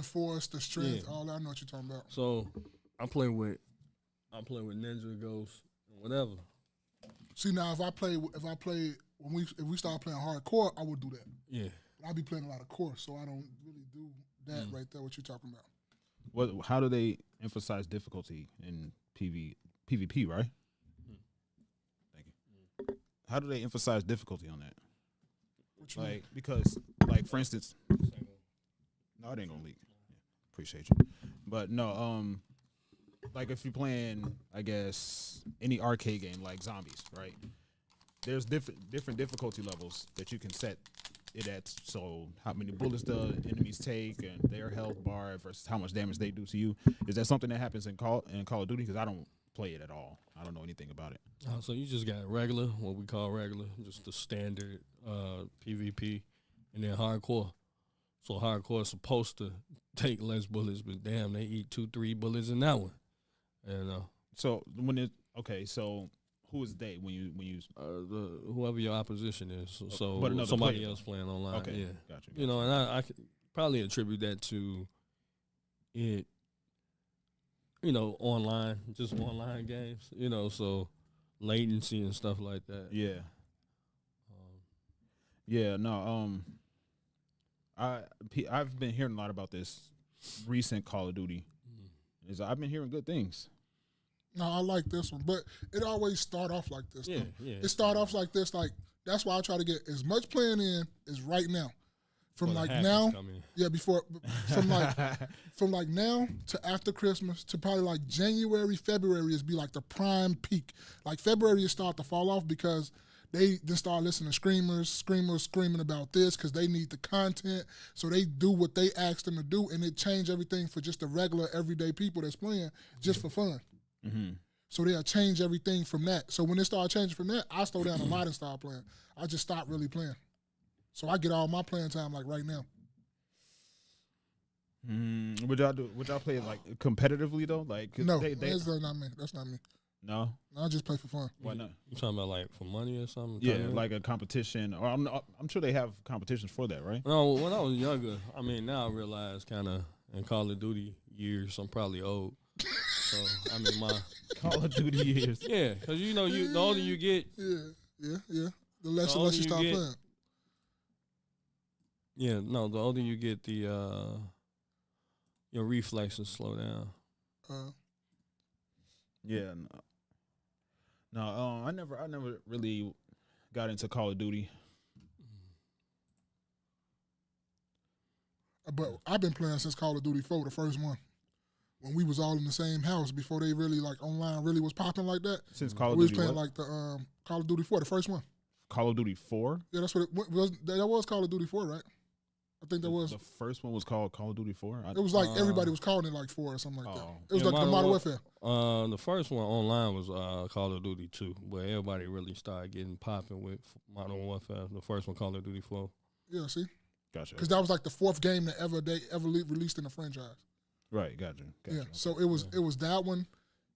force, the strength, all that. I know what you're talking about. So I'm playing with Ninja Ghost, whatever. See now, if we start playing hardcore, I would do that. Yeah. But I be playing a lot of core, so I don't really do that right there. What you're talking about? How do they emphasize difficulty in PvP? Right. Thank you. How do they emphasize difficulty on that? Like, because, like, for instance, no, it ain't gonna leak. Yeah, appreciate you, but no, like if you're playing, I guess, any arcade game like zombies, right? There's different difficulty levels that you can set it at. So how many bullets the enemies take and their health bar versus how much damage they do to you. Is that something that happens in Call of Duty? Because I don't play it at all. I don't know anything about it. So you just got regular, what we call regular, just the standard PvP, and then hardcore. So hardcore is supposed to take less bullets, but damn, they eat 2-3 bullets in that one. And so so who is they when you whoever your opposition is? So but somebody player, else playing online. Okay, yeah, gotcha. You know, and I could probably attribute that to it. You know, online, just online games. You know, so latency and stuff like that. Yeah. I've been hearing a lot about this recent Call of Duty. I've been hearing good things. No, I like this one, but it always start off like this. Yeah, though. yeah. It start off like this, like that's why I try to get as much playing in as right now. From like now, from like now to after Christmas to probably like January, February is be like the prime peak. Like February is start to fall off because they then start listening to screamers screaming about this because they need the content. So they do what they asked them to do, and it changed everything for just the regular everyday people that's playing just for fun. Mm-hmm. So they'll change everything from that. So when it started changing from that, I slowed down a lot and started playing. I just stopped really playing. So I get all my playing time like right now. Would y'all play it like competitively though? Like no, that's not me. That's not me. No, I just play for fun. Why not? You talking about like for money or something? Yeah, like a competition. Or I'm sure they have competitions for that, right? No, when I was younger, I mean, now I realize kind of in Call of Duty years, I'm probably old. So I mean, my Call of Duty years. Yeah, because you know, the older you get, yeah. The less and less you start playing. Yeah, no, the older you get, your reflexes slow down. Yeah, no, I never really got into Call of Duty. But I've been playing since Call of Duty 4, the first one. When we was all in the same house before they really like online really was popping like that. Since Call of Duty, Duty, we was playing like the Call of Duty 4, the first one. Call of Duty 4? Yeah, that's what it was. That was Call of Duty 4, right? I think that was. The first one was called Call of Duty 4? It was like everybody was calling it like 4 or something like that. It was yeah, like the Modern Warfare. The first one online was Call of Duty 2, where everybody really started getting popping with Modern Warfare. The first one, Call of Duty 4. Yeah, see? Gotcha. Because that was like the 4th game that they ever released in the franchise. Right, gotcha. Yeah, so it was that one.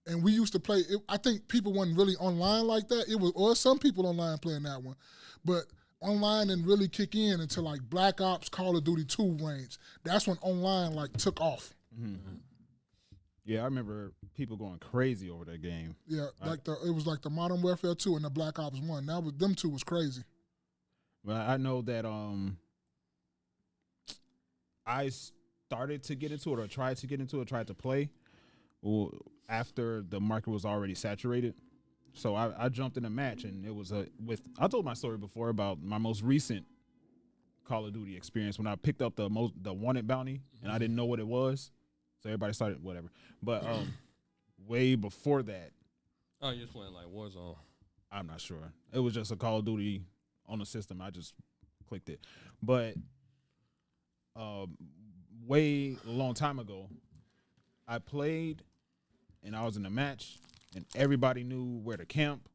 And we used to play, I think people weren't really online like that. Or some people online playing that one. But online didn't really kick in until like Black Ops, Call of Duty 2 range. That's when online like took off. Mm-hmm. Yeah, I remember people going crazy over that game. Yeah, it was like the Modern Warfare 2 and the Black Ops 1. Them two was crazy. But I know that I started to get into it or tried to play after the market was already saturated. So I jumped in a match, and it was I told my story before about my most recent Call of Duty experience when I picked up the wanted bounty and I didn't know what it was. So everybody started whatever. But way before that. Oh, you're playing like Warzone. I'm not sure. It was just a Call of Duty on the system. I just clicked it. But way a long time ago, I played and I was in a match and everybody knew where to camp.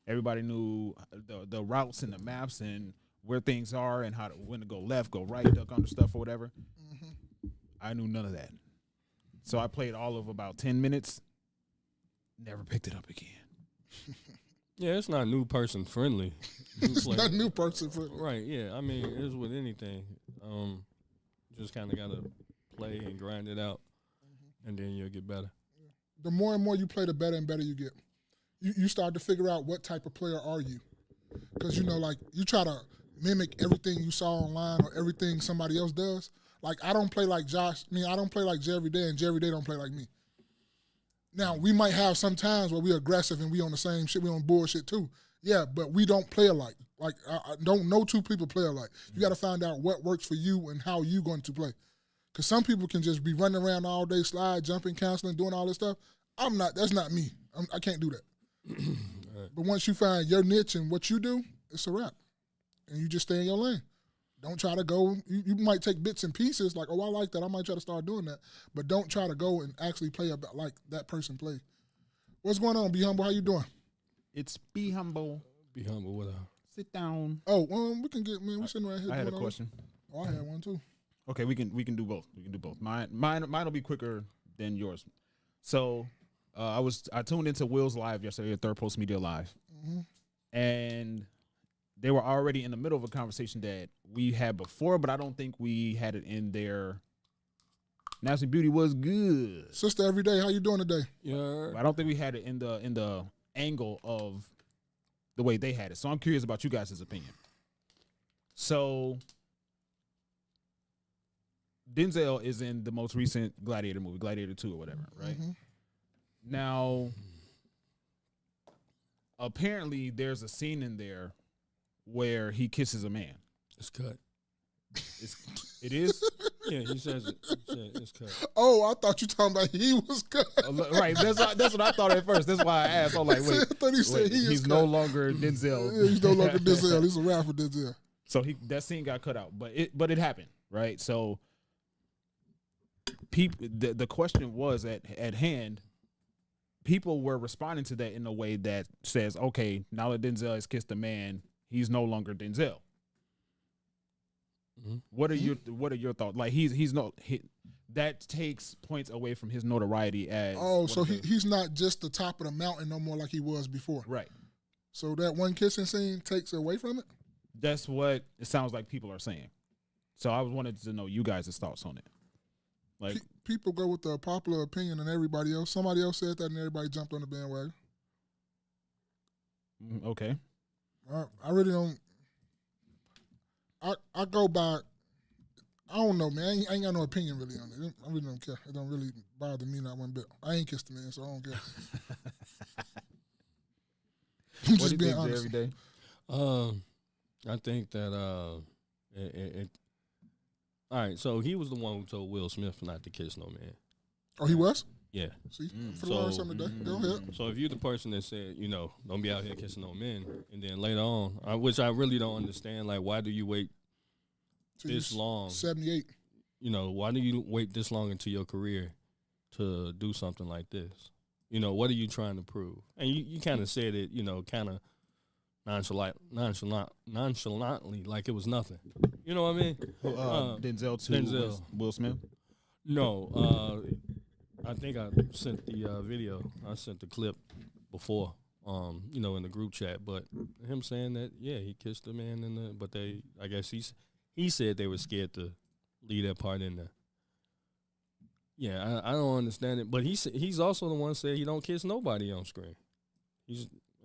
Everybody knew the routes and the maps and where things are and when to go left, go right, duck under stuff or whatever. Mm-hmm. I knew none of that. So I played all of about 10 minutes, never picked it up again. Yeah, it's not new person friendly. It's not new person friendly. Right, yeah. I mean, it's with anything. Just kind of got to play and grind it out, and then you'll get better. The more and more you play, the better and better you get. You start to figure out what type of player are you. Because, like, you try to mimic everything you saw online or everything somebody else does. Like, I don't play like Josh. I don't play like Jerry Day, and Jerry Day don't play like me. Now, we might have some times where we're aggressive and we on the same shit. We on bullshit, too. Yeah, but we don't play alike. Like, I don't know two people play alike. You got to find out what works for you and how you going to play. Because some people can just be running around all day, slide, jumping, canceling, doing all this stuff. That's not me. I can't do that. Right. But once you find your niche and what you do, it's a wrap. And you just stay in your lane. Don't try to go. You might take bits and pieces like, oh, I like that. I might try to start doing that. But don't try to go and actually play about like that person played. What's going on? Be Humble. How you doing? It's Be Humble. Be Humble. What up? Sit down. Oh, we can get, man, we sitting right here. I had a question. Oh, I had one too. Okay, we can do both. We can do both. Mine will be quicker than yours. So I tuned into Will's live yesterday, Third Post Media Live, and they were already in the middle of a conversation that we had before, but I don't think we had it in there. Nasty Beauty was good. Sister Everyday, how you doing today? Yeah. I don't think we had it in the angle of the way they had it. So I'm curious about you guys' opinion. So Denzel is in the most recent Gladiator movie, Gladiator 2 or whatever, right? Now, apparently there's a scene in there where he kisses a man. It's cut. It is? Yeah, he says it. It's cut. Oh, I thought you talking about he was cut. Right, that's what I thought at first. That's why I asked. I'm like, wait, I thought he said he's no longer Denzel. Yeah, he's no longer Denzel. He's a rapper Denzel. So that scene got cut out, but it happened, right? So the question was at hand. People were responding to that in a way that says, okay, now that Denzel has kissed a man, he's no longer Denzel. What are your thoughts? Like that takes points away from his notoriety as. Oh, so he's not just the top of the mountain no more like he was before. Right. So that one kissing scene takes away from it? That's what it sounds like people are saying. So I wanted to know you guys' thoughts on it. Like people go with the popular opinion and everybody else. Somebody else said that and everybody jumped on the bandwagon. Okay. I really don't. I go by. I don't know, man. I ain't got no opinion really on it. I really don't care. It don't really bother me not one bit. I ain't kissed a man, so I don't care. I'm just being honest. Every day? I think that all right, so he was the one who told Will Smith not to kiss no man. Oh, he was? Yeah. See, for the learn something today. Go ahead. So if you're the person that said, don't be out here kissing no men, and then later on, which I really don't understand, like, why do you wait this long? 78. Why do you wait this long into your career to do something like this? What are you trying to prove? And you kind of said it, kind of nonchalantly, like it was nothing. You know what I mean? Denzel to Denzel. Will Smith? No, I think I sent the video. I sent the clip before, in the group chat. But him saying that, yeah, he kissed the man but I guess he said they were scared to leave that part in there. Yeah, I don't understand it. But he's also the one that said he don't kiss nobody on screen.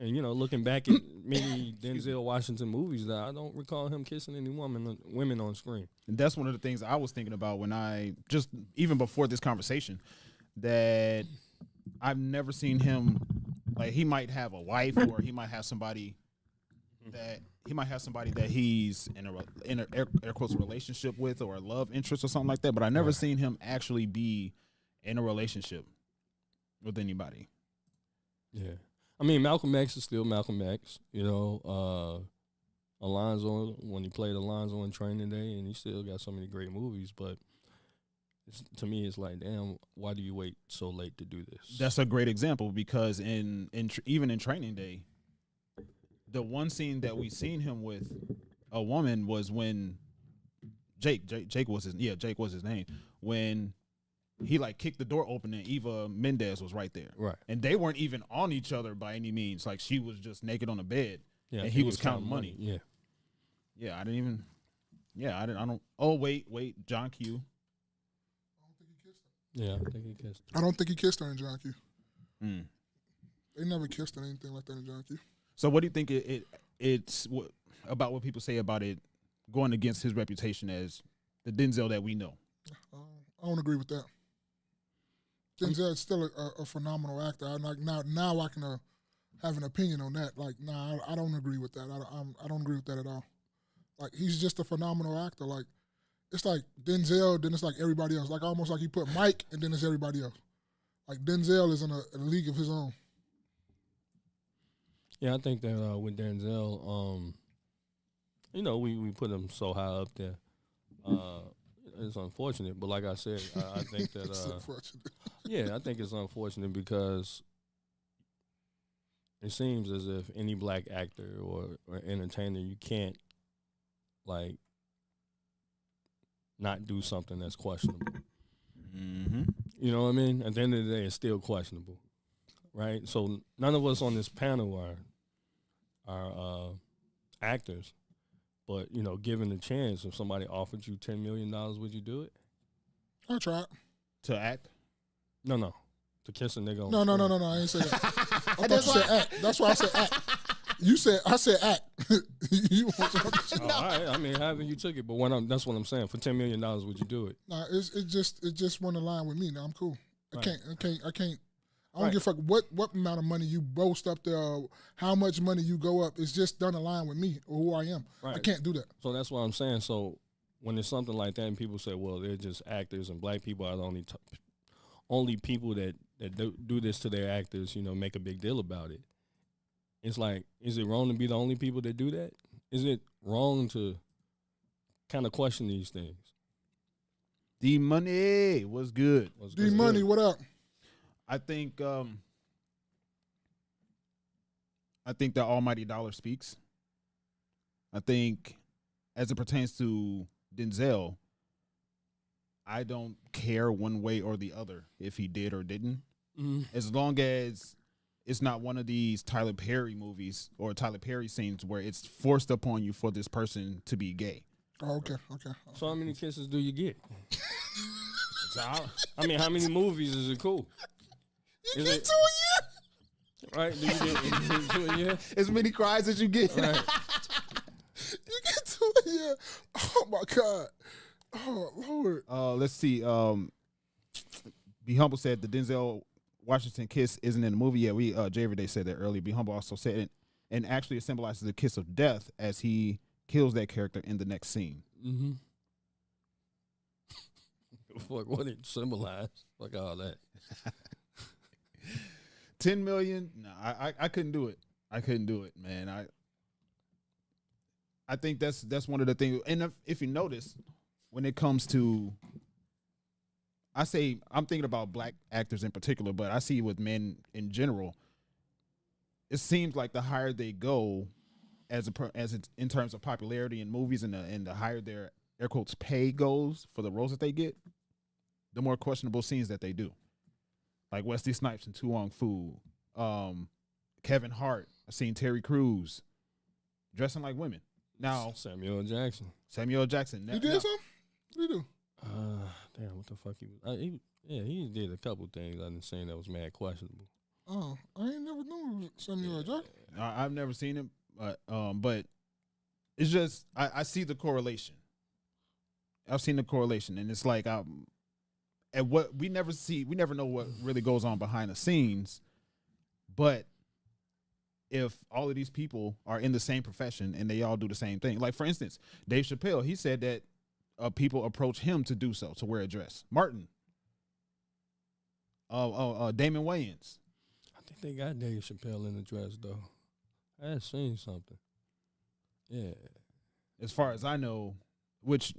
And looking back at many Denzel Washington movies, that I don't recall him kissing any women on screen. And that's one of the things I was thinking about when even before this conversation, that I've never seen him, like, he might have a wife or he might have somebody that he's in a air quotes relationship with, or a love interest or something like that. But I never seen him actually be in a relationship with anybody. Yeah. I mean, Malcolm X is still Malcolm X, Alonzo, when he played Alonzo in Training Day, and he still got so many great movies, but to me, it's like, damn, why do you wait so late to do this? That's a great example, because even in Training Day, the one scene that we seen him with a woman was when Jake was his name, when he like kicked the door open and Eva Mendes was right there. Right. And they weren't even on each other by any means. Like, she was just naked on the bed. Yeah, and he was counting money. Yeah. Yeah, I don't. Oh, wait, John Q. Yeah, I think he kissed her. I don't think he kissed her in John Q. Mm. They never kissed or anything like that in John Q. So what do you think it's about what people say about it going against his reputation as the Denzel that we know? I don't agree with that. Denzel is still a phenomenal actor. Now I can have an opinion on that. Like, nah, I don't agree with that. I don't agree with that at all. Like, he's just a phenomenal actor. Like, it's like Denzel, then it's like everybody else. Like, almost like he put Mike, and then it's everybody else. Like, Denzel is in a league of his own. Yeah, I think that with Denzel, we put him so high up there. It's unfortunate, but like I said, I think that It's unfortunate. yeah, I think it's unfortunate because it seems as if any black actor or entertainer, you can't like not do something that's questionable. Mm-hmm. You know what I mean? At the end of the day, it's still questionable, right? So none of us on this panel are actors, but given the chance, if somebody offered you $10 million, would you do it? I'll try it. To act? No. To kiss a nigga on No. the screen. I ain't say that. I thought you said act. That's why I said act. I said act. You want to All right. I mean, however you took it, but that's what I'm saying. For $10 million, would you do it? Nah, it just went in line with me. Now I'm cool. Right. I don't give a fuck what amount of money you boast up there, how much money you go up. It's just done align with me or who I am. Right. I can't do that. So that's what I'm saying. So when there's something like that and people say, well, they're just actors and black people are the only people that do this to their actors, make a big deal about it. It's like, is it wrong to be the only people that do that? Is it wrong to kind of question these things? D Money was good. D Money, what up? I think the almighty dollar speaks. I think as it pertains to Denzel, I don't care one way or the other if he did or didn't. Mm-hmm. As long as it's not one of these Tyler Perry movies or Tyler Perry scenes where it's forced upon you for this person to be gay. Oh, okay. So how many kisses do you get? I mean, how many movies is it cool? You get 2 a year? Right? Do you get 2 a year? As many cries as you get. Right. You get 2 a year? Oh my God. Oh Lord. Let's see. Be Humble said the Denzel Washington kiss isn't in the movie. Yeah, Jay Everyday said that earlier. Be Humble also said it, and actually it symbolizes the kiss of death as he kills that character in the next scene. Mm-hmm. Fuck, what it symbolize? Fuck all that. 10 million? No, I couldn't do it. I couldn't do it, man. I think that's one of the things. And if you notice, when it comes to, I'm thinking about black actors in particular, but I see with men in general, it seems like the higher they go, as it's in terms of popularity in movies, and the higher their air quotes pay goes for the roles that they get, the more questionable scenes that they do. Like Wesley Snipes and Tu Wong Fu, Kevin Hart. I've seen Terry Crews dressing like women. Now Samuel L. Jackson. You did something? What did you do? Damn, what the fuck he did a couple things I've seen that was mad questionable. Oh, I ain't never known it was Samuel L. Jackson. I've never seen him, but it's just I see the correlation. I've seen the correlation, and it's like at what we never know what really goes on behind the scenes, but if all of these people are in the same profession and they all do the same thing, like for instance, Dave Chappelle, he said that people approach him to do so, to wear a dress. Martin, Damon Wayans. I think they got Dave Chappelle in the dress though. I had seen something. Yeah. As far as I know, which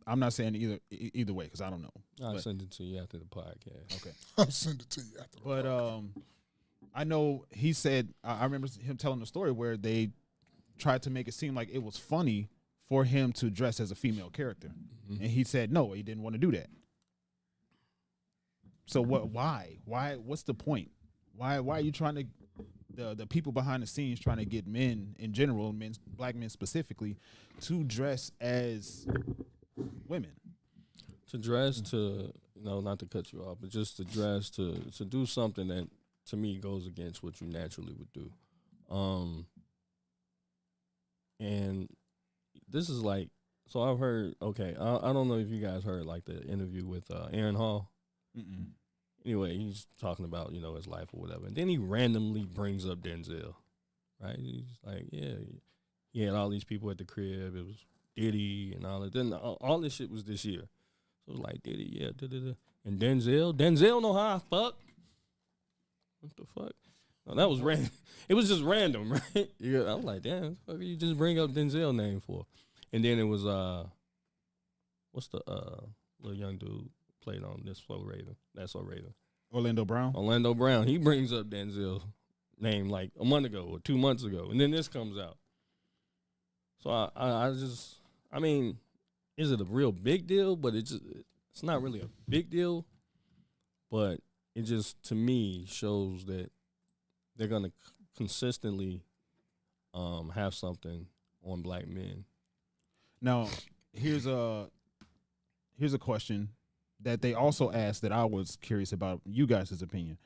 I'm not saying either way because I don't know. I'll send it to you after the podcast. Okay. I'll send it to you after the podcast. I know he said, I remember him telling the story where they tried to make it seem like it was funny for him to dress as a female character. Mm-hmm. And he said, no, he didn't want to do that. So why? What's the point? Why are you trying to, the people behind the scenes trying to get men in general, black men specifically, to dress as women? To dress, to no, not to cut you off, but just to dress to do something that to me goes against what you naturally would do. And this is like, so I've heard. Okay, I don't know if you guys heard like the interview with Aaron Hall. Mm-mm. Anyway, he's talking about his life or whatever, and then he randomly brings up Denzel. Right? He's like, yeah, he had all these people at the crib. It was Diddy and all that. Then all this shit was this year. So it was like Diddy, yeah, da-da-da. And Denzel know how I fuck. What the fuck? No, that was random. It was just random, right? Yeah, I was like, damn, what you just bring up Denzel name for? And then it was what's the little young dude played on This So Raven? That's So Raven. Orlando Brown. Orlando Brown. He brings up Denzel's name like a month ago or 2 months ago, and then this comes out. So I mean, is it a real big deal? But it's not really a big deal. But it just, to me, shows that they're gonna consistently have something on black men. Now, here's a question that they also asked that I was curious about you guys' opinion.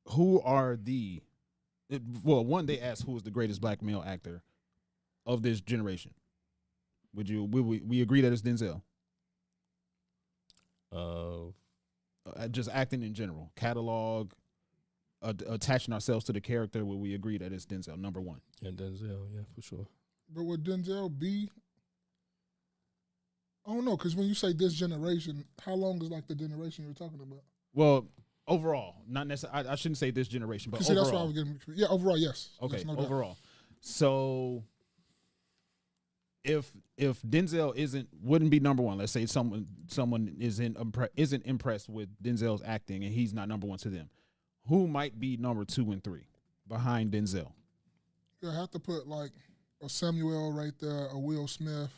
Who are one, they asked who is the greatest black male actor of this generation. Would we agree that it's Denzel? Just acting in general, catalog, attaching ourselves to the character. Would we agree that it's Denzel, number one? Yeah, Denzel, yeah, for sure. But would Denzel be? I don't know, because when you say this generation, how long is like the generation you're talking about? Well, overall, not necessarily. I shouldn't say this generation, but See, overall. that's why I was getting. Yeah, overall, yes. Okay, yes, no doubt. overall. So, if Denzel wouldn't be number one, let's say someone isn't impressed with Denzel's acting and he's not number one to them, who might be number 2 and 3 behind Denzel? Yeah, I have to put like a Samuel right there, a Will Smith.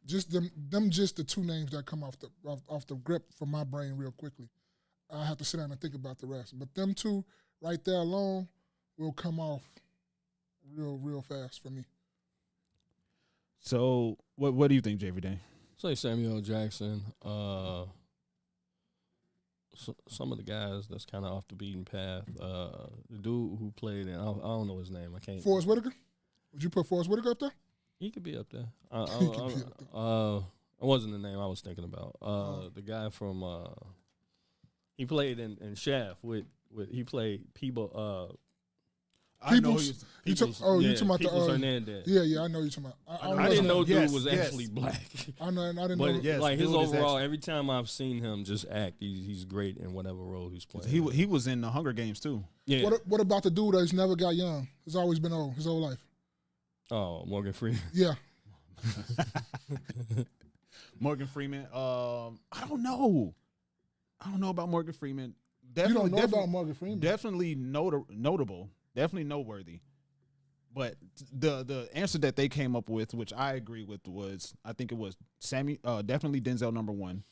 Just them just the 2 names that come off the grip from my brain real quickly. I have to sit down and think about the rest. But them 2 right there alone will come off real fast for me. So what do you think, JV Day? Say Samuel Jackson. Some of the guys that's kind of off the beaten path. The dude who played in, I don't know his name. I can't. Forrest Whitaker? Would you put Forrest Whitaker up there? He could be up there. He could be up there. It wasn't the name I was thinking about. The guy from he played in Shaft with he played Peebles. I know you talking about Peoples the Hernandez. Yeah, I know you're talking about. I didn't know dude Yes, was yes. actually black. I didn't But know. yes, like his dude is overall, actually- every time I've seen him just act, he's great in whatever role he's playing. He was in the Hunger Games too. Yeah. What about the dude that's never got young? He's always been old his whole life. Oh, Morgan Freeman. Yeah. Morgan Freeman. I don't know about Morgan Freeman. You don't know about Morgan Freeman? Definitely notable. Definitely noteworthy. But the answer that they came up with, which I agree with, was I think it was definitely Denzel number 1,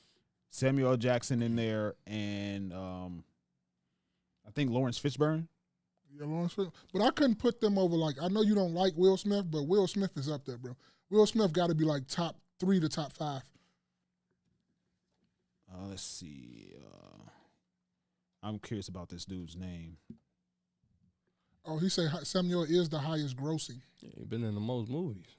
Samuel Jackson in there, and I think Lawrence Fishburne. Yeah, Lawrence Fishburne. But I couldn't put them over. Like, I know you don't like Will Smith, but Will Smith is up there, bro. Will Smith got to be like top 3 to top 5. Let's see. I'm curious about this dude's name. Oh, he said Samuel is the highest grossing. Yeah, he been in the most movies.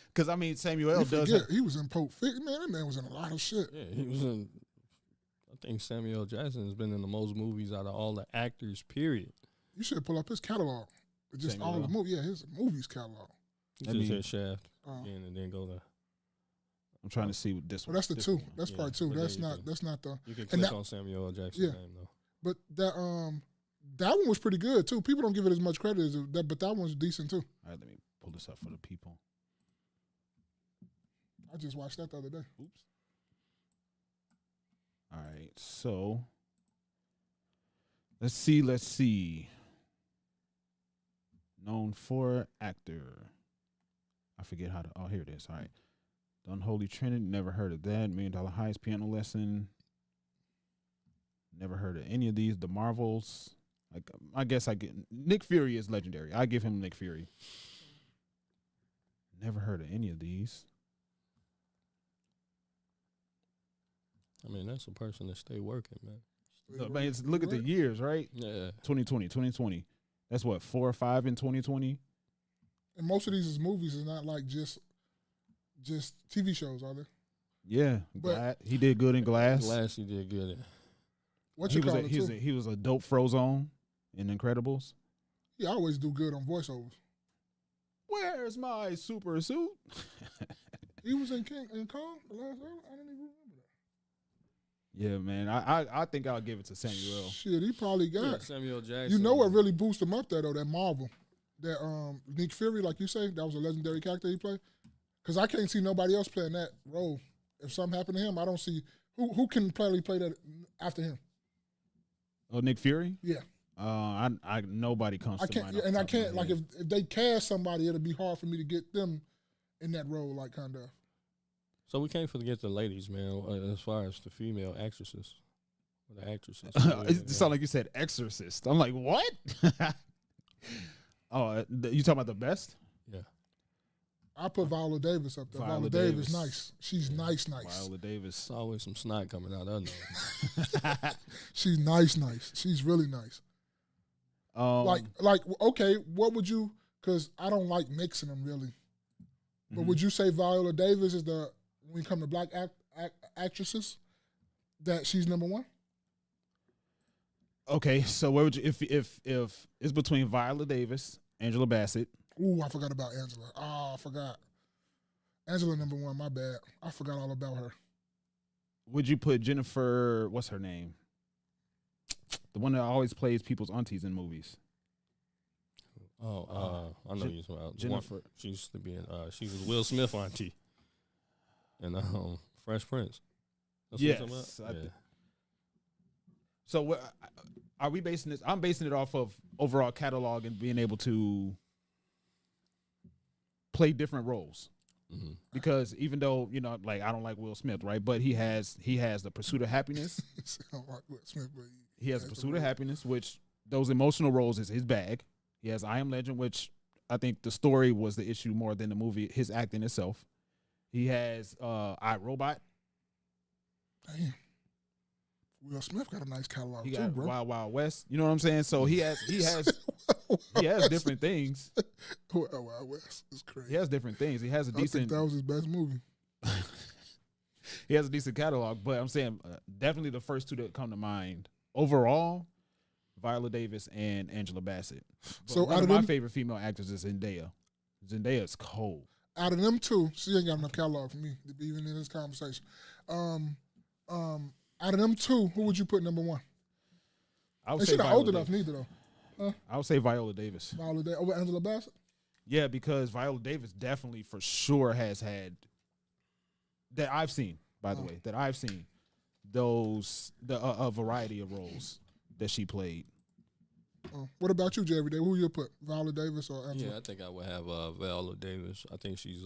Because I mean, Samuel You does. forget, he was in Pulp Fiction. Man, that man was in a lot of shit. Yeah, he was in. I think Samuel Jackson has been in the most movies out of all the actors. Period. You should pull up his catalog. Just Samuel. all the movies. Yeah, his movies catalog. He I just mean- said Shaft Oh. and then go to. I'm trying to see what this Well, one. that's the this 2. one. That's Yeah, part 2. but That's there you not. go. That's not the. You can And click that- on Samuel L. Jackson's Yeah. name though. But that one was pretty good too. People don't give it as much credit as that, but that one's decent too. All right, let me pull this up for the people. I just watched that the other day. Oops. All right, so let's see. Known for actor. I forget how to. Oh, here it is. All right. The Unholy Trinity. Never heard of that. $1 Million Heist. Piano Lesson. Never heard of any of these. The Marvels. Like, I guess I get Nick Fury is legendary. I give him Nick Fury. Never heard of any of these. I mean, that's a person that stay working, man. No, man, look at the years, right? Yeah. 2020. That's what, 4 or 5 in 2020. And most of these is movies, is not like just TV shows, are they? Yeah, But he did good in Glass. Glass, he did good. What you call it too? He was a dope Frozone in Incredibles. He always do good on voiceovers. Where's my super suit? He was in Kong the last one. I didn't even remember that. Yeah, man. I think I'll give it to Samuel. Shit, he probably got Yeah, Samuel Jackson. You know what really boosted him up there though? That Marvel, that Nick Fury, like you say, that was a legendary character he played. Because I can't see nobody else playing that role. If something happened to him, I don't see who can play that after him. Oh, Nick Fury? Yeah. Nobody comes to mind. And I can't, like, if they cast somebody, it'll be hard for me to get them in that role, like, kind of. So we can't forget the ladies, man, as far as the female actresses. Or the actresses. It sounded like you said exorcist. I'm like, what? Oh, you talking about the best? Yeah. I put Viola Davis up there. Viola Davis, nice. She's nice. Viola Davis. There's always some snot coming out of her. She's nice. She's really nice. Okay, what would you, because I don't like mixing them really, but would you say Viola Davis is when we come to black actresses, that she's number one? Okay, so where would you, if it's between Viola Davis, Angela Bassett. Ooh, I forgot about Angela. Oh, I forgot. Angela number one, my bad. I forgot all about her. Would you put Jennifer, what's her name? The one that always plays people's aunties in movies. I know you're talking about Jennifer. She used to be in, she was Will Smith auntie in Fresh Prince. That's yes. what you're talking about? Yeah. So are we basing this? I'm basing it off of overall catalog and being able to play different roles. Mm-hmm. Because even though, like, I don't like Will Smith, right? But he has the Pursuit of Happiness. I don't like Will Smith, but he has Pursuit of Happiness, which those emotional roles is his bag. He has I Am Legend, which I think the story was the issue more than the movie, his acting itself. He has I, Robot. Damn. Will Smith got a nice catalog He too, got bro. Wild Wild West. You know what I'm saying? So he has different things. Wild West is crazy. He has different things. He has a decent. I think that was his best movie. He has a decent catalog, but I'm saying definitely the first two that come to mind overall, Viola Davis and Angela Bassett. But So one out of of my favorite female actors is Zendaya. Zendaya is cold. Out of them two, she ain't got enough catalog for me to be even in this conversation. Out of them two, who would you put number one? I would And say she's not Viola old enough Davis. neither though. I would say Viola Davis. Viola Davis over Angela Bassett. Yeah, because Viola Davis definitely for sure has had that I've seen, by the way, that I've seen a variety of roles that she played. What about you, Jerry? Who you put? Viola Davis or Angela? Yeah, I think I would have Viola Davis. I think she's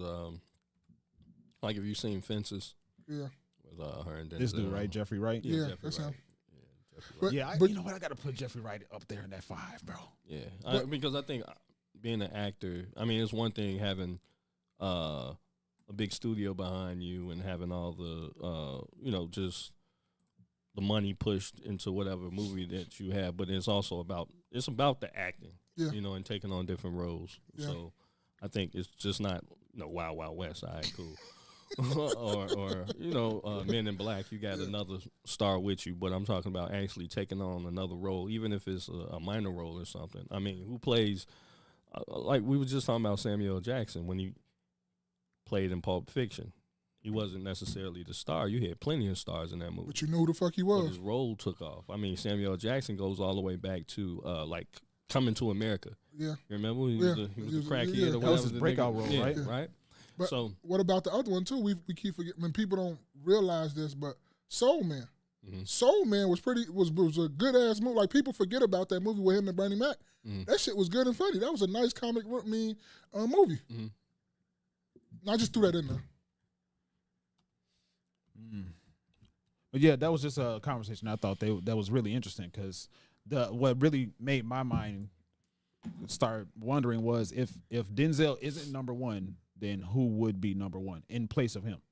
like if you've seen Fences. Yeah. With her and Denzel. This dude, right? Jeffrey Wright? Yeah, Jeffrey that's Wright. him. Yeah, Jeffrey But- Wright. Yeah, you know what? I got to put Jeffrey Wright up there in that 5, bro. Yeah, because I think being an actor, I mean, it's one thing having a big studio behind you and having all the, just the money pushed into whatever movie that you have, but it's also about the acting, and taking on different roles. Yeah. So I think it's just not Wild Wild West. All right, cool. or Men in Black, you got another star with you, but I'm talking about actually taking on another role, even if it's a minor role or something. I mean, who plays, like we were just talking about Samuel Jackson when he played in Pulp Fiction. He wasn't necessarily the star. You had plenty of stars in that movie. But you knew who the fuck he But was. his role took off. I mean, Samuel Jackson goes all the way back to like Coming to America. Yeah. You remember? He was the crackhead or whatever. That was his the breakout nigga- role, yeah, right? Right. But So what about the other one too? We keep forgetting when people don't realize this, but Soul Man. Mhm. Soul Man was a good ass movie. Like people forget about that movie with him and Bernie Mac. Mhm. That shit was good and funny. That was a nice comic movie. Mhm. I just threw that in there. But yeah, that was just a conversation I thought that was really interesting because what really made my mind start wondering was if Denzel isn't number one, then who would be number one in place of him?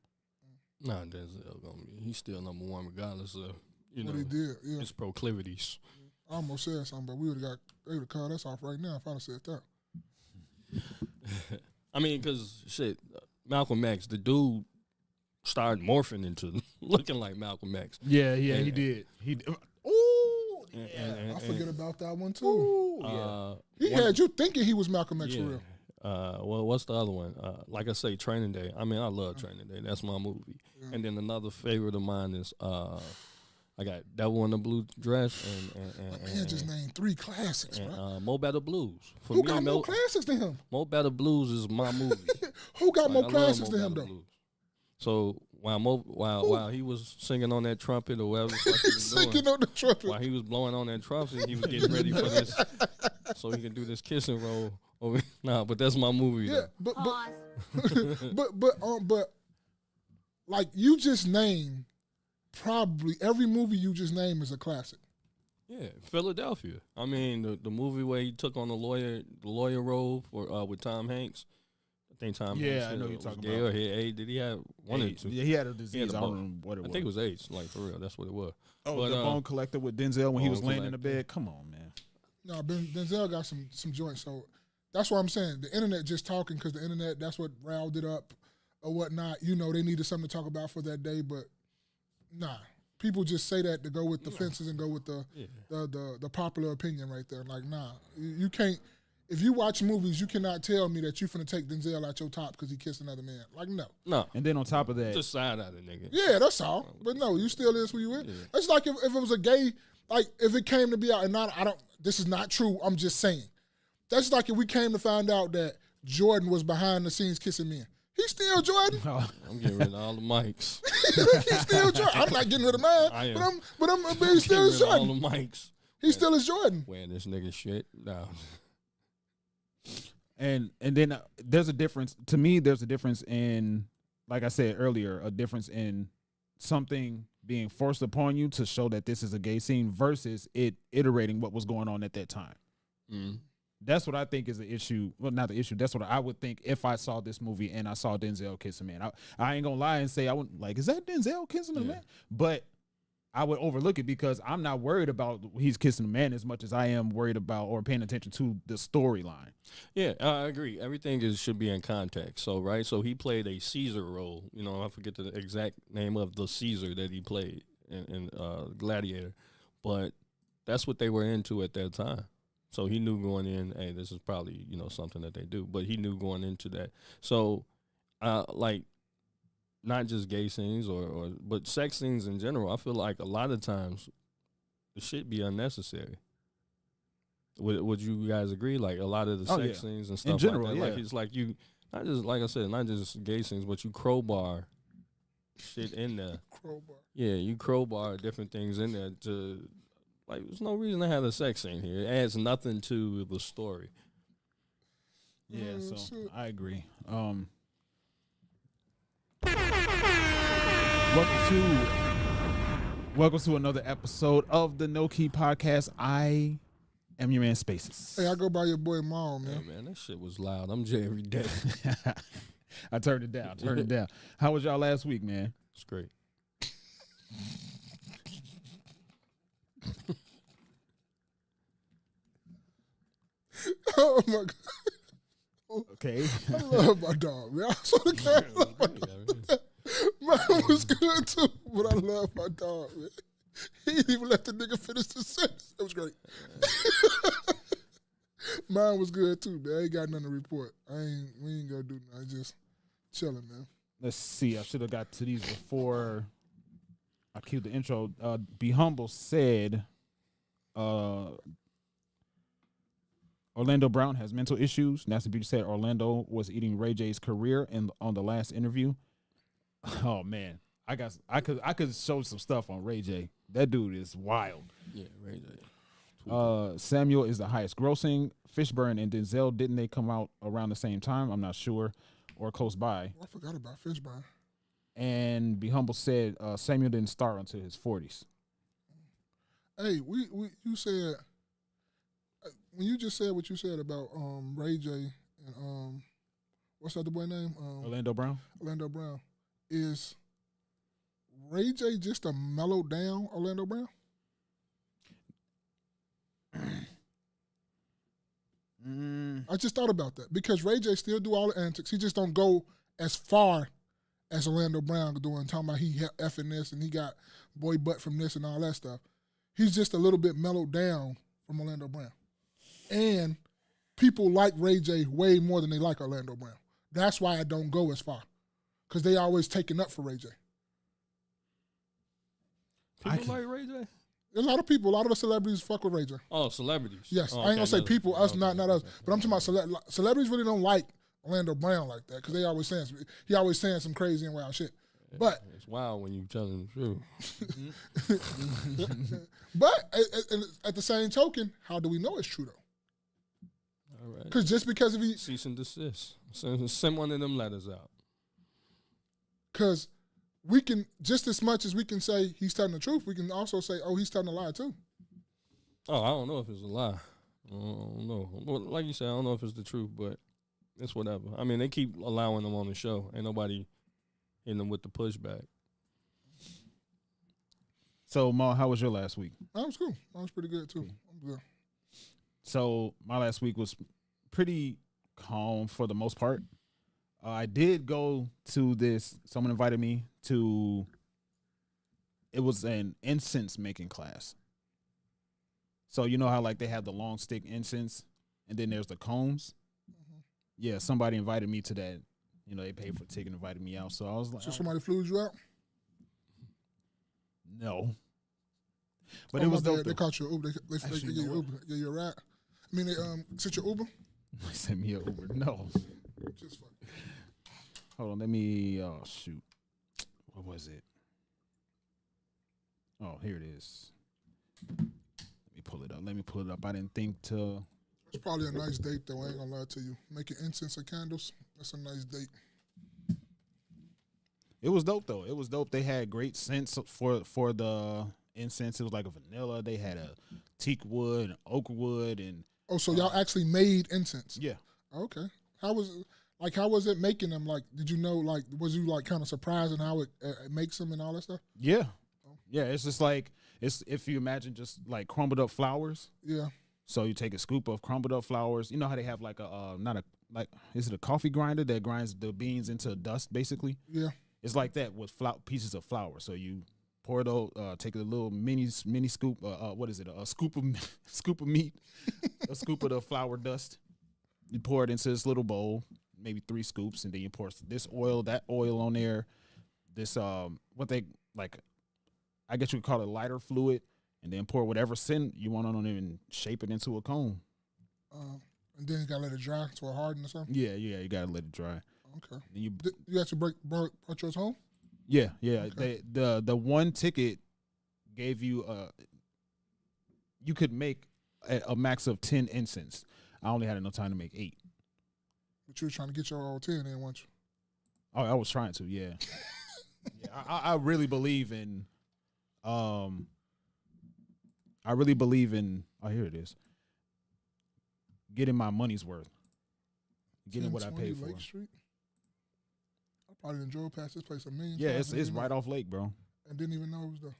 Nah, Denzel gonna be. He's still number one regardless of what he did. Yeah, his proclivities. I almost said something, but they would have called us off right now if I'd have said that. I mean, because shit, Malcolm X, the dude started morphing into looking like Malcolm X. Yeah, he did. Ooh, I forget about that one too. Ooh, He had you thinking he was Malcolm X for real. Well, what's the other one? Like I say, Training Day. I mean, I love Training Day. That's my movie. Yeah. And then another favorite of mine is I got Devil in the Blue Dress and just named 3 classics, and Mo Better Blues. Who got more classics than him? Mo Better Blues is my movie. Who got more classics than him though? Blues. So while he was singing on that trumpet or whatever he was singing on the trumpet, while he was blowing on that trumpet, he was getting ready for this, so he can do this kissing roll. Nah, but that's my movie. Yeah, though. but like you just named, probably every movie you just named is a classic. Yeah, Philadelphia. I mean, the movie where he took on the lawyer role for with Tom Hanks. I think Tom Hanks. I know you're talking gay about. Or did he have one or two? Yeah, he had a disease. I don't remember what it was. I think it was AIDS. Like for real, that's what it was. Oh, but, the Bone Collector with Denzel when he was laying in the bed. Come on, man. No, Denzel got some joints. So that's what I'm saying. The internet just talking because the internet, that's what riled it up or whatnot. You know, they needed something to talk about for that day, but nah. People just say that to go with the fences and go with the popular opinion right there. Like, nah, you can't. If you watch movies, you cannot tell me that you finna take Denzel out your top because he kissed another man. Like, no. And then on top of that, just side out of nigga. Yeah, that's all. But no, you still is who you is. Yeah. That's like if it was a gay, like if it came to be out, and this is not true. I'm just saying. That's like if we came to find out that Jordan was behind the scenes kissing men. He's still Jordan. I'm getting rid of all the mics. He's still Jordan. I'm not getting rid of mine. I am. But he's still Jordan. All the mics. He still is Jordan. Wearing this nigga shit. No. And then there's a difference. To me, there's a difference in, like I said earlier, a difference in something being forced upon you to show that this is a gay scene versus it iterating what was going on at that time. Mm. That's what I think is the issue. Well, not the issue. That's what I would think if I saw this movie and I saw Denzel kiss a man. I ain't gonna lie and say I wouldn't like, is that Denzel kissing a man? But I would overlook it because I'm not worried about he's kissing a man as much as I am worried about or paying attention to the storyline. Yeah, I agree. Everything should be in context. So, right? So he played a Caesar role. You know, I forget the exact name of the Caesar that he played in Gladiator. But that's what they were into at that time. So he knew going in, hey, this is probably, something that they do. But he knew going into that. So, not just gay scenes but sex scenes in general, I feel like a lot of times it should be unnecessary. Would you guys agree? Like a lot of the sex scenes and stuff in general, like that. Like it's like you, not just, like I said, not just gay scenes, but you crowbar shit in there. Yeah, you crowbar different things in there to, like, there's no reason to have a sex scene here. It adds nothing to the story. Yeah, so I agree. Welcome to another episode of the KNoWKi podcast. I am your man Spaces. Hey, I go by your boy Mom, man. Hey, man, that shit was loud. I'm Jay every day. I turned it down. How was y'all last week, man? It's great. Oh my God. Okay. I love my dog, man. I saw the guy. Mine was good too, but I love my dog, man. He didn't even let the nigga finish the sentence. It was great. Mine was good too, man. I ain't got nothing to report. We ain't gonna do nothing. Just chilling, man. Let's see. I should have got to these before I cued the intro. Be Humble said Orlando Brown has mental issues. Nasty Beauty said Orlando was eating Ray J's career on the last interview. Oh man, I could show some stuff on Ray J. That dude is wild. Yeah, Ray J. Samuel is the highest grossing. Fishburne and Denzel, didn't they come out around the same time? I'm not sure, or close by. I forgot about Fishburne. And Be Humble said Samuel didn't start until his 40s. Hey, you said when you just said what you said about Ray J and what's the other boy name? Orlando Brown. Orlando Brown is Ray J just a mellowed down Orlando Brown? I just thought about that because Ray J still do all the antics. He just don't go as far as Orlando Brown doing, talking about he effing this and he got boy butt from this and all that stuff. He's just a little bit mellowed down from Orlando Brown. And people like Ray J way more than they like Orlando Brown. That's why I don't go as far, because they always taking up for Ray J. People like Ray J? A lot of people, a lot of the celebrities fuck with Ray J. Oh, celebrities. Yes, Oh, I ain't gonna say people, us, okay, not us. But I'm talking about celebrities really don't like Orlando Brown like that because he always saying some crazy and wild shit. But it's wild when you tell him the truth. but at the same token, how do we know it's true though? All right. Because just because if he Cease and desist. Send one of them letters out. Because we can, just as much as we can say he's telling the truth, we can also say, oh, he's telling a lie too. Oh, I don't know if it's a lie. I don't know. Well, like you said, I don't know if it's the truth, but it's whatever. I mean, they keep allowing them on the show. Ain't nobody hitting them with the pushback. So, Ma, how was your last week? That was cool. That was pretty good too. I'm good. So, my last week was pretty calm for the most part. I did go to this. Someone invited me to. It was an incense making class. So you know how like they have the long stick incense, and then there's the cones. Mm-hmm. Yeah, somebody invited me to that. You know, they paid for a ticket, and invited me out. So I was like, so somebody flew you out? No, but it was dope. They caught you Uber. They gave you Uber. Yeah, you're right. I mean, they sent your Uber. They sent me an Uber. No. Just fuck. Hold on, let me. Oh shoot, what was it? Oh, here it is. Let me pull it up. I didn't think to. It's probably a nice date, though. I ain't gonna lie to you. Making incense or candles, that's a nice date. It was dope though. It was dope. They had great scents for the incense. It was like a vanilla. They had a teak wood, and oak wood, and. Oh, so y'all actually made incense? Yeah. Okay. How was it making them? Like, did you know? Like, was you like kind of surprised in how it makes them and all that stuff? Yeah. Yeah, it's just like if you imagine just like crumbled up flowers. Yeah. So you take a scoop of crumbled up flowers. You know how they have like is it a coffee grinder that grinds the beans into dust basically? Yeah. It's like that with pieces of flour. So you pour it out, take a little mini scoop. What is it? A scoop of meat, a scoop of the flour dust. You pour it into this little bowl, maybe 3 scoops, and then you pour this oil, that oil on there. This what they like. I guess you would call it lighter fluid, and then pour whatever scent you want on it and shape it into a cone. And then you gotta let it dry to a harden or something? Yeah, you gotta let it dry. Okay. And you actually brought yours home? Yeah. Okay. The one ticket gave you you could make a max of 10 incense. I only had enough time to make 8. But you were trying to get your all 10 in, weren't you? Oh, I was trying to, yeah. Yeah, I really believe in oh, here it is. Getting my money's worth. Getting what I paid for. Lake Street? I probably done drove past this place a million Yeah, times. it's right off Lake, bro. And didn't even know it was there.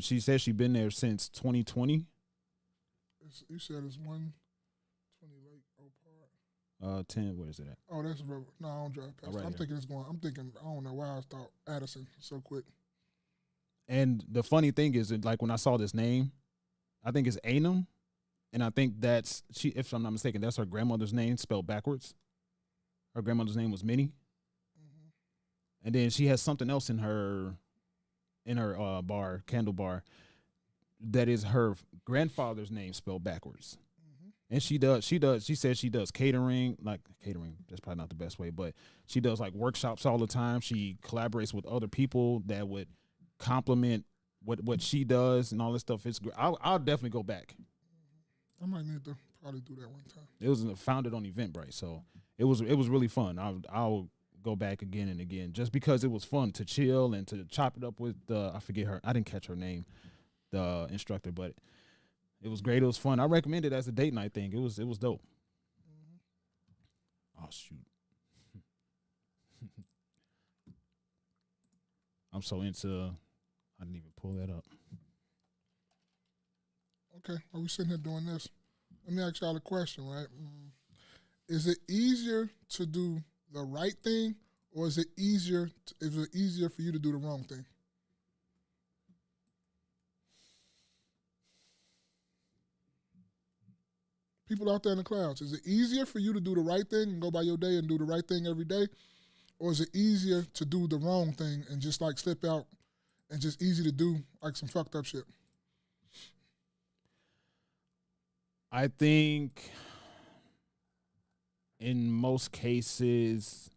She said she been there since 2020. You said it's 120 Lake Oak Park. 10. Where is it at? Oh, that's road. No, I don't drive past. Right I'm here. thinking it's going. I don't know why I thought Addison so quick. And the funny thing is that, like, when I saw this name, I think it's Anum, and I think that's if I'm not mistaken, that's her grandmother's name spelled backwards. Her grandmother's name was Minnie, and then she has something else in her candle bar, that is her grandfather's name spelled backwards. And she said she does catering, that's probably not the best way, but she does like workshops all the time. She collaborates with other people that would complement what she does and all this stuff. It's great. I'll definitely go back. I might need to probably do that one time. It was founded on Eventbrite, so it was really fun. I'll go back again and again just because it was fun to chill and to chop it up with I forget her. I didn't catch her name, the instructor, but it was great. It was fun. I recommend it as a date night thing. It was dope. Oh shoot. I'm so into. I didn't even pull that up. Okay, while we sitting here doing this, let me ask y'all a question, right? Is it easier to do the right thing, or is it easier for you to do the wrong thing? People out there in the clouds, is it easier for you to do the right thing and go by your day and do the right thing every day? Or is it easier to do the wrong thing and just like slip out and just easy to do like some fucked up shit? I think in most cases,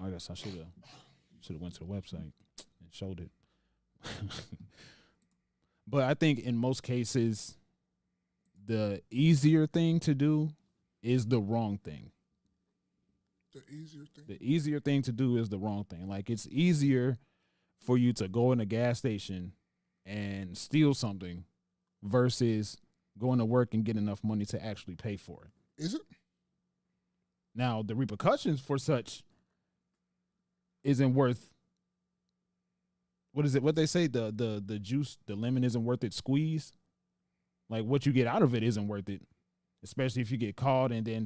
I guess I should have went to the website and showed it. But I think in most cases, the easier thing to do is the wrong thing. The easier thing? The easier thing to do is the wrong thing. Like, it's easier for you to go in a gas station and steal something versus going to work and get enough money to actually pay for it. Is it? Now, the repercussions for such isn't worth, what is it? What they say? The juice, the lemon isn't worth its squeeze. Like, what you get out of it isn't worth it, especially if you get caught and then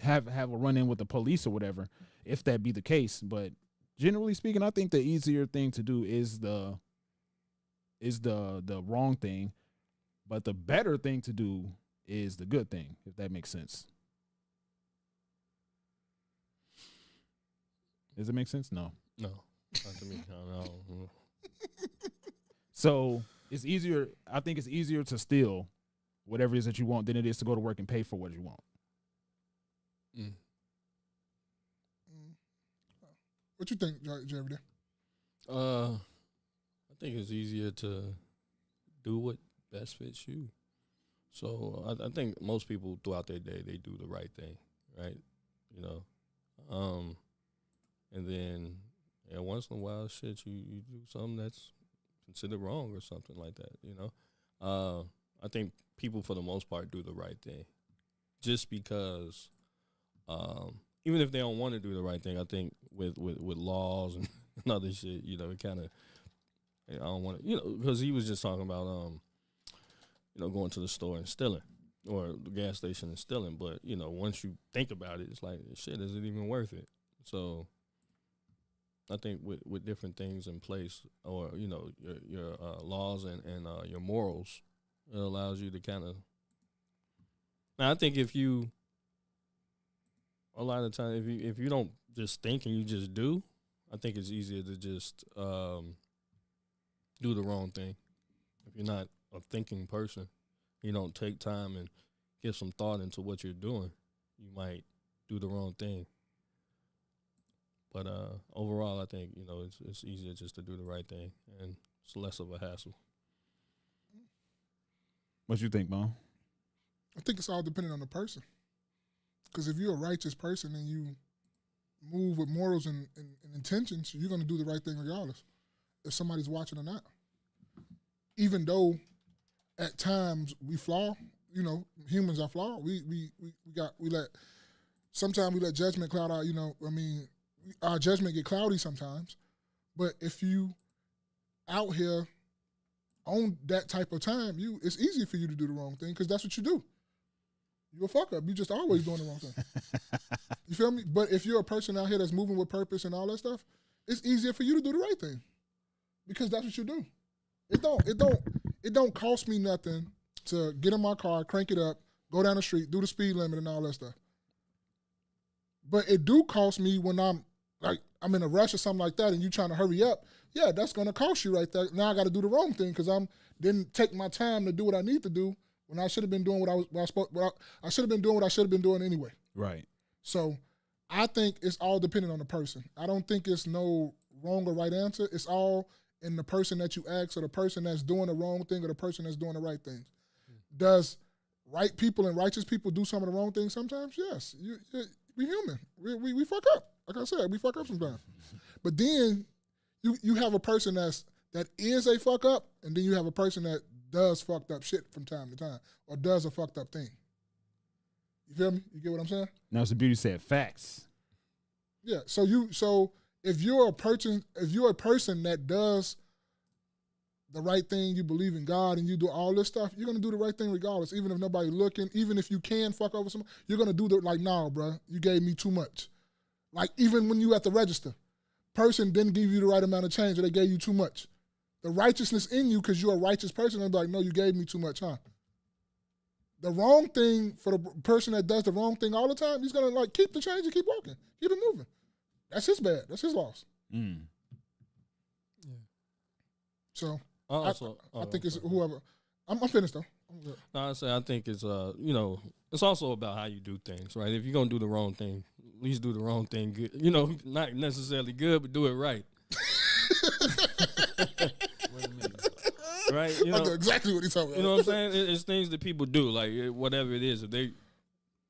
have a run in with the police or whatever, if that be the case. But generally speaking, I think the easier thing to do is the wrong thing, but the better thing to do is the good thing, if that makes sense. Does it make sense? No. No, not to me. No. So it's easier. I think it's easier to steal whatever it is that you want than it is to go to work and pay for what you want. What you think, Jerry? I think it's easier to do what best fits you. So I think most people throughout their day, they do the right thing, right? You know, and then once in a while, shit, you do something that's considered wrong or something like that, you know. I think people for the most part do the right thing, just because even if they don't want to do the right thing, I think with laws and other shit, you know, it kind of, I don't want to, you know, because he was just talking about you know, going to the store and stealing, or the gas station and stealing. But, you know, once you think about it, it's like, shit, is it even worth it? So I think with different things in place, or, you know, your laws and your morals, it allows you to kind of. Now, I think if you, a lot of the time, if you don't just think and you just do, I think it's easier to just do the wrong thing. If you're not a thinking person, you don't take time and give some thought into what you're doing, you might do the wrong thing. But overall, I think, you know, it's easier just to do the right thing, and it's less of a hassle. What you think, Mo? I think it's all dependent on the person. Because if you're a righteous person and you move with morals and intentions, you're going to do the right thing regardless, if somebody's watching or not. Even though at times we flaw, you know, humans are flawed. Sometimes we let judgment cloud out, you know, I mean, our judgment get cloudy sometimes. But if you out here on that type of time, it's easy for you to do the wrong thing because that's what you do. You a fuck up. You just always doing the wrong thing. You feel me? But if you're a person out here that's moving with purpose and all that stuff, it's easier for you to do the right thing because that's what you do. It don't cost me nothing to get in my car, crank it up, go down the street, do the speed limit and all that stuff. But it do cost me when I'm in a rush or something like that and you trying to hurry up. Yeah, that's going to cost you right there. Now I got to do the wrong thing because I didn't take my time to do what I need to do when I should have been doing I should have been doing what I should have been doing anyway. Right. So I think it's all dependent on the person. I don't think it's no wrong or right answer. It's all in the person that you ask, or the person that's doing the wrong thing, or the person that's doing the right thing. Does right people and righteous people do some of the wrong things sometimes? Yes. We human. We fuck up. Like I said, we fuck up sometimes. But then you have a person that is a fuck up, and then you have a person that does fucked up shit from time to time, or does a fucked up thing. You feel me? You get what I'm saying? Now, it's the beauty said facts. Yeah. So if you're a person that does the right thing, you believe in God, and you do all this stuff, you're gonna do the right thing regardless, even if nobody's looking, even if you can fuck over someone, you're gonna do the like, nah, bro, you gave me too much. Like even when you at the register, person didn't give you the right amount of change, or they gave you too much. The righteousness in you, because you're a righteous person, and like, no, you gave me too much, huh? The wrong thing for the person that does the wrong thing all the time, he's gonna like keep the change and keep walking, keep it moving. That's his bad. That's his loss. Mm. Yeah. So. Also, I think it's whoever. I'm finished though. I'm good. No, I think it's it's also about how you do things, right? If you're gonna do the wrong thing, at least do the wrong thing good. Not necessarily good, but do it right. Right? I know exactly what he's talking about. You know what I'm saying? It's things that people do, like whatever it is. If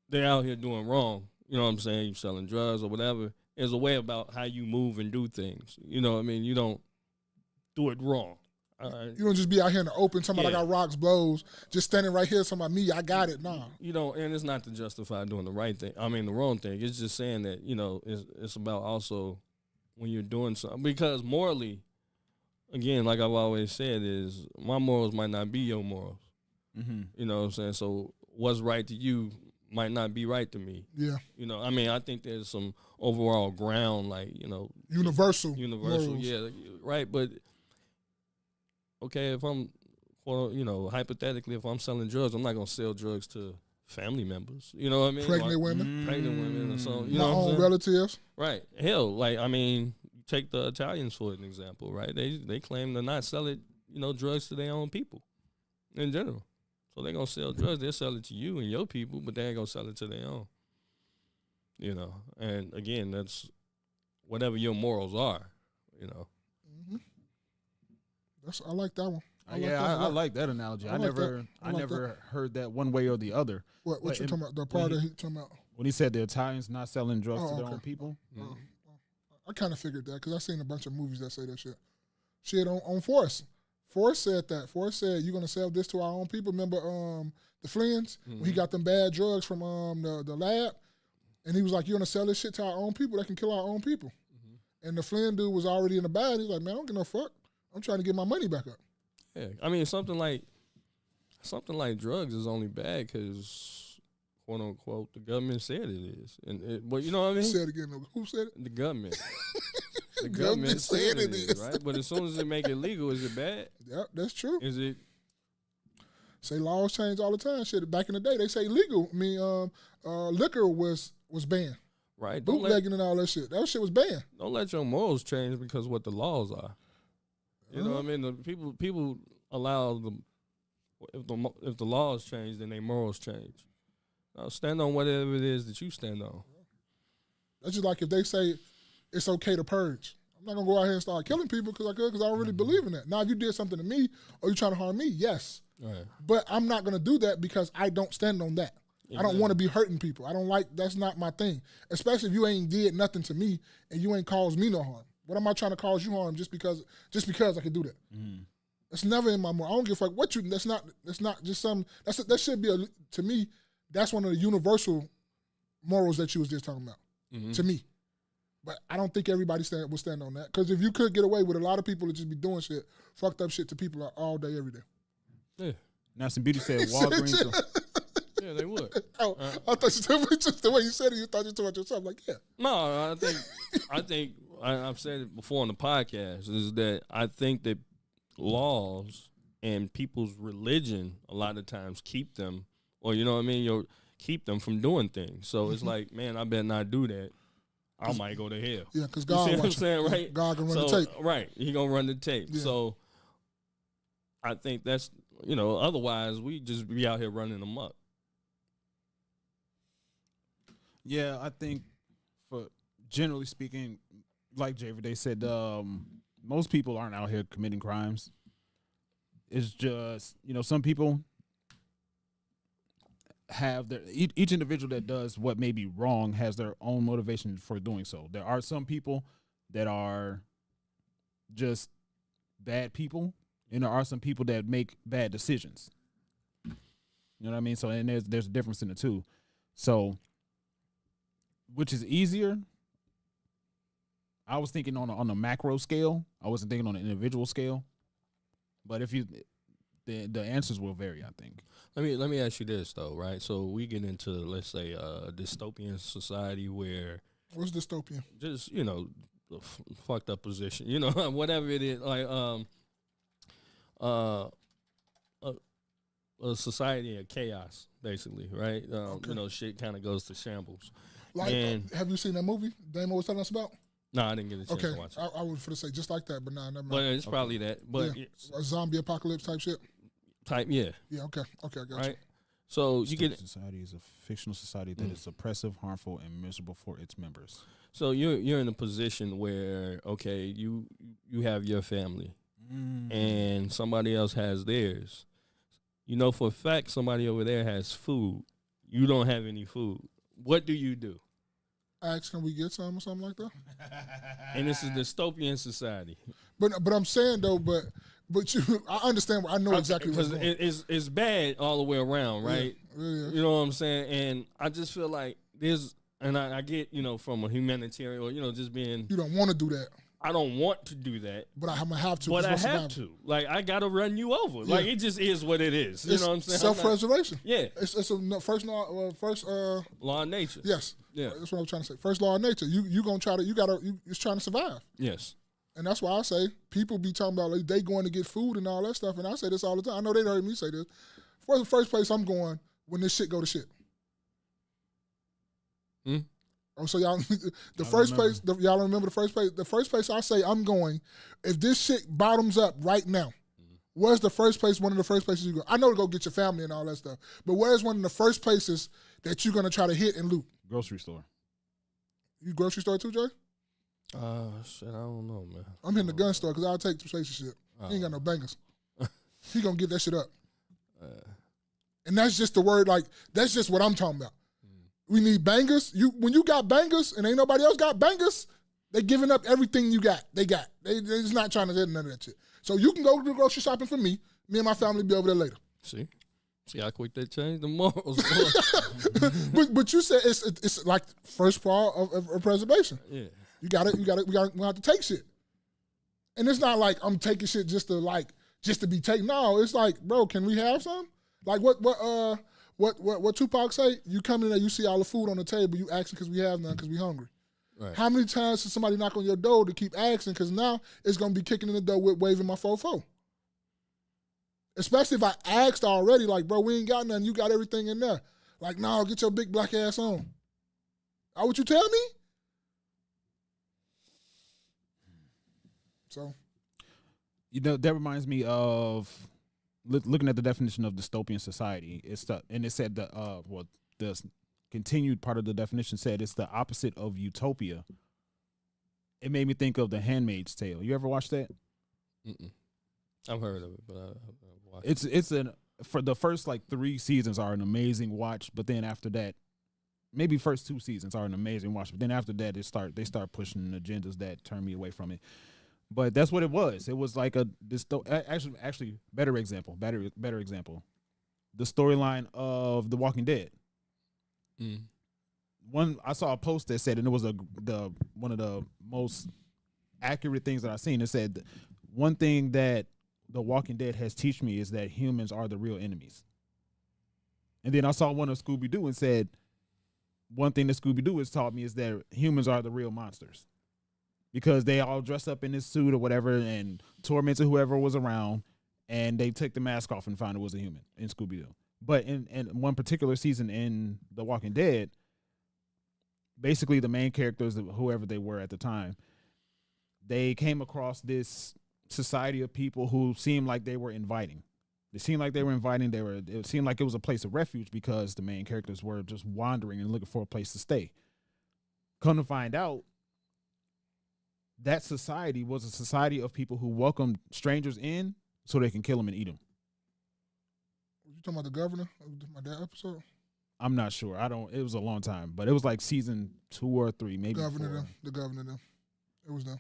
they're out here doing wrong, you know what I'm saying? You're selling drugs or whatever. There's a way about how you move and do things. You know what I mean? You don't do it wrong. You don't just be out here in the open, talking about I got rocks, blows, just standing right here, talking about me, I got it. Nah. And it's not to justify doing the right thing. I mean, the wrong thing. It's just saying that, it's about also when you're doing something. Because morally, again, like I've always said, is my morals might not be your morals. Mm-hmm. You know what I'm saying? So what's right to you might not be right to me. Yeah. I think there's some overall ground, like, Universal. Universal, morals. yeah, right. But okay, if I'm, hypothetically, if I'm selling drugs, I'm not gonna sell drugs to family members. You know what I mean? Pregnant women. Pregnant women or something. You My know what I'm own saying? relatives. Right. Hell, like, I mean, take the Italians for an example, right? They claim to not sell it, drugs to their own people in general. So they're gonna sell drugs, they'll sell it to you and your people, but they ain't gonna sell it to their own. And again, that's whatever your morals are, Mm-hmm. I like that one. I like that analogy. I never heard that one way or the other. What you talking about? The part that he talking about? When he said the Italians not selling drugs to their own people? I kind of figured that because I've seen a bunch of movies that say that shit. Shit on Forrest. Forrest said that. Forrest said, you're going to sell this to our own people. Remember the Flynn's? Mm-hmm. When he got them bad drugs from the lab? And he was like, you're going to sell this shit to our own people that can kill our own people. Mm-hmm. And the Flynn dude was already in the bag. He's like, man, I don't give no fuck. I'm trying to get my money back up. Yeah, I mean, something like drugs is only bad because, quote unquote, the government said it is. But you know what I mean? Say it again. Who said it? The government. The government said it is, right? But as soon as they make it legal, is it bad? Yep, that's true. Is it? Say laws change all the time. Shit, back in the day, they say legal. I mean, liquor was banned. Right. Bootlegging and all that shit. That shit was banned. Don't let your morals change because of what the laws are. You know what I mean? The people allow if the laws change, then their morals change. Now stand on whatever it is that you stand on. That's just like if they say it's okay to purge. I'm not gonna go out here and start killing people because I don't really believe in that. Now, if you did something to me or you trying to harm me, yes. Right. But I'm not gonna do that because I don't stand on that. Exactly. I don't want to be hurting people. I don't like. That's not my thing. Especially if you ain't did nothing to me and you ain't caused me no harm. What am I trying to cause you harm just because I can do that? Mm-hmm. It's never in my moral. I don't give a fuck what you. That's not just some. That should be to me. That's one of the universal morals that you was just talking about. Mm-hmm. To me, but I don't think everybody will stand on that. Because if you could get away with, a lot of people would just be doing shit, fucked up shit to people all day, every day. Yeah. Now some beauty said Walgreens. Yeah, they would. I thought just the way you said it, you thought you told yourself like, yeah. No, I think I've said it before on the podcast, is that I think that laws and people's religion a lot of times keep them, or you know what I mean, keep them from doing things. So it's like, man, I better not do that. I might go to hell. Yeah, because God, you see what I'm saying, right? God can run the tape. Right, he gonna run the tape. Yeah. So I think that's, otherwise we just be out here running amok. Yeah, I think, for generally speaking, like Jay Day said, most people aren't out here committing crimes. It's just, some people have each individual that does what may be wrong has their own motivation for doing so. There are some people that are just bad people, and there are some people that make bad decisions. You know what I mean? So, and there's a difference in the two. So, which is easier? I was thinking on a macro scale. I wasn't thinking on an individual scale. But if you, the answers will vary, I think. Let me ask you this though, right? So we get into, let's say, a dystopian society where What's dystopian? just the fucked up position, whatever it is, like a society of chaos, basically, right? Okay. Shit kind of goes to shambles. Like, And have you seen that movie Damon was telling us about? no, I didn't get a chance Okay, to watch it. I was for to say just like that, but nah, never But mind. it's probably that. But Yeah. A zombie apocalypse type shit. yeah, Yeah, okay, I got you. right. So you get Society is a fictional society that is oppressive, harmful, and miserable for its members. so you're in a position where okay, you have your family and somebody else has theirs. You know for a fact somebody over there has food. You don't have any food. What do you do? Ask, can we get some or something like that? And this is dystopian society. But I'm saying though, but you, I understand. I know exactly what's because going. it's bad all the way around, right? Yeah. You know what I'm saying? And I just feel like there's, and I get, from a humanitarian or just being, You don't want to do that, I don't want to do that, but I'm gonna have to. but 'cause I what's have survival. to. Like I gotta run you over. Like it just is what it is. You It's know what I'm saying? self-preservation. Yeah, It's a first law. law of nature. Yes. Yeah. That's what I'm trying to say. First law of nature. You gonna try to. It's trying to survive. Yes. And that's why I say people be talking about like, they going to get food and all that stuff. And I say this all the time. I know they heard me say this. For the first place I'm going when this shit go to shit. Oh, so y'all, y'all remember the first place? The first place I say I'm going, if this shit bottoms up right now, where's the first place, one of the first places you go? I know to go get your family and all that stuff, but where's one of the first places that you're going to try to hit and loot? Grocery store. You grocery store too, Jay? Shit, I don't know, man. I'm hitting the gun store because I'll take some station shit. He ain't got no bangers. He going to get that shit up. And that's just the word, like, that's just what I'm talking about. We need bangers. When you got bangers and ain't nobody else got bangers, they giving up everything you got. They just not trying to get none of that shit. So you can go do grocery shopping for me. Me and my family be over there later. See how quick they change the morals. but you said it's like first part of preservation. Yeah. We have to take shit. And it's not like I'm taking shit just to be taken. No, it's like, bro, can we have some? Like what Tupac say? You come in there, you see all the food on the table, you asking because we have none because we hungry. Right. How many times does somebody knock on your door to keep asking? Because now it's gonna be kicking in the door with waving my fofo. Especially if I asked already, like, bro, we ain't got nothing. You got everything in there. Like, no, get your big black ass on. That what you tell me? So, that reminds me of looking at the definition of dystopian society. And it said the continued part of the definition said it's the opposite of utopia. It made me think of The Handmaid's Tale. You ever watched that? Mm-mm. I've heard of it, but I've watched it. It's for the first like 3 seasons are an amazing watch, but then after that, maybe first 2 seasons are an amazing watch, but then after that they start pushing agendas that turn me away from it. But that's what it was. It was like actually better example. The storyline of The Walking Dead. One I saw a post that said, and it was one of the most accurate things that I've seen. It said one thing that The Walking Dead has taught me is that humans are the real enemies. And then I saw one of Scooby-Doo and said, one thing that Scooby-Doo has taught me is that humans are the real monsters. Because they all dressed up in this suit or whatever and tormented whoever was around, and they took the mask off and found it was a human in Scooby-Doo. But in one particular season in The Walking Dead, basically the main characters, whoever they were at the time, they came across this society of people who seemed like they were inviting. It seemed like it was a place of refuge because the main characters were just wandering and looking for a place to stay. Come to find out, that society was a society of people who welcomed strangers in so they can kill them and eat them. You talking about the governor of that episode? I'm not sure. It was a long time, but it was like season 2 or 3, maybe. The governor them. It was them.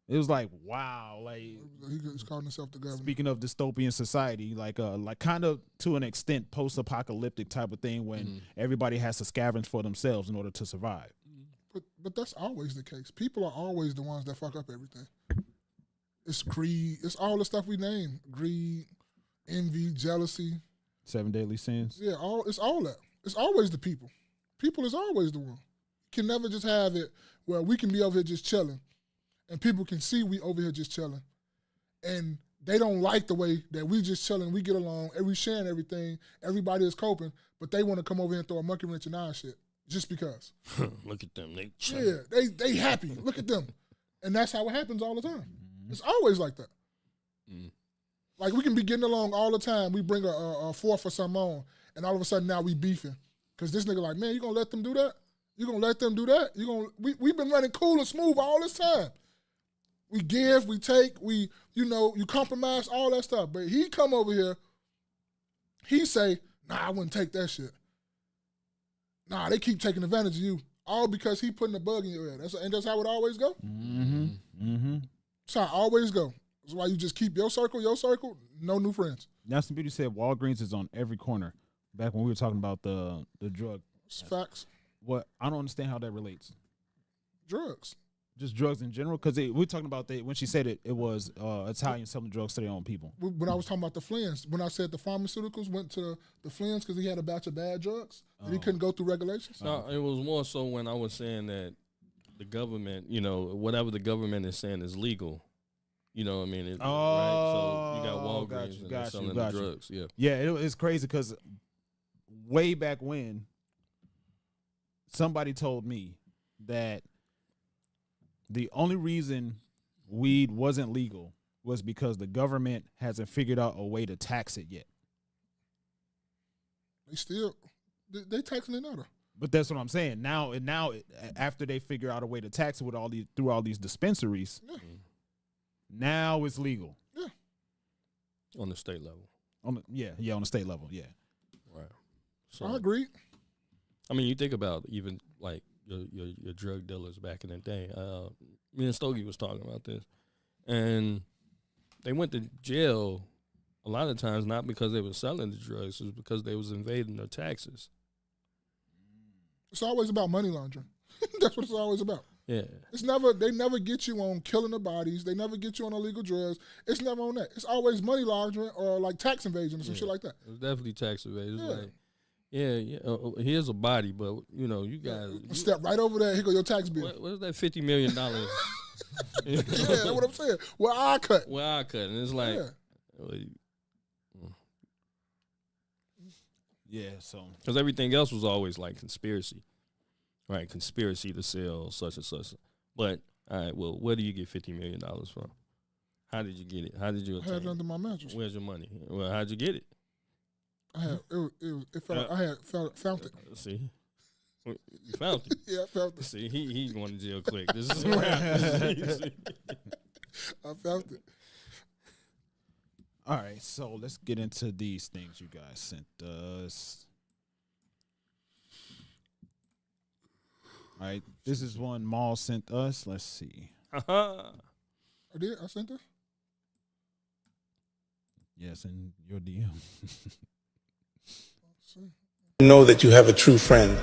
It was like, wow, like he's calling himself the governor. Speaking of dystopian society, like kind of to an extent post-apocalyptic type of thing when everybody has to scavenge for themselves in order to survive. But that's always the case. People are always the ones that fuck up everything. It's greed. It's all the stuff we name: greed, envy, jealousy. 7 deadly sins. Yeah, it's all that. It's always the people. People is always the one. You can never just have it where we can be over here just chilling, and people can see we over here just chilling, and they don't like the way that we just chilling, we get along, and we sharing everything, everybody is coping, but they want to come over here and throw a monkey wrench in our shit just because. Look at them. Yeah, they happy. Look at them. And that's how it happens all the time. It's always like that. Like we can be getting along all the time. We bring a fourth or something on, and all of a sudden now we beefing. Because this nigga like, man, you gonna let them do that? You gonna let them do that? We've been running cool and smooth all this time. We give, we take, you compromise, all that stuff. But he come over here, he say, nah, I wouldn't take that shit. Nah, they keep taking advantage of you. All because he putting a bug in your head. And that's how it always go. That's how it always go. That's why you just keep your circle, no new friends. Nelson Beauty said Walgreens is on every corner. Back when we were talking about the drug. It's facts. What? I don't understand how that relates. Drugs. Just drugs in general? Because we're talking about when she said it was Italians selling drugs to their own people. When I was talking about the Flins, when I said the pharmaceuticals went to the Flins because he had a batch of bad drugs and he couldn't go through regulations? No, it was more so when I was saying that the government, whatever the government is saying is legal. You know what I mean? Right? So you got Walgreens and they're selling the drugs. Yeah. Yeah, it's crazy because way back when somebody told me that the only reason weed wasn't legal was because the government hasn't figured out a way to tax it yet. They taxing it now. But that's what I'm saying. Now, after they figure out a way to tax it through all these dispensaries, now it's legal. Yeah. On the state level. On the state level, yeah. Right. So I agree. I mean, you think about even like your drug dealers back in the day. Me and Stogie was talking about this, and they went to jail a lot of times not because they were selling the drugs, it was because they was evading their taxes. It's always about money laundering. That's what it's always about. Yeah. They never get you on killing the bodies. They never get you on illegal drugs. It's never on that. It's always money laundering or like tax evasion or some shit like that. It was definitely tax evasion. It's like, here's a body, but you guys step right over there. Here go your tax bill. What's that $50 million? Yeah, that's what I'm saying. Where I cut. And it's like, so because everything else was always like conspiracy, right? Conspiracy to sell such and such. But all right, well, where do you get $50 million from? How did you get it? How did you? I had it under my mattress. Where's your money? Well, how'd you get it? I had found it. See, you found it. Yeah, I found it. See, he's going to jail quick. This is a wrap. I found it. All right, so let's get into these things you guys sent us. All right, this is one Maul sent us. Let's see. I did? I sent it? Yes, in your DM. Know that you have a true friend.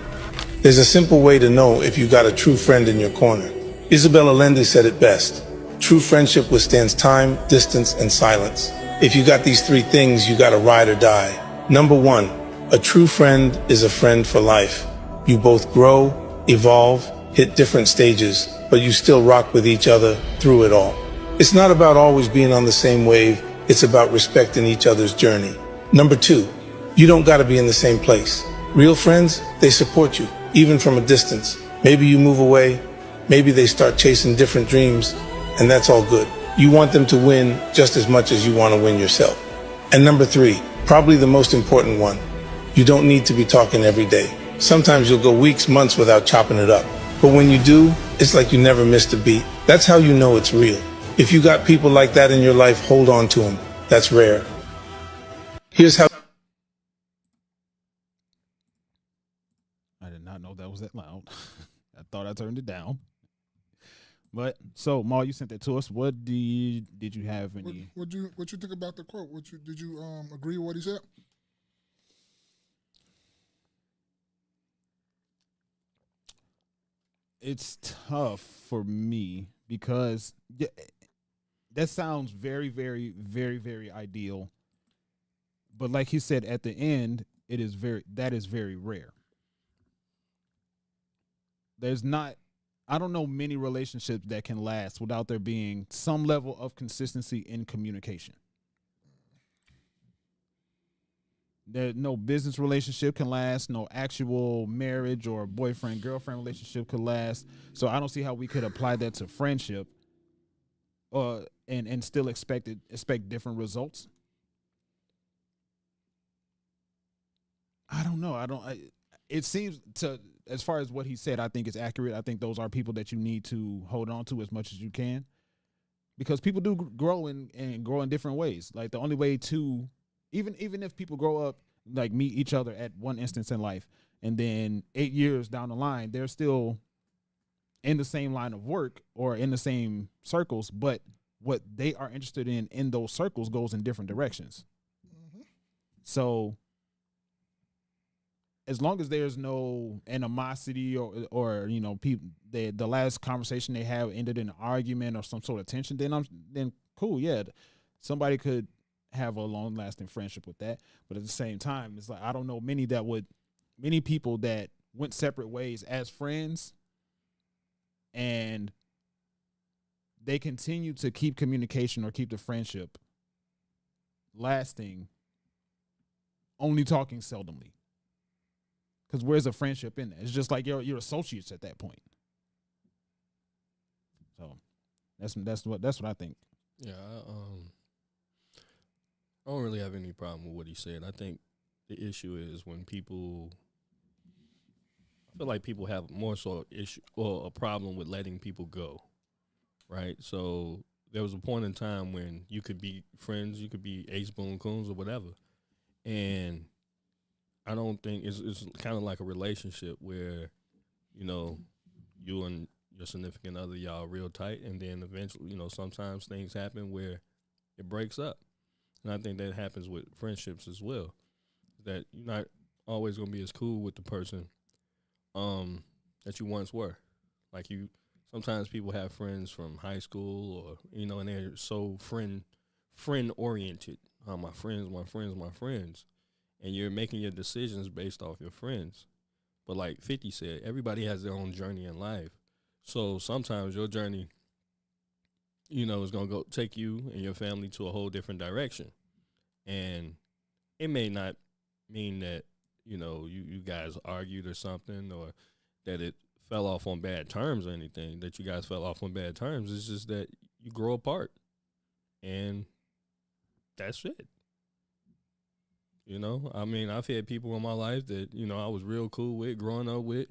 There's a simple way to know if you got a true friend in your corner. Isabel Allende said it best. True friendship withstands time, distance, and silence. If you got these three things, you got a ride or die. Number one, a true friend is a friend for life. You both grow, evolve, hit different stages, but you still rock with each other through it all. It's not about always being on the same wave. It's about respecting each other's journey. Number two, you don't gotta be in the same place. Real friends, they support you, even from a distance. Maybe you move away, maybe they start chasing different dreams, and that's all good. You want them to win just as much as you want to win yourself. And number three, probably the most important one, you don't need to be talking every day. Sometimes you'll go weeks, months without chopping it up. But when you do, it's like you never missed a beat. That's how you know it's real. If you got people like that in your life, hold on to them. That's rare. Here's how. I did not know that was that loud. I thought I turned it down. But so, Maul, you sent that to us. What did you have any? What you think about the quote? Did you agree with what he said? It's tough for me because that sounds very, very, very, very ideal. But like he said, at the end, that is very rare. I don't know many relationships that can last without there being some level of consistency in communication. No business relationship can last. No actual marriage or boyfriend-girlfriend relationship could last. So I don't see how we could apply that to friendship, and still expect different results. I don't know. It seems as far as what he said, I think it's accurate. I think those are people that you need to hold on to as much as you can, because people do grow and grow in different ways. Like the only way to even if people grow up, like meet each other at one instance in life, and then 8 years down the line, they're still in the same line of work or in the same circles, but what they are interested in those circles goes in different directions. Mm-hmm. So as long as there's no animosity or people, the last conversation they have ended in an argument or some sort of tension, then cool, yeah, somebody could have a long lasting friendship with that. But at the same time, it's like I don't know many people that went separate ways as friends, and they continue to keep communication or keep the friendship lasting, only talking seldomly. Because where's the friendship in that? It's just like you're associates at that point. So that's what I think. Yeah, I don't really have any problem with what he said. I think the issue is when people, I feel like people have more so issue or a problem with letting people go, right? So there was a point in time when you could be friends, you could be ace boon coons or whatever, and I don't think it's kind of like a relationship where, you and your significant other, y'all real tight, and then eventually, sometimes things happen where it breaks up. And I think that happens with friendships as well, that you're not always going to be as cool with the person that you once were. Like sometimes people have friends from high school or, and they're so friend-oriented. My friends. And you're making your decisions based off your friends. But like 50 said, everybody has their own journey in life. So sometimes your journey, is going to take you and your family to a whole different direction. And it may not mean that, you guys argued or something, or that it fell off on bad terms or anything, that you guys fell off on bad terms. It's just that you grow apart. And that's it. I've had people in my life that, I was real cool with, growing up with.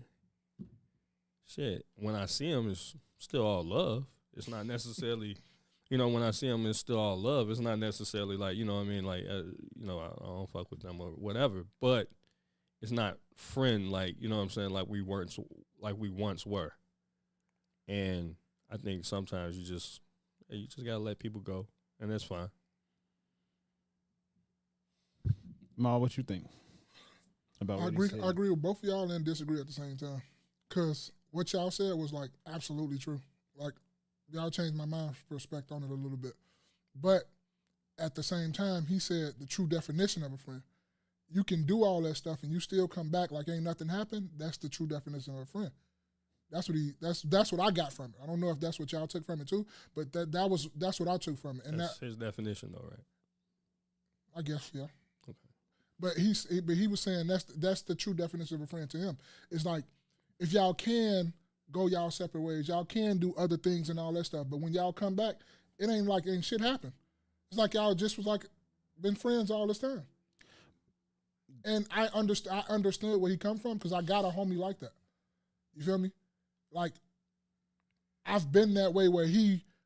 Shit, when I see them, it's still all love. It's not necessarily, when I see them, it's still all love. It's not necessarily like, I don't fuck with them or whatever. But it's not friend like, like we once were. And I think sometimes you just gotta let people go, and that's fine. Ma, what you think about what he said? I agree with both of y'all and disagree at the same time. Because what y'all said was, like, absolutely true. Like, y'all changed my mind perspective on it a little bit. But at the same time, he said the true definition of a friend. You can do all that stuff and you still come back like ain't nothing happened. That's the true definition of a friend. That's what I got from it. I don't know if that's what y'all took from it too, but that's what I took from it. And that's his definition, though, right? I guess, yeah. But he was saying that's the true definition of a friend to him. It's like, if y'all can go y'all separate ways, y'all can do other things and all that stuff, but when y'all come back, it ain't shit happen. It's like y'all just was like been friends all this time. And I understood where he come from, because I got a homie like that. You feel me? Like, I've been that way where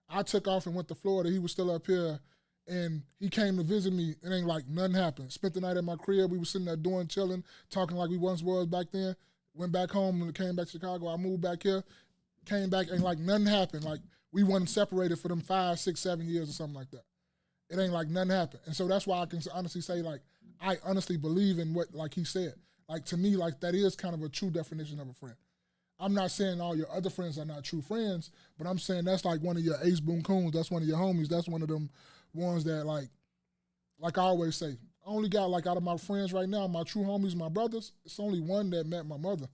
I took off and went to Florida. He was still up here. And he came to visit me. It ain't like nothing happened. Spent the night at my crib. We were sitting there chilling, talking like we once was back then. Went back home and came back to Chicago. I moved back here, came back, and like nothing happened. Like we wasn't separated for them 5, 6, 7 years or something like that. It ain't like nothing happened. And so that's why I can honestly say, like, I honestly believe in what, like he said. Like, to me, like, that is kind of a true definition of a friend. I'm not saying all your other friends are not true friends, but I'm saying that's like one of your ace boom coons. That's one of your homies. That's one of them ones that like I always say, I only got like out of my friends right now, my true homies, my brothers, it's only one that met my mother.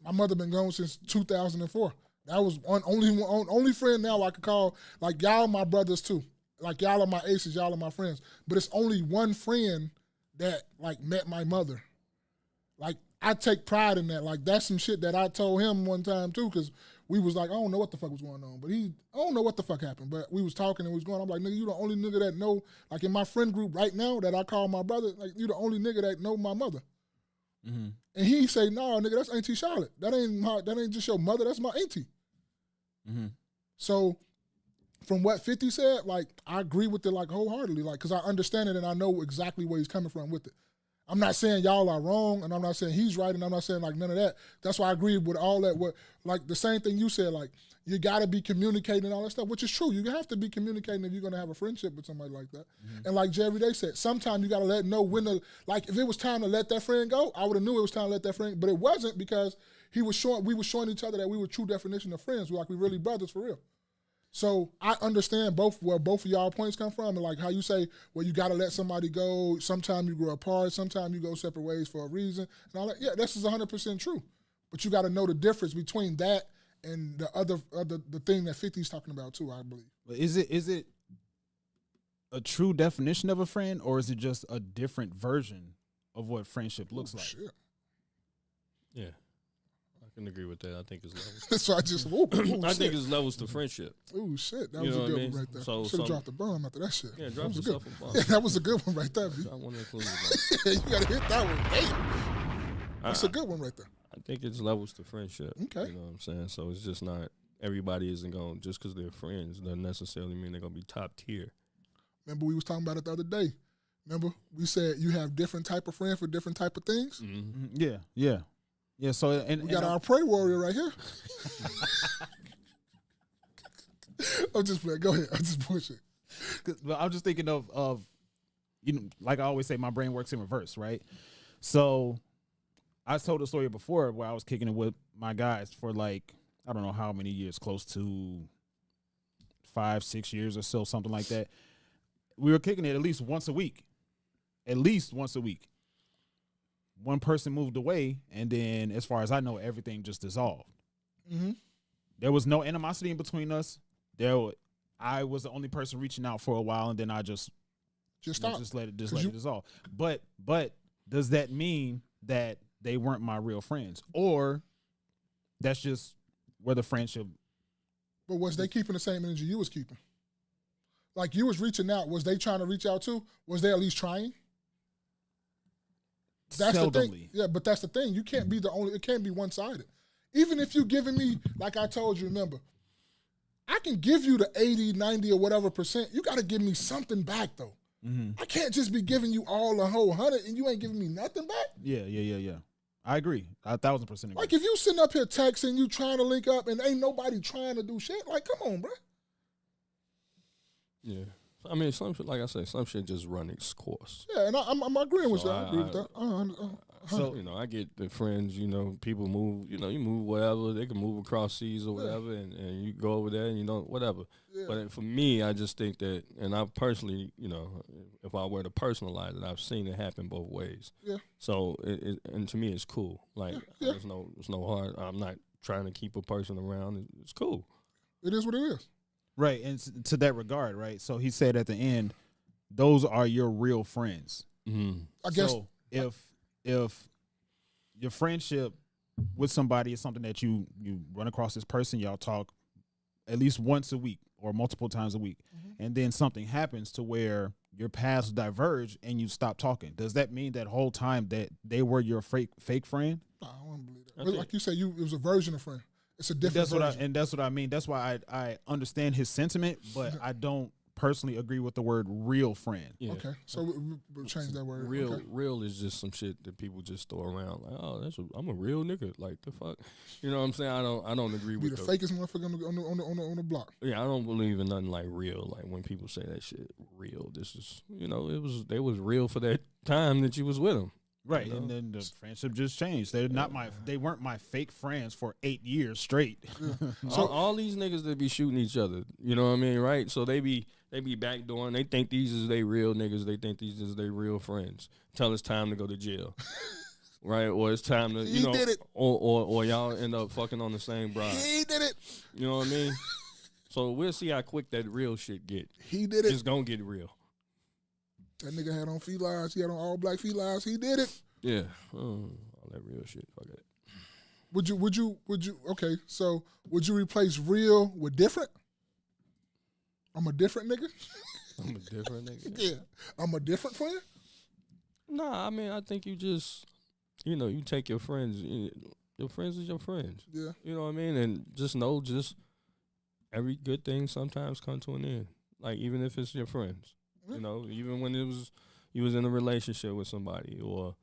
My mother been gone since 2004. That was only friend now I could call, like y'all my brothers too. Like y'all are my aces, y'all are my friends. But it's only one friend that like met my mother. Like I take pride in that. Like that's some shit that I told him one time too, because we was like, I don't know what the fuck was going on. But I don't know what the fuck happened. But we was talking and we was going, I'm like, nigga, you the only nigga that know, like in my friend group right now that I call my brother, like you the only nigga that know my mother. Mm-hmm. And he say, no, nigga, that's Auntie Charlotte. That ain't just your mother, that's my auntie. Mm-hmm. So from what 50 said, like I agree with it like wholeheartedly, like because I understand it and I know exactly where he's coming from with it. I'm not saying y'all are wrong, and I'm not saying he's right, and I'm not saying like none of that. That's why I agree with all that. What like the same thing you said, like you got to be communicating and all that stuff, which is true. You have to be communicating if you're gonna have a friendship with somebody like that. Mm-hmm. And like Jerry Day said, sometimes you got to let know when to, like if it was time to let that friend go, I would have knew it was time to let that friend, but it wasn't because we were showing each other that we were true definition of friends. We're really brothers for real. So I understand where both of y'all points come from, and like how you say, well, you got to let somebody go. Sometimes you grow apart. Sometimes you go separate ways for a reason. And all that. Yeah, this is 100% true. But you got to know the difference between that and the thing that 50's talking about too, I believe. But is it a true definition of a friend, or is it just a different version of what friendship looks like? Shit. Yeah. I can agree with that. I think it's levels. So I just, I think it's levels to friendship. Oh shit, that was a good one right there. So, should have dropped the bomb after that shit. Yeah, drop yourself a bomb. Yeah, that was a good one right there. I want to include it. You gotta hit that one. Damn, that's a good one right there. I think it's levels to friendship. Okay, you know what I'm saying. So it's just not everybody isn't going just because they're friends doesn't necessarily mean they're gonna be top tier. Remember we was talking about it the other day. Remember we said you have different type of friends for different type of things. Mm-hmm. Yeah. Yeah, so and we got our prey warrior right here. I'm just playing. Go ahead. I'm just pushing. But I'm just thinking of you know, like I always say, my brain works in reverse, right? So I told a story before where I was kicking it with my guys for like I don't know how many years, close to 5-6 years or so, something like that. We were kicking it at least once a week. One person moved away, and then, as far as I know, everything just dissolved. Mm-hmm. There was no animosity in between us. I was the only person reaching out for a while, and then I just stopped. Just let it dissolve. But does that mean that they weren't my real friends, or that's just where the friendship? But was they keeping the same energy you was keeping? Like you was reaching out. Was they trying to reach out too? Was they at least trying? That's Seldomly. the thing. Yeah, but that's the thing. You can't be it can't be one-sided. Even if you're giving me, like I told you, remember, I can give you the 80, 90 or whatever percent. You got to give me something back though. Mm-hmm. I can't just be giving you all the whole 100 and you ain't giving me nothing back. Yeah. I agree. 1,000% agree. Like if you sitting up here texting, you trying to link up and ain't nobody trying to do shit, like come on, bro. Yeah. I mean, some shit, like I say, some shit just run its course. Yeah, and I'm agreeing with that. I agree with that. So, you know, I get the friends, you know, people move, you know, you move whatever. They can move across seas or whatever, and you go over there and you don't, whatever. Yeah. But for me, I just think that, and I personally, you know, if I were to personalize it, I've seen it happen both ways. Yeah. So, and to me, it's cool. Like, there's no hard, I'm not trying to keep a person around. It's cool. It is what it is. Right, and to that regard, right? So he said at the end, those are your real friends. Mm-hmm. I guess so if your friendship with somebody is something that you run across this person, y'all talk at least once a week or multiple times a week, and then something happens to where your paths diverge and you stop talking, does that mean that whole time that they were your fake friend? No, I don't believe that. Okay. Like you said, it was a version of friend. It's a different version. That's what I mean. That's why I understand his sentiment, but I don't personally agree with the word real friend. Yeah. Okay, so we'll change that word. Real is just some shit that people just throw around. Like, oh, I'm a real nigga. Like the fuck, you know what I'm saying? I don't agree with the fakest motherfucker on the block. Yeah, I don't believe in nothing like real. Like when people say that shit real, this is, you know, they was real for that time that you was with them. Right, You know? and then the friendship just changed. They weren't my fake friends for 8 years straight. So all these niggas that be shooting each other, you know what I mean, right? So they be backdooring. They think these is they real niggas. They think these is they real friends. Tell it's time to go to jail, right? Or it's time to He did it. Or y'all end up fucking on the same bride. He did it. You know what I mean? So we'll see how quick that real shit get. He did it. It's gonna get real. That nigga had on felines. He had on all black felines. He did it. Yeah, all that real shit. Fuck it. Would you? Okay, so would you replace real with different? I'm a different nigga. I'm a different nigga. Yeah, I'm a different friend. Nah, I mean, I think you just, you take your friends. Your friends is your friends. Yeah. You know what I mean? And just know, every good thing sometimes come to an end. Like, even if it's your friends. Yeah. Even when you was in a relationship with somebody or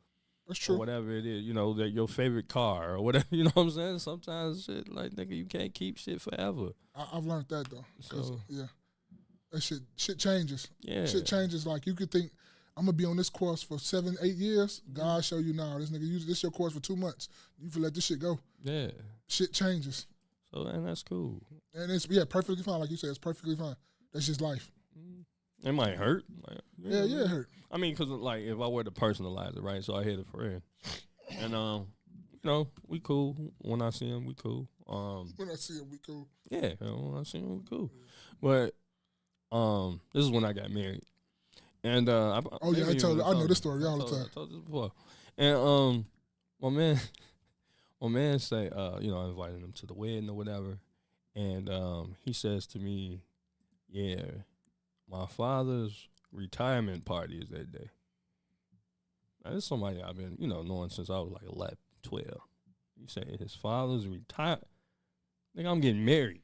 That's true. or whatever it is, that your favorite car or whatever, you know what I'm saying? Sometimes shit, like, nigga, you can't keep shit forever. I've learned that, though. 'Cause, So- yeah. That shit changes. Yeah. Shit changes. Like, you could think, I'm going to be on this course for 7, 8 years. God show you now. This nigga, this your course for 2 months. You feel let this shit go. Yeah. Shit changes. So, and that's cool. And it's, perfectly fine. Like you said, it's perfectly fine. That's just life. It might hurt. Like, Yeah, it hurt. I mean, because, like, if I were to personalize it, right? So I hit a friend. And, we cool. When I see him, we cool. When I see him, we cool. Yeah, when I see him, we cool. But this is when I got married. And I know this story all the time. I told this before. And my man say, I invited him to the wedding or whatever. And he says to me, yeah, my father's retirement party is that day. Now, this is somebody I've been, knowing since I was like 11, 12. You say his father's retired. Nigga, I'm getting married.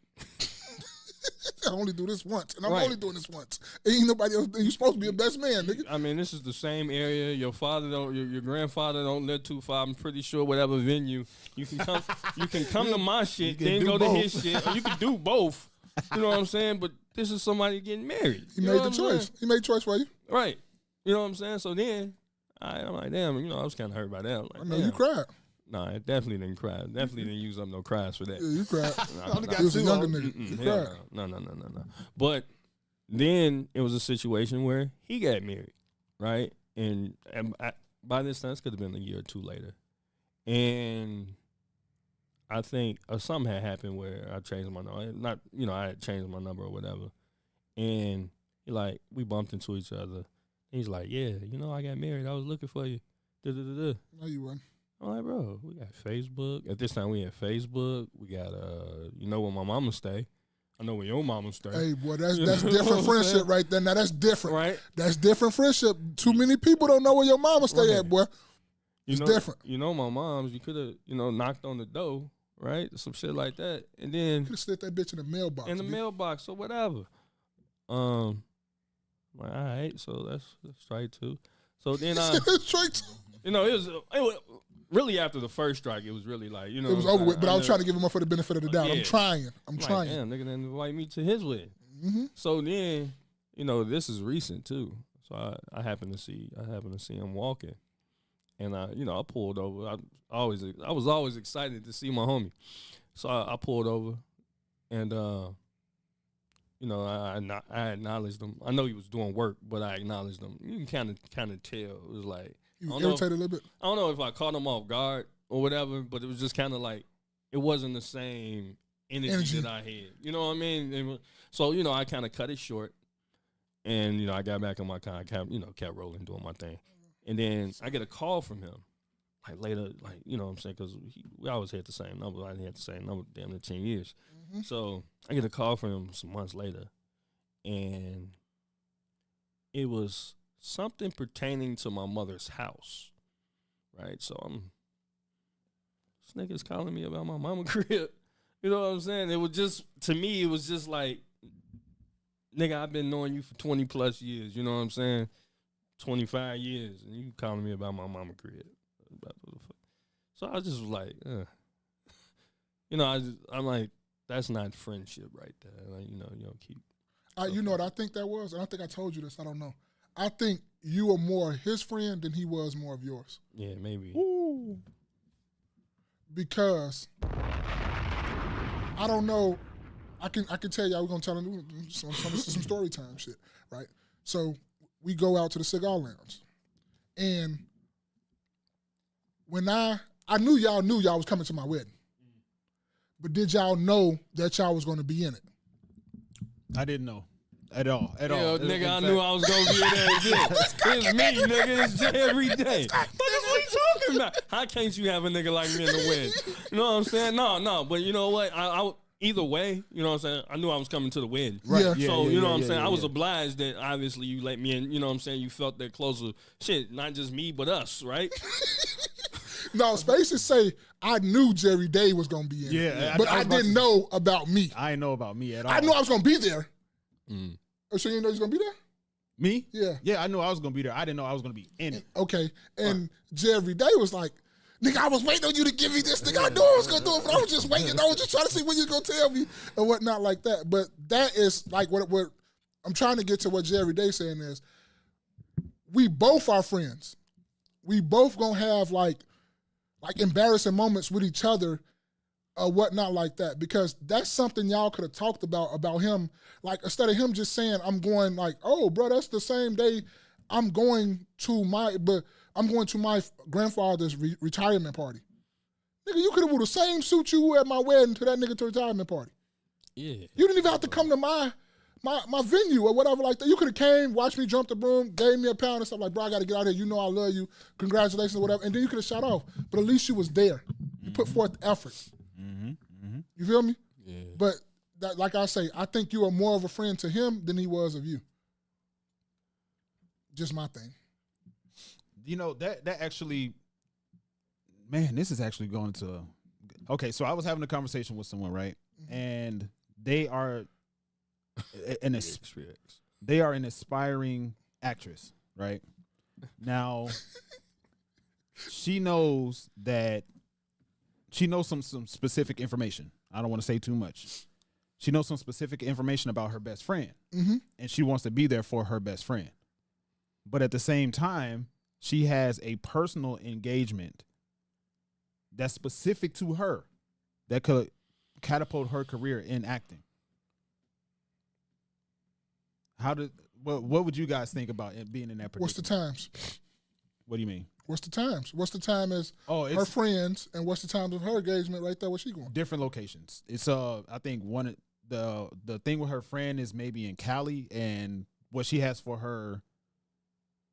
I only do this once, and I'm Right. only doing this once. Ain't nobody else. You supposed to be a best man, nigga. I mean, this is the same area. Your father your grandfather don't live too far. I'm pretty sure whatever venue you can come. You can come to my shit, can then do go both. to his shit. Or you can do both. You know what I'm saying? But this is somebody getting married. He You know made what the I'm choice. saying? He made the choice for you. Right. You know what I'm saying? So then I'm like, damn. I was kind of hurt by that. I'm like, I know damn. you cried. Nah, I definitely didn't cry. Definitely didn't use up no cries for that. Yeah, you cried. Nah, nah, You was a two younger of nigga. Mm-mm, You hell cried. no. But then it was a situation where he got married, right? And by this time, this could have been a year or two later. And I think something had happened where I changed my number. I had changed my number or whatever. And we bumped into each other. He's like, yeah, I got married. I was looking for you. Da-da-da-da. No, you wasn't. I'm like, bro, we got Facebook. At this time, we had Facebook. We got, where my mama stay. I know where your mama stay. Hey, boy, that's You know different what I'm friendship saying? right there. Now, that's different. Right? That's different friendship. Too many people don't know where your mama stay Right. at, boy. It's different. My mom's, you could have, knocked on the door, right? Some shit like that. And then Could have slid that bitch in the mailbox. in the bitch. mailbox or whatever. I'm like, all right, so that's strike two. So then Straight to- it was really after the first strike, it was really like, It was over with, but I was trying to give him up for the benefit of the doubt. Yeah. I'm trying. I'm like, trying. damn, nigga didn't invite me to his wedding. Mm-hmm. So then, this is recent too. So I happened to see him walking, and I pulled over. I was always excited to see my homie. So I pulled over, and I acknowledged him. I know he was doing work, but I acknowledged him. You can kind of tell. It was like, You I was don't know irritated a little bit. I don't know if I caught him off guard or whatever, but it was just kind of like it wasn't the same energy that I had. You know what I mean? So I kind of cut it short, and I got back in my car. I kept rolling, doing my thing, and then I get a call from him, like later, like what I'm saying, because we always had the same number. I had the same number, damn near 10 years. Mm-hmm. So I get a call from him some months later, and it was something pertaining to my mother's house. Right, so this nigga's calling me about my mama crib. You know what I'm saying? It was just, to me, it was just like, nigga, I've been knowing you for 20 plus years. You know what I'm saying? 25 years, and you calling me about my mama crib. So I just was like, I'm like, that's not friendship right there. Like, you don't keep. You know what I think that was? And I think I told you this. I don't know. I think you were more his friend than he was more of yours. Yeah, maybe. Ooh. Because I don't know. I can tell y'all we're gonna tell them some story time shit, right? So we go out to the cigar lounge, and when I knew y'all was coming to my wedding, but did y'all know that y'all was gonna be in it? I didn't know. At all. Nigga, I knew I was gonna be there. It's me, nigga. It's every day. What you talking about? How can't you have a nigga like me in the win? You know what I'm saying? No. But you know what? I either way, you know what I'm saying? I knew I was coming to the win. Right. Yeah. So, you know what I'm saying? I was obliged that obviously you let me in. You know what I'm saying? You felt that closer. Shit, not just me, but us, right? No, Spaces say I knew Jerry Day was gonna be in it. But I didn't know about me. I didn't know about me at all. I knew I was gonna be there. Mm. Oh, so you didn't know you was gonna be there? Me? Yeah. Yeah, I knew I was going to be there. I didn't know I was going to be in it. Okay. And Jerry Day was like, nigga, I was waiting on you to give me this. Nigga, I knew I was going to do it, but I was just waiting. I was just trying to see when you was going to tell me and whatnot like that. But that is like what I'm trying to get to what Jerry Day saying is we both are friends. We both going to have like embarrassing moments with each other or whatnot like that, because that's something y'all could have talked about him. Like, instead of him just saying, I'm going like, oh, bro, that's the same day I'm going to my grandfather's retirement party. Nigga, you could have wore the same suit you wore at my wedding to that nigga to retirement party. Yeah. You didn't even have to come to my venue or whatever like that. You could have came, watched me jump the broom, gave me a pound and stuff like, bro, I got to get out of here. You know I love you. Congratulations or whatever. And then you could have shot off. But at least you was there. You put forth effort. You feel me? Yeah. But that, like I say, I think you are more of a friend to him than he was of you. Just my thing. You know, that actually, man, this is actually going to, okay, so I was having a conversation with someone, right? And they are an aspiring actress, right? Now, she knows some specific information. I don't want to say too much. She knows some specific information about her best friend, and she wants to be there for her best friend. But at the same time, she has a personal engagement that's specific to her that could catapult her career in acting. What would you guys think about it being in that particular? What's the times? What do you mean? What's the times? What's the time is her friends, and what's the times of her engagement right there? Where's she going? Different locations. It's I think one the thing with her friend is maybe in Cali, and what she has for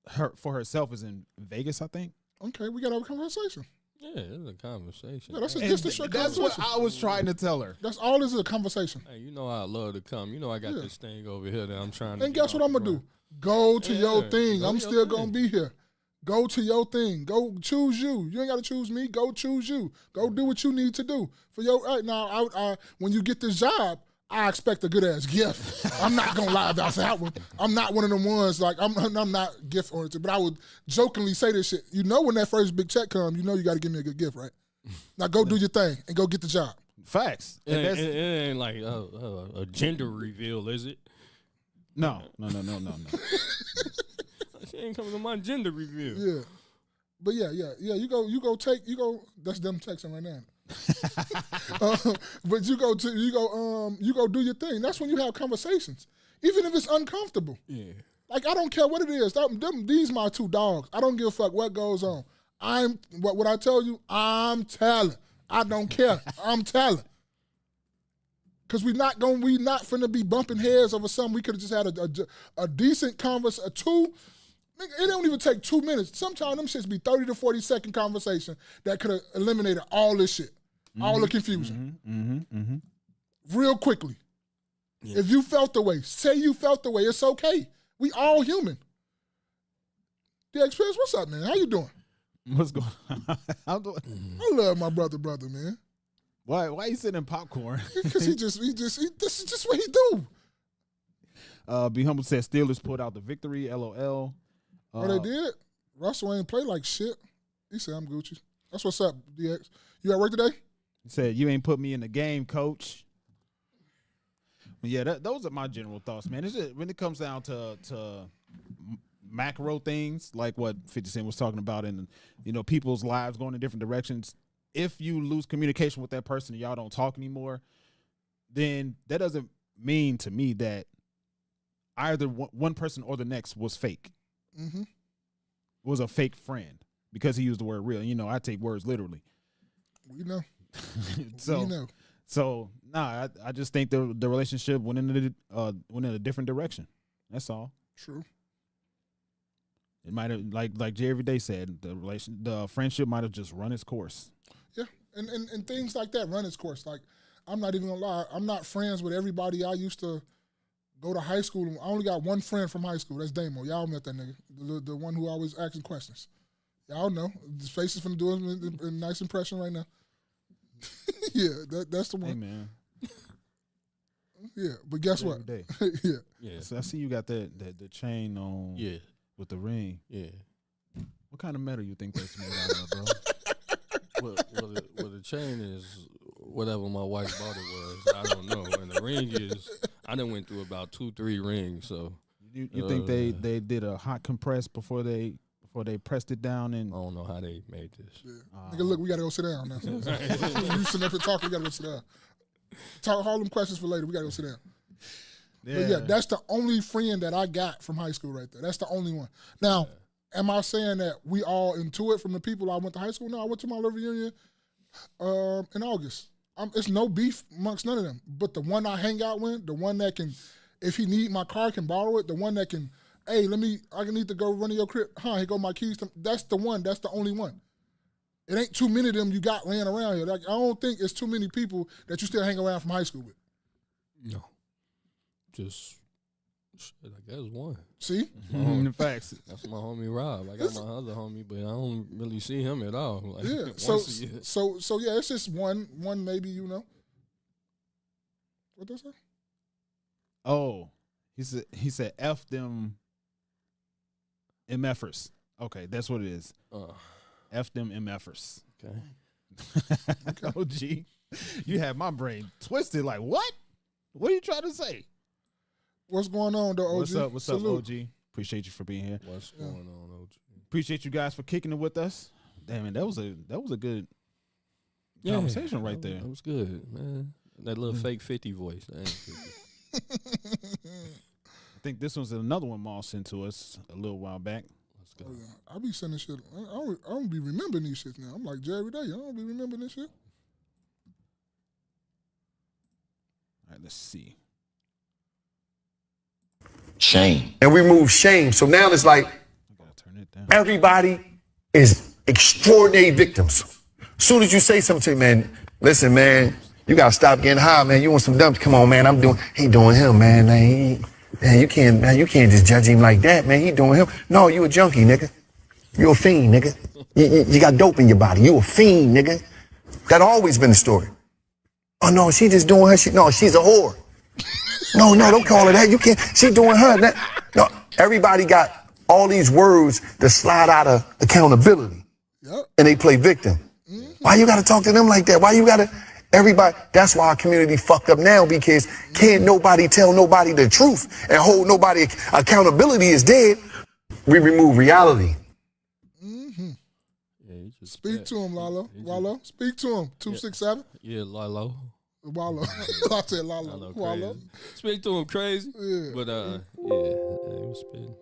herself is in Vegas, I think. Okay, we got to have a conversation. Yeah, it's a conversation. Yeah, just a short That's conversation. what I was trying to tell her. That's all this is, a conversation. Hey, you know I love to come. You know I got this thing over here that I'm trying to. And guess what I'm going to do? Go to your thing. I'm still going to be here. Go to your thing. Go choose you. You ain't got to choose me. Go choose you. Go do what you need to do for your. Right now, when you get this job, I expect a good ass gift. I'm not gonna lie about that one. I'm not one of them ones like I'm not gift oriented. But I would jokingly say this shit. You know, when that first big check comes, you know you got to give me a good gift, right? Now go do your thing and go get the job. Facts. It ain't like a gender reveal, is it? No. She ain't coming to my gender reveal. Yeah, but yeah. You go. That's them texting right now. But you go do your thing. That's when you have conversations, even if it's uncomfortable. Yeah. Like, I don't care what it is. These my two dogs. I don't give a fuck what goes on. What I tell you, I'm telling. I don't care. I'm telling. Cause we not finna be bumping heads over something. We could have just had a decent conversation, it don't even take 2 minutes. Sometimes them shits be 30 to 40 second conversation that could have eliminated all this shit, all the confusion. Real quickly. Yeah. If you felt the way, say you felt the way, it's okay. We all human. The Experience, what's up, man? How you doing? What's going on? I love my brother, man. Why you sitting popcorn? Because this is just what he do. Be Humble said Steelers pulled out the victory, LOL. They did? Russell ain't play like shit. He said, I'm Gucci. That's what's up, DX. You at work today? He said, you ain't put me in the game, coach. But yeah, those are my general thoughts, man. It's just, when it comes down to macro things like what 50 Cent was talking about, and people's lives going in different directions. If you lose communication with that person and y'all don't talk anymore, then that doesn't mean to me that either one person or the next was fake. Mm-hmm. Was a fake friend because he used the word real. I take words literally. We know. So, we know. So I just think the relationship went in a different direction. That's all. True. It might have, like Jay every day said, the friendship might have just run its course. Yeah, and things like that run its course. Like, I'm not even gonna lie, I'm not friends with everybody I used to go to high school. I only got one friend from high school. That's Damo. Y'all met that nigga, the one who always asking questions. Y'all know. His face is finna do a nice impression right now. Yeah, that's the one. Hey man. Yeah, but guess what? Yeah. So I see you got the chain on. Yeah. With the ring. Yeah. What kind of metal you think that's made out of, bro? Well, the chain is whatever my wife bought it was. I don't know. And the ring is, I done went through about 2-3 rings. So you think they did a hot compress before they pressed it down? And I don't know how they made this. Yeah. Nigga, look, we gotta go sit down now. You sitting up here talking, we gotta go sit down. Talk all them questions for later. We gotta go sit down. yeah. But yeah, that's the only friend that I got from high school right there. That's the only one. Now, am I saying that we all into it from the people I went to high school? No, I went to my little reunion in August. It's no beef amongst none of them. But the one I hang out with, the one that can, if he need my car, can borrow it. The one that can, hey, I need to go run to your crib. Here go my keys. That's the one. That's the only one. It ain't too many of them you got laying around here. Like, I don't think it's too many people that you still hang around from high school with. No. Just, shit, I guess one. See? The facts. That's my homie Rob. I got my other homie, but I don't really see him at all. Like, Yeah. So yeah, it's just one maybe, What does that? Oh, he said F them MFers. Okay, that's what it is. F them MFers. Okay. OG, you have my brain twisted. Like what? What are you trying to say? What's going on, though, OG? What's up, OG? Appreciate you for being here. What's going on, OG? Appreciate you guys for kicking it with us. Damn, man, that was a good conversation right there. That was good, man. That little fake 50 voice. That ain't 50. I think this was another one Maul sent to us a little while back. Let's go. Oh, yeah. I be sending shit. I don't be remembering these shit now. I'm like Jay every day. I don't be remembering this shit. All right, let's see. Shame. And we remove shame. So now it's like I gotta turn it down. everybody is extraordinary victims. As soon as you say something to me, man, listen, man, you gotta stop getting high, man. You want some dumps? Come on, man. He doing him, man. You can't just judge him like that, man. He doing him. No, you a junkie, nigga. You a fiend, nigga. You got dope in your body. You a fiend, nigga. That always been the story. Oh no, she just doing her shit. No, she's a whore. No, don't call her that. You can't. She doing her. No, everybody got all these words that slide out of accountability. Yep. And they play victim. Mm-hmm. Why you got to talk to them like that? Why you got to, everybody, that's why our community fucked up now, because can't nobody tell nobody the truth and hold nobody, accountability is dead. We remove reality. Mm-hmm. Yeah, you just Speak to him, Wallo. Speak to him. 267. Yeah, Lalo. Wallo. I said Lalo. Wallo. Speak to him crazy. Yeah. But he was spitting.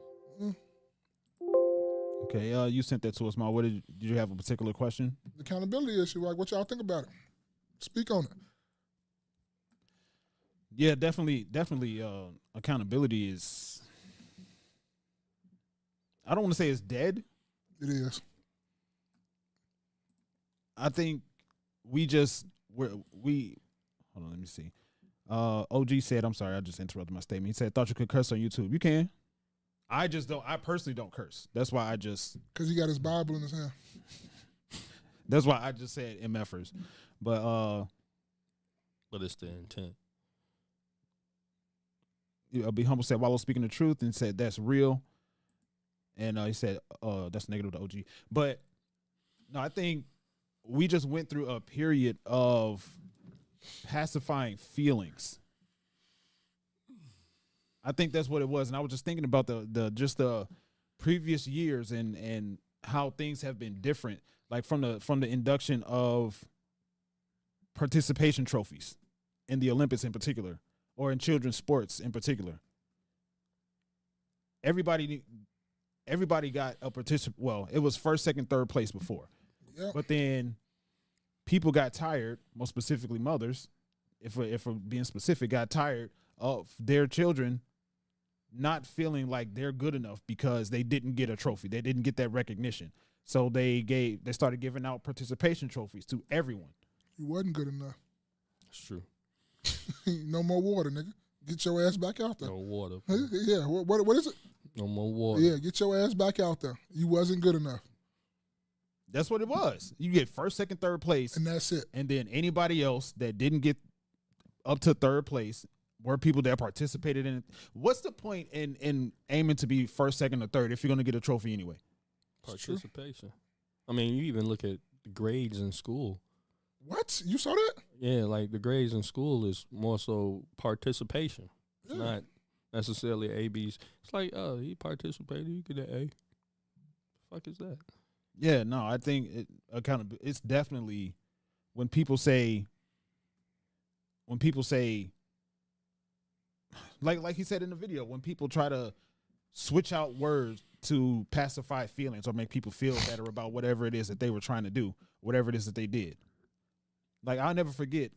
Okay, you sent that to us, Ma. What did you have a particular question? The accountability issue. Like, what y'all think about it? Speak on it. Yeah, definitely. Accountability is. I don't want to say it's dead. It is. I think we hold on, let me see. OG said, I'm sorry, I just interrupted my statement. He said, thought you could curse on YouTube. You can. I personally don't curse. That's why because he got his Bible in his hand. That's why I just said MFers. But it's the intent. Be Humble said, Wallo speaking the truth, and said that's real. And he said, that's negative to OG. But no, I think we just went through a period of pacifying feelings. I think that's what it was. And I was just thinking about the previous years and how things have been different, like from the induction of participation trophies in the Olympics in particular, or in children's sports in particular. Everybody got a well, it was first, second, third place before. Yep. But then people got tired, most specifically mothers, if we're being specific, got tired of their children not feeling like they're good enough because they didn't get a trophy. They didn't get that recognition. So they started giving out participation trophies to everyone. You wasn't good enough. That's true. No more water, nigga. Get your ass back out there. No water. Yeah, what is it? No more water. Yeah, get your ass back out there. You wasn't good enough. That's what it was. You get first, second, third place. And that's it. And then anybody else that didn't get up to third place were people that participated in it. What's the point in aiming to be first, second, or third if you're going to get a trophy anyway? Participation. I mean, you even look at the grades in school. What? You saw that? Yeah, like the grades in school is more so participation. It's Yeah. not necessarily ABs. It's like, oh, he participated, you get an A. The fuck is that? Yeah, no, I think it's definitely when people say like he said in the video, when people try to switch out words to pacify feelings or make people feel better about whatever it is that they were trying to do, whatever it is that they did. Like, I'll never forget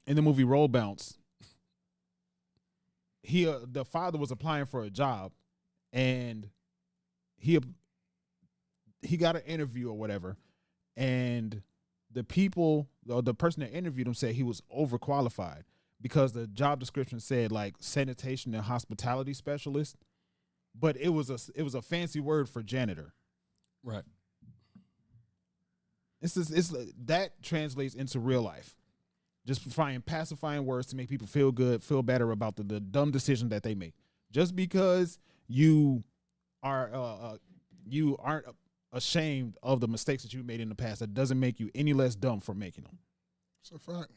in the movie Roll Bounce, the father was applying for a job and he got an interview or whatever, and the person that interviewed him said he was overqualified because the job description said like sanitation and hospitality specialist, but it was a fancy word for janitor. Right. It's that translates into real life. Just finding pacifying words to make people feel good, feel better about the dumb decision that they make. Just because you aren't ashamed of the mistakes that you made in the past, that doesn't make you any less dumb for making them. It's a fact.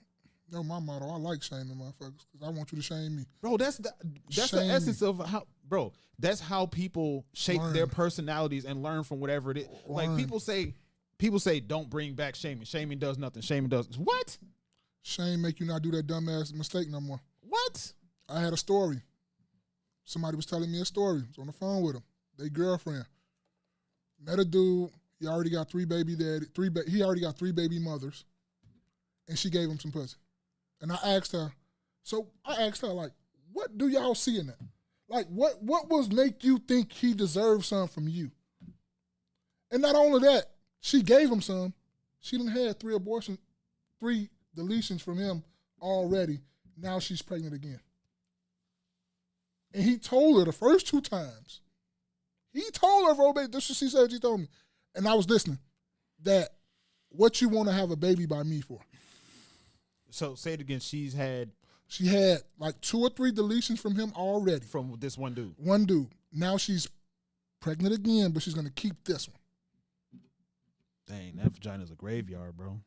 Yo, my motto, I like shaming motherfuckers because I want you to shame me. Bro, that's the essence of how, bro, that's how people shape their personalities and learn from whatever it is. Like people say don't bring back shaming. Shaming does nothing. Shaming does what? Shame make you not do that dumbass mistake no more. What? I had a story. Somebody was telling me a story. I was on the phone with him. They girlfriend. Met a dude. He already got three baby mothers. And she gave him some pussy. And I asked her, like, what do y'all see in that? Like, what was make you think he deserved some from you? And not only that, she gave him some. She done had 3 deletions from him already. Now she's pregnant again. And he told her the first 2 times. He told her, bro, baby, this is what she said, she told me. And I was listening. That what you want to have a baby by me for? So say it again. She had like 2 or 3 deletions from him already. From this one dude. One dude. Now she's pregnant again, but she's going to keep this one. Dang, that vagina's a graveyard, bro.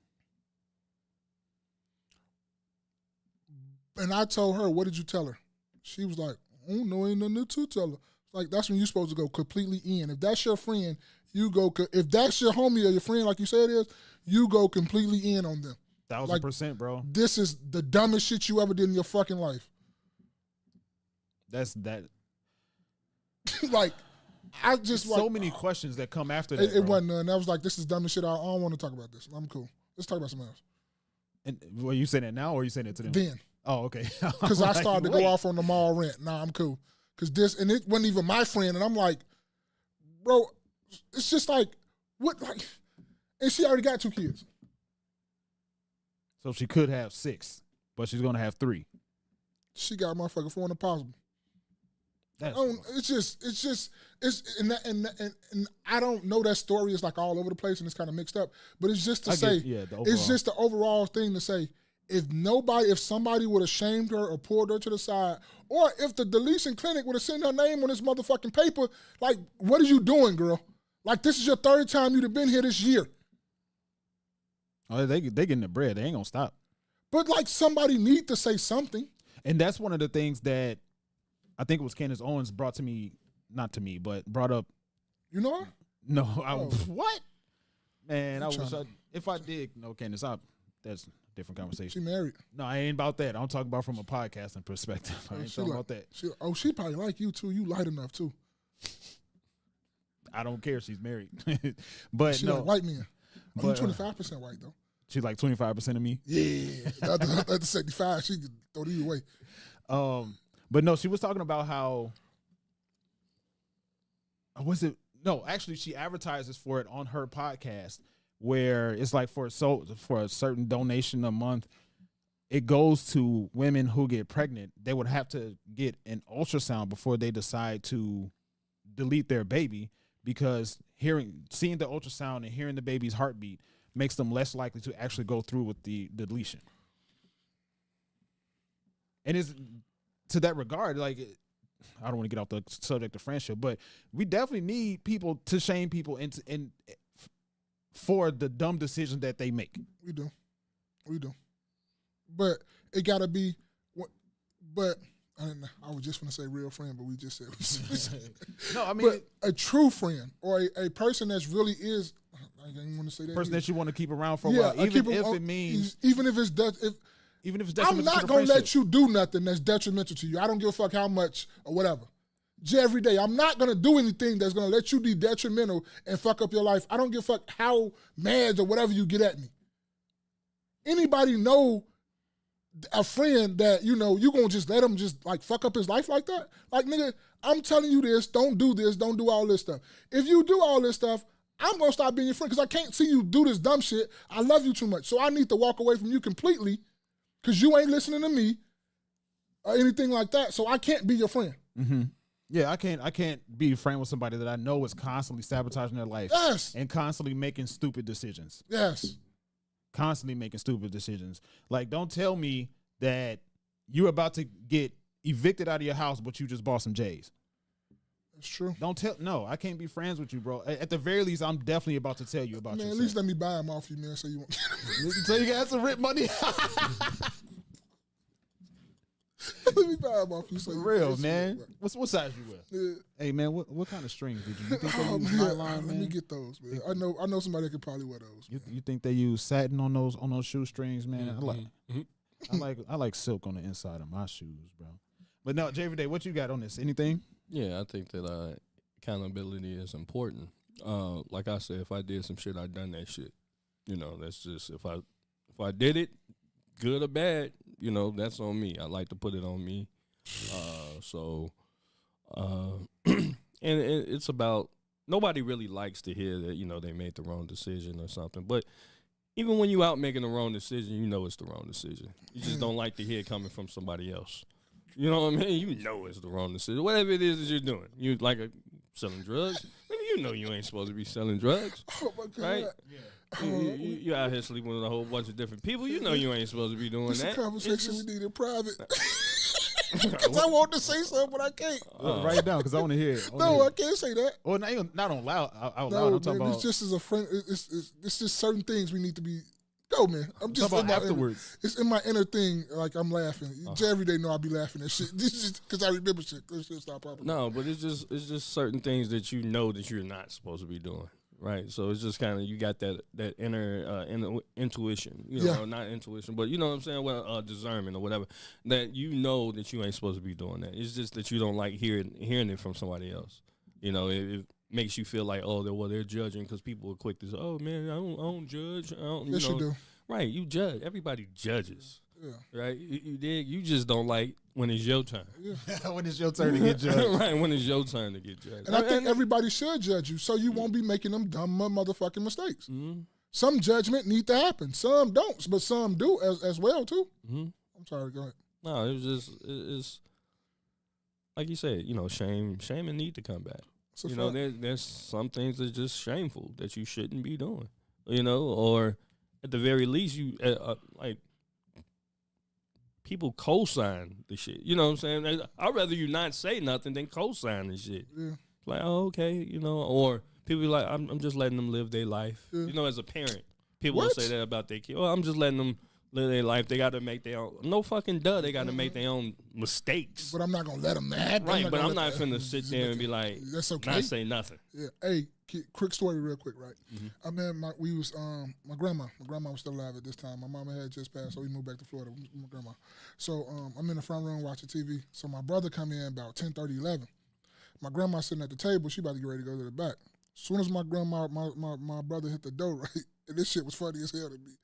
And I told her, what did you tell her? She was like, I don't know, ain't nothing to tell her. Like, that's when you're supposed to go completely in. If that's your friend, you go, if that's your homie or your friend, like you said is, you go completely in on them. 1000%, bro. This is the dumbest shit you ever did in your fucking life. That's that. Like, I just so many questions that come after that. It wasn't none. That was like, this is dumb as shit. I don't want to talk about this. I'm cool. Let's talk about something else. And were you saying it now or are you saying it to them? Then. Oh, okay. Because I started to go off on the mall rant. Nah, I'm cool. Because this, and it wasn't even my friend. And I'm like, bro, it's just like, what? Like, and she already got 2 kids. So she could have 6, but she's going to have 3. She got motherfucking 4 and possible. And I don't know, that story is like all over the place and it's kind of mixed up, but it's just to say, it's just the overall thing to say, if somebody would have shamed her or pulled her to the side, or if the deletion clinic would have sent her name on this motherfucking paper, like, what are you doing, girl? Like, this is your 3rd time you'd have been here this year. Oh, they getting the bread. They ain't gonna stop. But like, somebody need to say something. And that's one of the things that I think it was Candace Owens brought up You know her? No, Oh. What? Man, tryna- if I did know Candace, that's a different conversation. She married. No, I ain't about that. I'm talking about from a podcasting perspective. I ain't talking about that. She probably like you too. You light enough too. I don't care. She's married. But She no, like white men. I'm but, 25% white though. she's like 25% of me. Yeah. After 75, she could throw it away. But no, she was talking about how was it? No, actually, she advertises for it on her podcast, where it's like for a certain donation a month, it goes to women who get pregnant. They would have to get an ultrasound before they decide to delete their baby, because seeing the ultrasound and hearing the baby's heartbeat makes them less likely to actually go through with the deletion. And it's to that regard, like, I don't want to get off the subject of friendship, but we definitely need people to shame people for the dumb decision that they make. We do. But it gotta be. But I was just gonna say real friend, but we just said. No, I mean, but a true friend or a person that's really is. I didn't want to say that. Person either. that you want to keep around for a while, even if it means, even if it's I'm not gonna let you do nothing that's detrimental to you. I don't give a fuck how much or whatever. Every day, I'm not gonna do anything that's gonna let you be detrimental and fuck up your life. I don't give a fuck how mad or whatever you get at me. Anybody know a friend that you gonna just let him just like fuck up his life like that? Like, nigga, I'm telling you this. Don't do this. Don't do all this stuff. If you do all this stuff, I'm gonna stop being your friend because I can't see you do this dumb shit. I love you too much, so I need to walk away from you completely. Because you ain't listening to me or anything like that, so I can't be your friend. Mm-hmm. Yeah, I can't be a friend with somebody that I know is constantly sabotaging their life. Yes. And constantly making stupid decisions. Yes. Constantly making stupid decisions. Like, don't tell me that you're about to get evicted out of your house, but you just bought some J's. That's true. No, I can't be friends with you, bro. At the very least, I'm definitely about to tell you about man, yourself. at least let me buy them off you, man, so you won't. So you got some rent money? Let me buy them off you. So For real, man. What size you wear? Yeah. Hey, man, what kind of strings did you think they Oh, use man, nylon, let me man? get those, man. I know somebody that could probably wear those. You think they use satin on those shoestrings, man? Mm-hmm. I like silk on the inside of my shoes, bro. But no, J. what you got on this? Anything? Yeah, I think that accountability is important. Like I said, if I did some shit, I done that shit. That's just if I did it, good or bad, that's on me. I like to put it on me. And it's about, nobody really likes to hear that, they made the wrong decision or something. But even when you out making the wrong decision, it's the wrong decision. You just don't like to hear it coming from somebody else. You know what I mean? It's the wrong decision. Whatever it is that you're doing. You selling drugs? Maybe you ain't supposed to be selling drugs. Oh, my God. Right? Yeah. You out here sleeping with a whole bunch of different people. You ain't supposed to be doing It's that. a conversation we need in private. Because I want to say something, but I can't. Write it down because I want to hear it. I can't say that. Well, not on loud. Out No, loud. I'm talking man, about. it's just as a friend. It's just certain things we need to be. Go, man. I'm just Talk about in my afterwards. It's in my inner thing. Like I'm laughing. Every day, know I be laughing at shit. This is because I remember shit. This shit stop popping. No, but it's just certain things that you know that you're not supposed to be doing. Right, so it's just kind of you got that inner intuition, not intuition, but you know what I'm saying, well, discernment or whatever, that that you ain't supposed to be doing that. It's just that you don't like hearing it from somebody else. It makes you feel like, they're judging because people are quick to say, oh man, I don't judge. Yes, you do. Right, you judge. Everybody judges. Yeah. Right, you dig. You just don't like when it's your turn. Yeah. When it's your turn to get judged. Right, when it's your turn to get judged. And I think everybody should judge you, so you won't be making them dumb motherfucking mistakes. Mm-hmm. Some judgment need to happen. Some don't, but some do as well too. Mm-hmm. I'm sorry. Go ahead. No, it's like you said. Shame and need to come back. There's some things that's just shameful that you shouldn't be doing. Or at the very least, you like. People co-sign the shit. You know what I'm saying? I'd rather you not say nothing than co-sign the shit. Yeah. Like, okay, or people be like, I'm just letting them live their life. Yeah. As a parent, people will say that about their kid. Oh, I'm just letting them live their life. They got to make their own. No fucking duh. They got to make their own mistakes. But I'm not gonna let them mad. Right, but I'm not finna sit there and be like, that's okay. Not say nothing. Yeah. Hey, quick story, real quick, right? I mean, my grandma was still alive at this time. My mama had just passed, so we moved back to Florida with my grandma. So I'm in the front room watching TV. So my brother come in about 10:30, 11. My grandma sitting at the table. She about to get ready to go to the back. As soon as my brother hit the door, right, and this shit was funny as hell to me.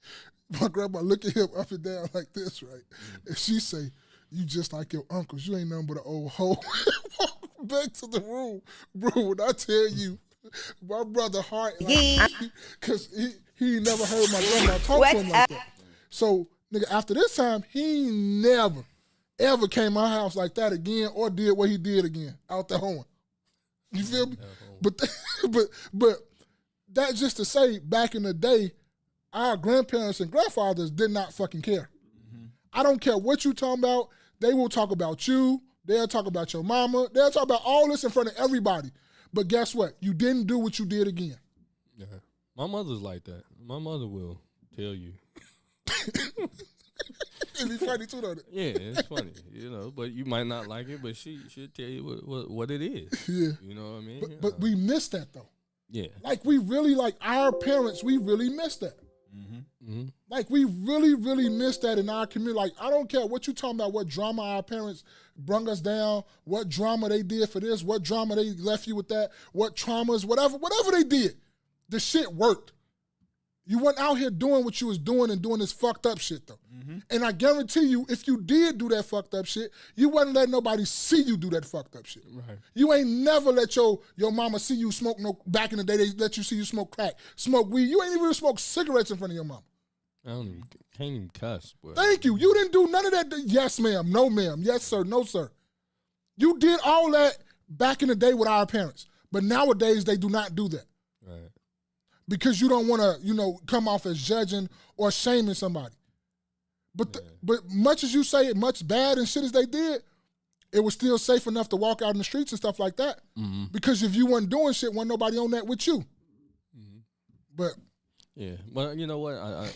My grandma look at him up and down like this, right, and she say, "You just like your uncles. You ain't nothing but an old hoe." Walk back to the room, bro. When I tell you, my brother heart, because he never heard my grandma talk to him like that. So, nigga, after this time, he never, ever came to my house like that again or did what he did again out the horn. You feel me? But that's just to say, back in the day, our grandparents and grandfathers did not fucking care. I don't care what you talking about. They will talk about you. They'll talk about your mama. They'll talk about all this in front of everybody. But guess what? You didn't do what you did again. Yeah. My mother's like that. My mother will tell you. It'd be funny too, though. Yeah, it's funny, but you might not like it, but she'll tell you what it is. Yeah. You know what I mean? But we miss that, though. Yeah. Like, we really, like, our parents, we really miss that. Like, we really, really miss that in our community. Like, I don't care what you talking about, what drama our parents brung us down, what drama they did for this, what drama they left you with that, what traumas, whatever they did. The shit worked. You weren't out here doing what you was doing and doing this fucked up shit, though. And I guarantee you, if you did do that fucked up shit, you wouldn't let nobody see you do that fucked up shit. Right. You ain't never let your mama see you smoke back in the day, they let you see you smoke crack, smoke weed. You ain't even smoke cigarettes in front of your mama. Can't even cuss, boy. Thank you. You didn't do none of that. Yes, ma'am. No, ma'am. Yes, sir. No, sir. You did all that back in the day with our parents. But nowadays, they do not do that. Right. Because you don't want to, come off as judging or shaming somebody. But much as you say it, much bad and shit as they did, it was still safe enough to walk out in the streets and stuff like that. Because if you wasn't doing shit, wasn't nobody on that with you. But yeah, but you know what? I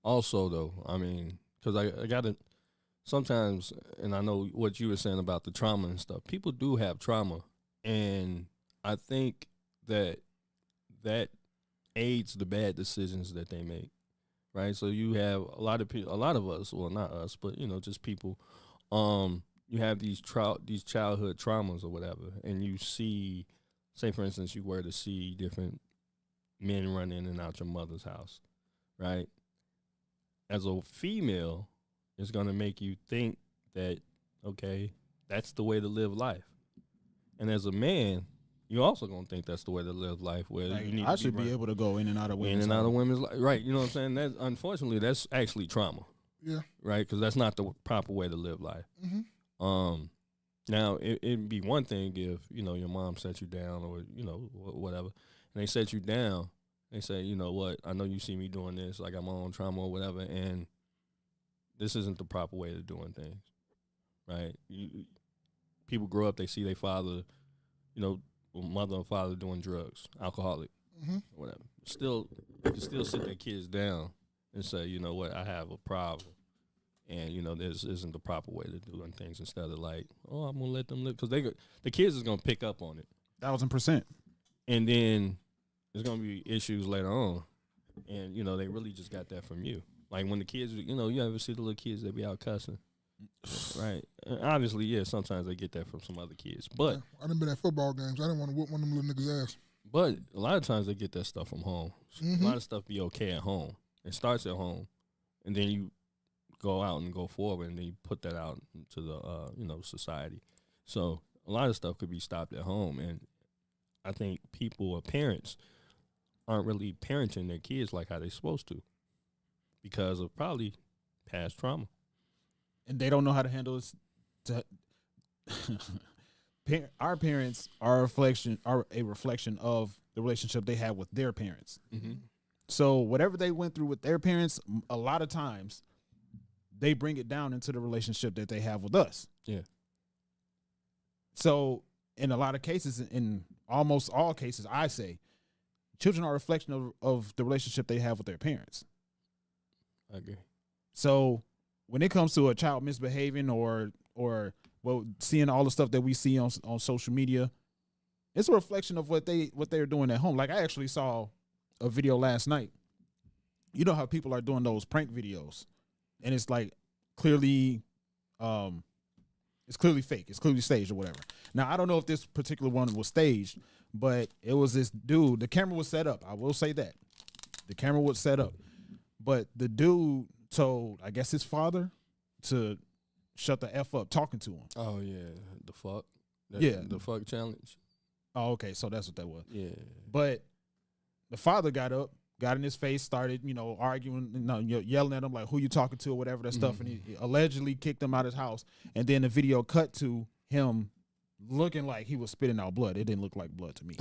also though, I mean, because I gotta sometimes, and I know what you were saying about the trauma and stuff. People do have trauma, and I think that aids the bad decisions that they make, right? So you have a lot of people, a lot of us, well, not us, but just people. You have these childhood traumas or whatever, and you see, say for instance, you were to see different men run in and out your mother's house, right? As a female, it's gonna make you think that, okay, that's the way to live life, and as a man, you're also gonna think that's the way to live life. Where like, you need I should be able to go in and out of women's life, right? You know what I'm saying? That unfortunately, that's actually trauma. Yeah. Right, because that's not the proper way to live life. Now it'd be one thing if your mom set you down or whatever, and they set you down. They say, you know what? I know you see me doing this, like I'm on trauma or whatever, and this isn't the proper way of doing things, right? People grow up, they see their father, mother and father doing drugs, alcoholic, whatever. You can still sit their kids down and say, you know what, I have a problem, and this isn't the proper way to doing things. Instead of like, oh, I'm gonna let them live, because the kids is gonna pick up on it, 1,000%, and then there's gonna be issues later on, and they really just got that from you. Like when the kids, you ever see the little kids that be out cussing, right? Obviously, yeah, sometimes they get that from some other kids, but I done been at football games. I didn't want to whoop one of them little niggas' ass. But a lot of times they get that stuff from home. A lot of stuff be okay at home. It starts at home, and then you go out and go forward, and then you put that out into the society. So a lot of stuff could be stopped at home, and I think people or parents aren't really parenting their kids like how they're supposed to because of probably past trauma. And they don't know how to handle this. Our parents are a reflection of the relationship they had with their parents. So whatever they went through with their parents, a lot of times they bring it down into the relationship that they have with us. Yeah. So in a lot of cases, in almost all cases, I say, children are a reflection of the relationship they have with their parents. I agree. So when it comes to a child misbehaving or seeing all the stuff that we see on social media, it's a reflection of what they're doing at home. Like I actually saw a video last night. You know how people are doing those prank videos, and it's like clearly, it's clearly fake. It's clearly staged or whatever. Now I don't know if this particular one was staged, but it was this dude. The camera was set up. I will say that the camera was set up, but the dude told, I guess, his father to shut the F up talking to him. Oh yeah, the fuck. The fuck challenge. Oh, okay, so that's what that was. Yeah, but the father got up, got in his face, started, arguing, yelling at him like, who you talking to or whatever that stuff, and he allegedly kicked him out of his house. And then the video cut to him looking like he was spitting out blood. It didn't look like blood to me.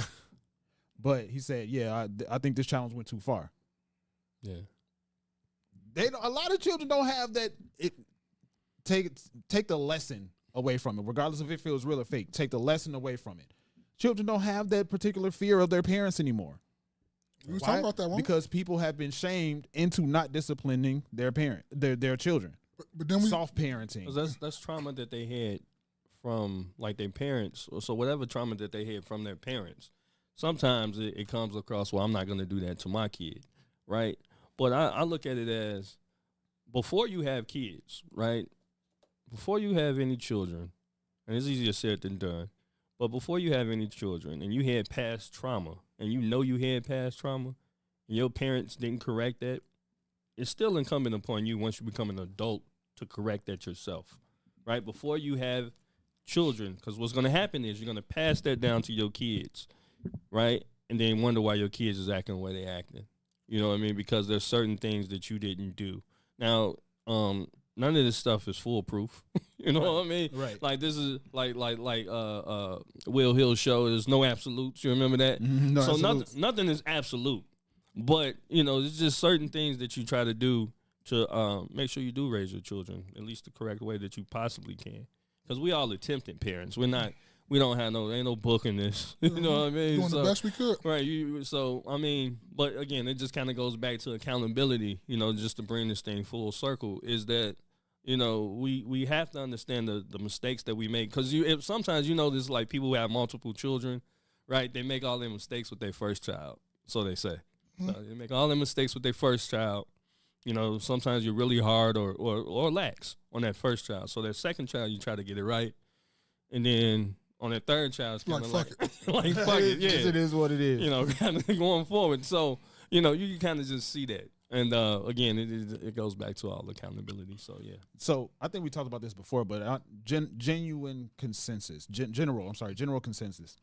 But he said, yeah, I think this challenge went too far. Yeah. A lot of children don't have that. Take the lesson away from it, regardless if it feels real or fake. Take the lesson away from it. Children don't have that particular fear of their parents anymore. We was talking about that one. Because people have been shamed into not disciplining their children. But then soft parenting. That's trauma that they had from like their parents. So whatever trauma that they had from their parents, sometimes it comes across, well, I'm not going to do that to my kid, right? But I look at it as before you have kids, right? Before you have any children, and it's easier said than done, but before you have any children and you had past trauma and you had past trauma and your parents didn't correct that, it's still incumbent upon you once you become an adult to correct that yourself, right? Before you have children, because what's going to happen is you're going to pass that down to your kids, right? And then wonder why your kids is acting the way they're acting. You know what I mean? Because there's certain things that you didn't do. Now, none of this stuff is foolproof. You know what I mean? Right. Like this is like Will Hill show. There's no absolutes. You remember that? No so absolutes. nothing is absolute. But it's just certain things that you try to do to make sure you do raise your children at least the correct way that you possibly can. Because we all attempted parents. We don't have ain't no book in this. You know what I mean? Doing the best we could. Right. But again, it just kind of goes back to accountability, just to bring this thing full circle, is that, we have to understand the mistakes that we make. Because sometimes, there's like people who have multiple children, right? They make all their mistakes with their first child, so they say. They make all their mistakes with their first child. Sometimes you're really hard or lax on that first child. So that second child, you try to get it right. And then on that third child, it's kind of fuck like fuck it, yeah. It is what it is. Kind of going forward. So, you can kind of just see that. And again, it goes back to all accountability. So, yeah. So I think we talked about this before, but genuine consensus, general consensus.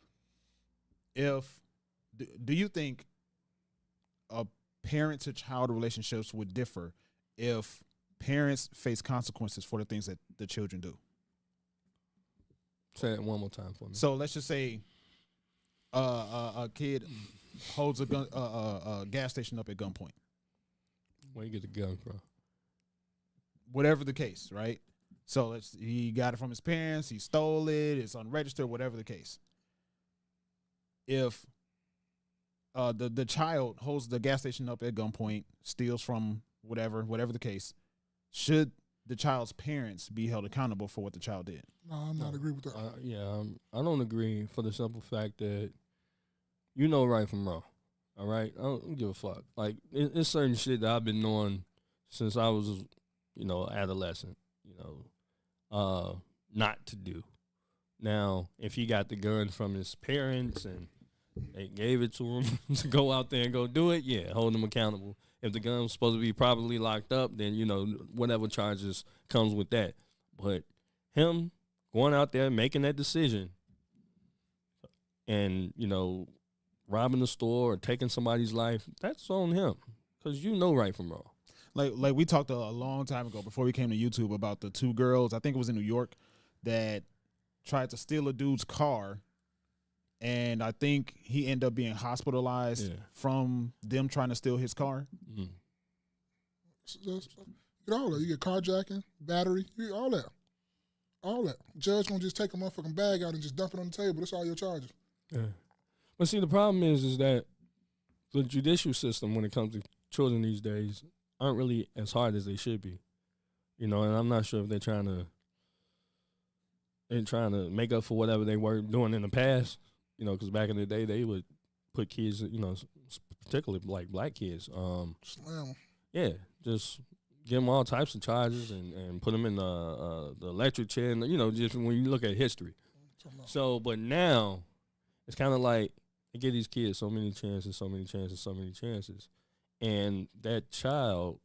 Do you think a parent to child relationships would differ if parents face consequences for the things that the children do? Say it one more time for me. So let's just say a kid holds a gas station up at gunpoint. Where you get the gun from? Whatever the case, right? So he got it from his parents, he stole it, it's unregistered, whatever the case. If the child holds the gas station up at gunpoint, steals from whatever the case, should the child's parents be held accountable for what the child did? No, I'm not agree with that. I don't agree for the simple fact that right from wrong. All right, I don't give a fuck. Like it's certain shit that I've been knowing since I was, adolescent. Not to do. Now, if he got the gun from his parents and they gave it to him to go out there and go do it, yeah, hold him accountable. If the gun was supposed to be properly locked up, then, whatever charges comes with that. But him going out there, making that decision and, robbing the store or taking somebody's life, that's on him because right from wrong. Like we talked a long time ago before we came to YouTube about the two girls, I think it was in New York, that tried to steal a dude's car. And I think he ended up being hospitalized from them trying to steal his car. Mm-hmm. Get all that. You get carjacking, battery, all that. All that. Judge gonna just take a motherfucking bag out and just dump it on the table. That's all your charges. Yeah. But see, the problem is that the judicial system, when it comes to children these days, aren't really as hard as they should be. You know, and I'm not sure if they're trying to make up for whatever they were doing in the past. You know, because back in the day they would put kids, you know, particularly like black kids. Slam. Yeah, just give them all types of charges and put them in the electric chair. And, you know, just when you look at history. So, but now it's kind of like they give these kids so many chances, so many chances, so many chances. And that child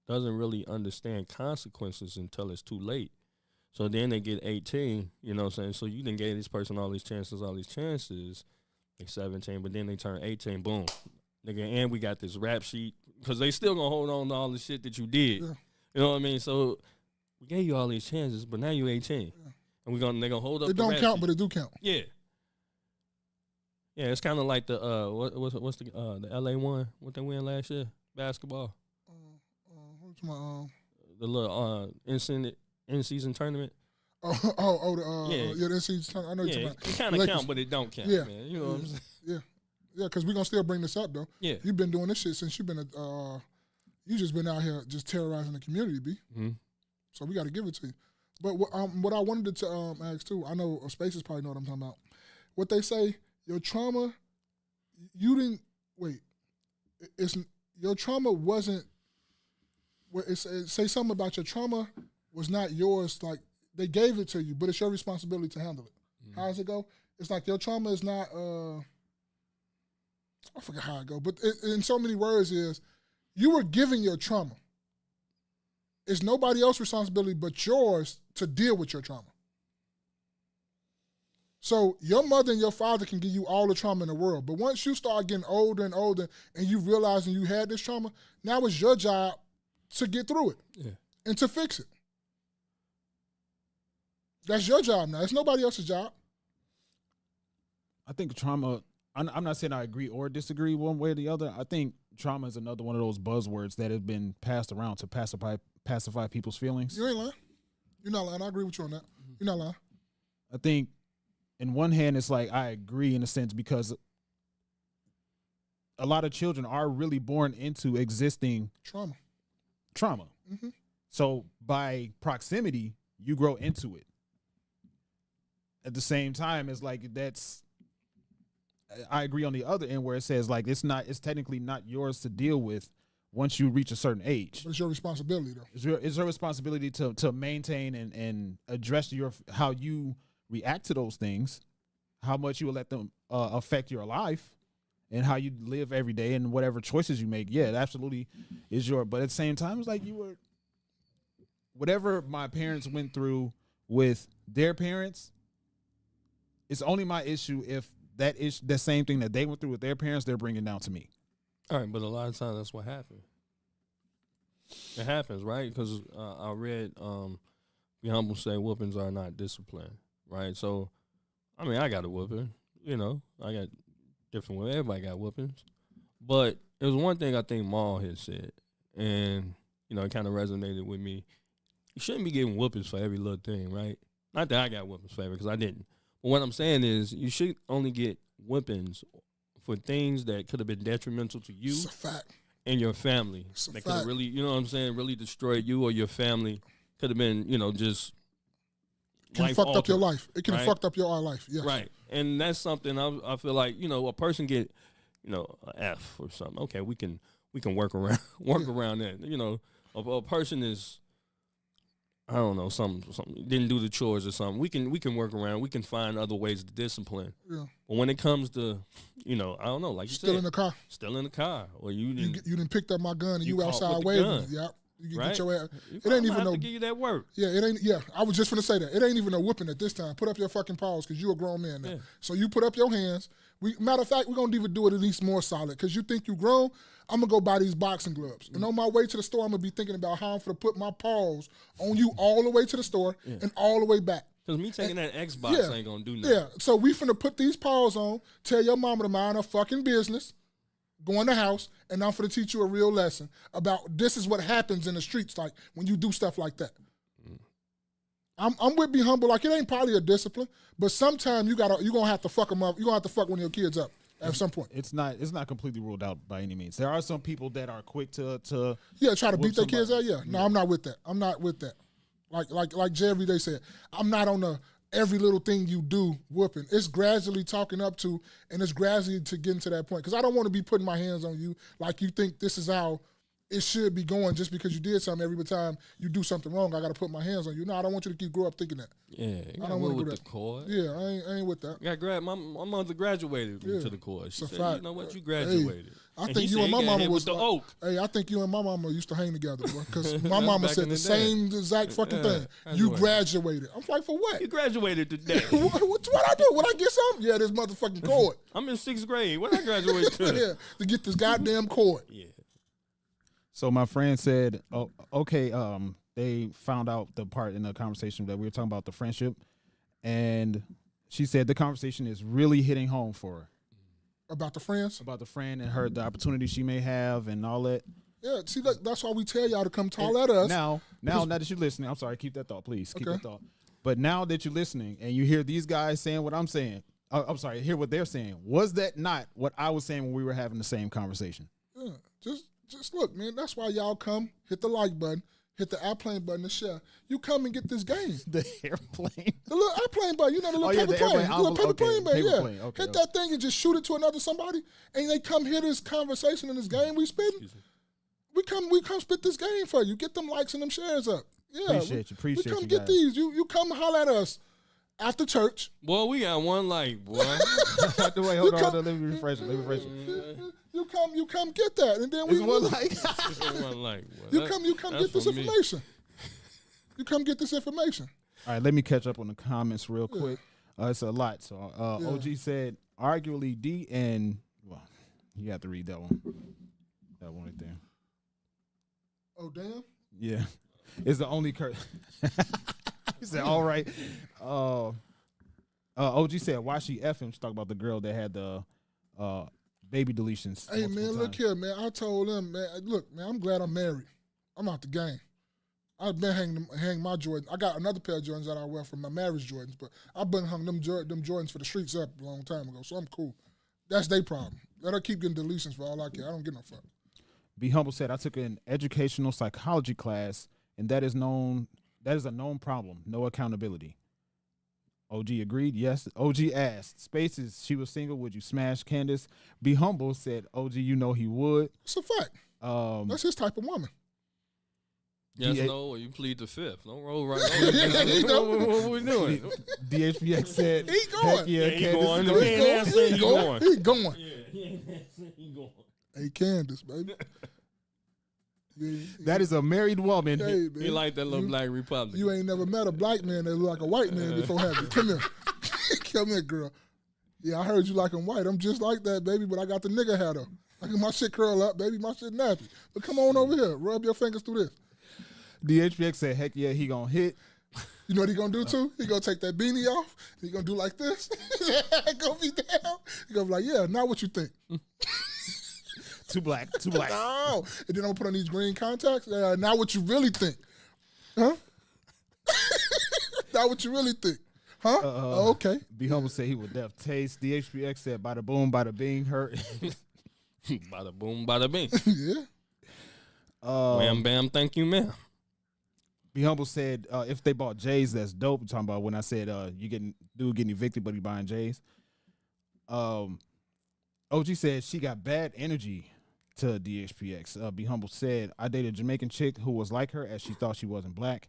doesn't really understand consequences until it's too late. So then they get 18, you know what I'm saying? So you done gave this person all these chances, like 17, but then they turn 18, boom. Nigga, and we got this rap sheet because they still gonna hold on to all the shit that you did. Yeah. You know what I mean? So we gave you all these chances, but now you're 18. Yeah. And they're gonna hold up It the don't rap count, sheet. but it do count. Yeah. Yeah, it's kind of like the what's the LA one? What they win last year? Basketball. What's my The little in-season tournament. yeah, that's I know you're talking Yeah, about. it kind of count, but it don't count. Yeah. Man. You know what I'm saying? Yeah, because we're gonna still bring this up though. Yeah. You've been doing this shit since you've been you just been out here just terrorizing the community, B. Mm-hmm. So we got to give it to you. But what I wanted to ask too, I know Spaces probably know what I'm talking about. What they say, your trauma, you didn't wait. It's your trauma wasn't. It say something about your trauma was not yours. Like they gave it to you, but it's your responsibility to handle it. Mm-hmm. How does it go? It's like your trauma is not. I forget how it go, but in so many words is you were given your trauma. It's nobody else's responsibility but yours to deal with your trauma. So your mother and your father can give you all the trauma in the world, but once you start getting older and older and you realizing you had this trauma, now it's your job to get through it and to fix it. That's your job now. It's nobody else's job. I think trauma, I'm not saying I agree or disagree one way or the other. I think trauma is another one of those buzzwords that have been passed around to pacify people's feelings. You ain't lying. You're not lying. I agree with you on that. You're not lying. I think in one hand, it's like I agree in a sense because a lot of children are really born into existing trauma. Mm-hmm. So by proximity, you grow into it. At the same time, it's like I agree on the other end where it says like it's technically not yours to deal with once you reach a certain age. But it's your responsibility though. It's your responsibility to maintain and address how you react to those things, how much you will let them affect your life, and how you live every day and whatever choices you make. Yeah, it absolutely is but at the same time, it's like whatever my parents went through with their parents, it's only my issue if that is the same thing that they went through with their parents, they're bringing down to me. All right, but a lot of times that's what happens. It happens, right? Because I read, be humble say whoopings are not discipline, right? So, I mean, I got a whooping, you know. I got different way. Everybody got whoopings. But it was one thing I think Maul had said, and, you know, it kind of resonated with me. You shouldn't be getting whoopings for every little thing, right? Not that I got whoopings for every, because I didn't. But what I'm saying is you should only get whippings for things that could have been detrimental to you and your family. That could have really, you know what I'm saying, really destroyed you or your family. Could have been, you know, just can have fucked up your life. It can have fucked up your life, yes. Right. And that's something I feel like, you know, a person get, you know, an F or something. Okay, we can work around that. You know, a person is, I don't know, something didn't do the chores or something. We can work around. We can find other ways to discipline. Yeah. But when it comes to, you know, I don't know, like you still said, in the car, or you didn't picked up my gun and you outside waving. Yep. You right? Get your ass. It ain't even no. Give you that work. Yeah, it ain't. Yeah, I was just gonna say that it ain't even a whooping at this time. Put up your fucking paws because you a grown man now. Yeah. So you put up your hands. Matter of fact, we're gonna even do it at least more solid because you think you grown. I'm gonna go buy these boxing gloves, and on my way to the store, I'm gonna be thinking about how I'm gonna put my paws on you all the way to the store and all the way back. Because me taking that Xbox ain't gonna do nothing. Yeah, so we finna put these paws on. Tell your mama to mind her fucking business. Go in the house, and I'm finna teach you a real lesson about this is what happens in the streets, like when you do stuff like that. I'm with Be Humble, like it ain't probably a discipline, but sometimes you gonna have to fuck them up. You gonna have to fuck one of your kids up. at some point. It's not completely ruled out by any means. There are some people that are quick to try to beat their kids out. Yeah, no, I'm not with that. I'm not with that. Like Jerry Day said, I'm not on the every little thing you do whooping. It's gradually talking up to, and it's gradually to getting to that point. Because I don't want to be putting my hands on you like you think this is how it should be going just because you did something. Every time you do something wrong, I got to put my hands on you. No, I don't want you to grow up thinking that. Yeah, I don't want to with the court. Yeah, I ain't with that. My mother graduated to the court. She said, you know what, you graduated. Hey, I think you and my mama was the oak. Hey, I think you and my mama used to hang together, because my mama said the same exact fucking thing. You graduated. I'm like, for what? You graduated today. what I do? Would I get something? Yeah, this motherfucking cord. I'm in 6th grade. What I graduate to? Yeah, to get this goddamn cord. Yeah. So my friend said, "Oh, okay." They found out the part in the conversation that we were talking about the friendship, and she said the conversation is really hitting home for her about the friends, about the friend and the opportunity she may have and all that. Yeah, see, that's why we tell y'all to come talk at us. Now that you're listening, I'm sorry, keep that thought, please. Keep that thought. But now that you're listening and you hear these guys saying what I'm saying, I'm sorry, hear what they're saying. Was that not what I was saying when we were having the same conversation? Yeah, just look, man. That's why y'all come, hit the like button, hit the airplane button, and share. You come and get this game. The airplane? The little airplane button. You know, the little paper plane. The little paper plane button, yeah. Okay, hit that thing and just shoot it to another somebody, and they come hear this conversation in this game we spitting. We come spit this game for you. Get them likes and them shares up. Yeah, appreciate you. We come get these. You come holler at us after church. Boy, we got one like, boy. Wait, hold on. Let me refresh it. You come get that, and then we one like. One like. You come get this information. You come get this information. All right, let me catch up on the comments real quick. It's a lot. So OG said, arguably D and you have to read that one. That one right there. Oh damn. Yeah, it's the only curse. He said, "All right." OG said, "Why she F him?" She talked about the girl that had the baby deletions. Hey man, look here, man. I told him, man. Look, man. I'm glad I'm married. I'm out the game. I've been hanging my Jordans. I got another pair of Jordans that I wear from my marriage Jordans, but I've been hung them Jordans for the streets up a long time ago, so I'm cool. That's their problem. Let her keep getting deletions for all I care. I don't get no fuck. Be Humble said, "I took an educational psychology class, and that is a known problem. No accountability." OG agreed. Yes. OG asked, Spaces, she was single. Would you smash Candace? Be Humble said, OG, you know he would. It's a fact. That's his type of woman. Yes, no, or you plead the fifth. Don't roll right on. What we doing? DHPX said, he going. Heck yeah, he Candace. going. He going. He going. Hey, Candace, baby. That is a married woman. Hey, he like that little black Republican. You ain't never met a black man that look like a white man before, have you? Come here. Come here, girl. Yeah, I heard you like him white. I'm just like that, baby, but I got the nigga hat up. I got my shit curl up, baby. My shit nappy. But come on over here. Rub your fingers through this. DHPX said, heck yeah, he gonna hit. You know what he gonna do too? He gonna take that beanie off. He gonna do like this. Go be down. He gonna be like, yeah, now what you think? Too black. No. And then I'm gonna put on these green contacts. Now what you really think? Huh? Now what you really think? Huh? Okay. Be Humble said he would def taste. DHPX said, bada boom, bada bing, hurt. Bada boom, bada bing. Yeah. Wham, bam, thank you, ma'am. Be Humble said, if they bought J's, that's dope. I'm talking about when I said you getting evicted, but he buying J's. OG said she got bad energy to DHPX. Be Humble said, I dated a Jamaican chick who was like her as she thought she wasn't black.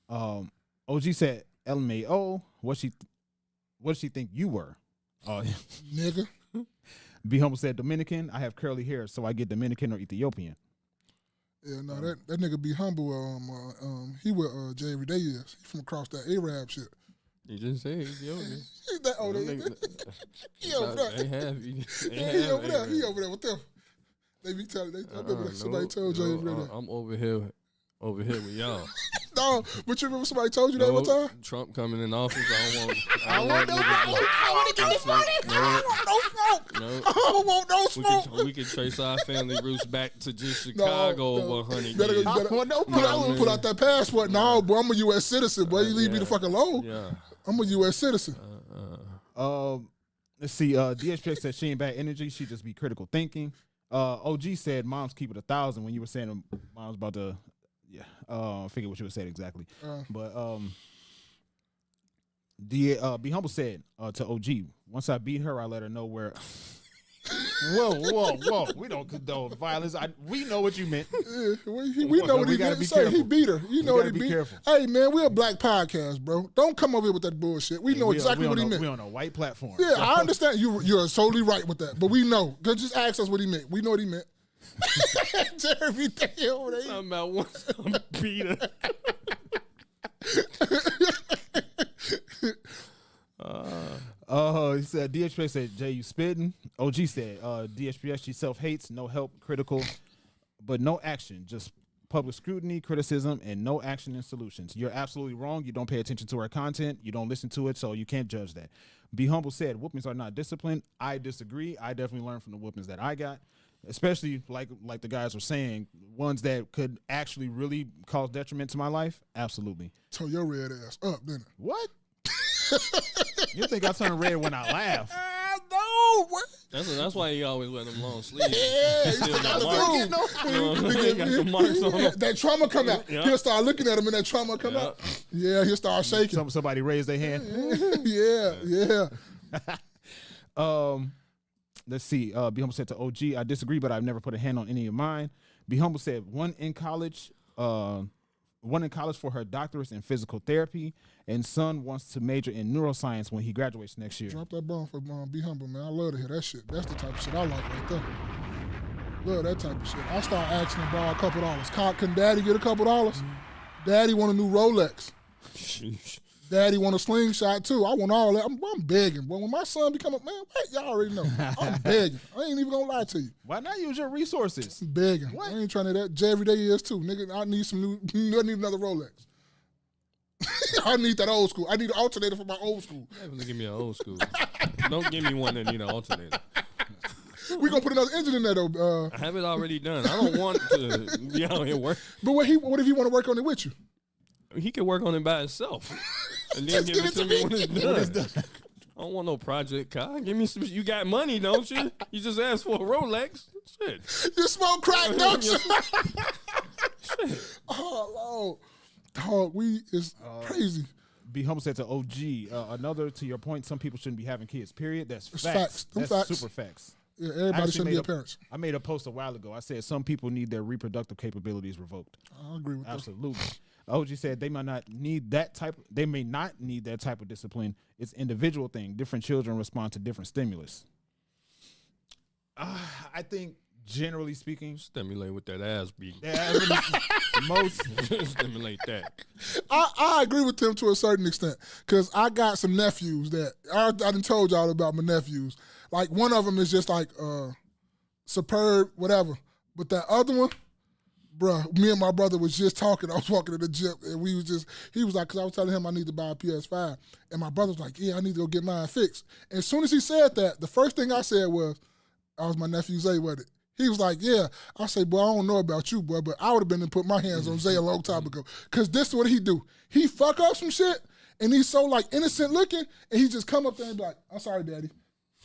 OG said, LMAO, what she think you were? Nigga. Be Humble said, Dominican, I have curly hair, so I get Dominican or Ethiopian. Yeah, no, that nigga Be Humble, he with Jay every day is. He from across that Arab shit. You just say Ethiopian. He over there. He over there. He over there with them. They be telling. I remember somebody told Jay every day. I'm over here with y'all. No, but you remember somebody told you that one time? Trump coming in office. I want no smoke. I want to get this money. I want no smoke. No. I don't want no smoke. We can trace our family roots back to just Chicago over 100 years. Put out that passport. No, boy, I'm a U.S. citizen. Boy, you leave me the fuck alone. Yeah. I'm a U.S. citizen. Let's see. DHPX said she ain't bad energy. She just be critical thinking. OG said moms keep it 1,000 when you were saying mom's about to. Yeah, I forget what you were saying exactly. But Be Humble said to OG, once I beat her, I let her know where. Whoa. We don't condone violence. We know what you meant. Yeah, we know what he meant. Say he beat her. You know what he beat. Careful. Hey, man, we're a black podcast, bro. Don't come over here with that bullshit. We know exactly what he meant. We're on a white platform. Yeah, so. I understand. You're totally right with that. But we know. Just ask us what he meant. We know what he meant. Jeremy, over there. Talking about once I'm beat her. He said DHPX said Jay, you spitting. OG said DHPX, she self-hates, no help, critical, but no action, just public scrutiny, criticism, and no action and solutions. You're absolutely wrong. You don't pay attention to our content. You don't listen to it, so you can't judge that. Be Humble said whoopings are not discipline. I disagree. I definitely learned from the whoopings that I got, especially like the guys were saying, ones that could actually really cause detriment to my life. Absolutely. Tore your red ass up, didn't it? What? You think I turn red when I laugh? No, what? That's why he always wear them long sleeves. Yeah, that trauma come out. Yep. He'll start looking at him and that trauma come out. Yeah, he'll start shaking. Somebody raise their hand. Yeah. Let's see. Be Humble said to OG, I disagree, but I've never put a hand on any of mine. Be Humble said one in college for her doctorate in physical therapy, and son wants to major in neuroscience when he graduates next year. Drop that bomb for Be Humble, man. I love to hear that shit. That's the type of shit I like right there. Love that type of shit. I start asking him borrow $2. Can Daddy get $2? Mm-hmm. Daddy want a new Rolex. Sheesh. Daddy want a slingshot too. I want all that. I'm begging. But when my son become a man, wait, y'all already know. I'm begging. I ain't even gonna lie to you. Why not use your resources? I'm begging. What? I ain't trying to that. Jay every day is too. Nigga, I need I need another Rolex. I need that old school. I need an alternator for my old school. Definitely give me an old school. Don't give me one that need an alternator. We gonna put another engine in there though. I have it already done. I don't want to be out here work. But what if he want to work on it with you? He can work on it by himself. And then give it to me when it's done. I don't want no project car. Give me some. You got money, don't you? You just asked for a Rolex. Shit. You smoke crack, don't you? Shit. Oh, Lord. Dog, weed is crazy. Be Humble said to OG, another to your point, some people shouldn't be having kids, period. That's facts. That's facts. Super facts. Yeah, everybody shouldn't be parents. I made a post a while ago. I said some people need their reproductive capabilities revoked. I agree with that. Absolutely. OG said they might not need that type. They may not need that type of discipline. It's individual thing. Different children respond to different stimulus. I think, generally speaking, stimulate with that ass beat. Most stimulate that. I agree with him to a certain extent because I got some nephews that I done told y'all about my nephews. Like one of them is just like superb, whatever. But that other one. Bruh, me and my brother was just talking. I was walking to the gym, and he was like, because I was telling him I need to buy a PS5. And my brother was like, yeah, I need to go get mine fixed. And as soon as he said that, the first thing I said was, I was my nephew Zay with it. He was like, yeah. I say, boy, I don't know about you, boy, but I would have been to put my hands on Zay a long time ago. Because this is what he do. He fuck up some shit, and he's so, like, innocent looking, and he just come up there and be like, I'm sorry, daddy.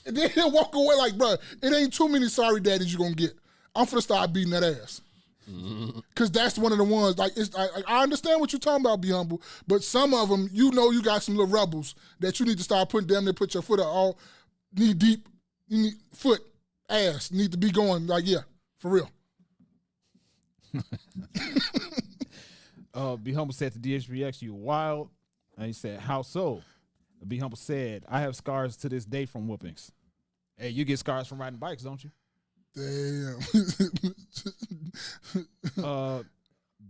And then he'll walk away like, bruh, it ain't too many sorry daddies you gonna get. I'm finna start beating that ass. Because that's one of the ones, like, I understand what you're talking about, Be Humble, but some of them, you know you got some little rebels that you need to start putting them there, put your foot out all knee deep, foot, ass, need to be going, like, yeah, for real. Be Humble said to DHBX, you wild. And he said, how so? Be Humble said, I have scars to this day from whoopings. Hey, you get scars from riding bikes, don't you? Damn.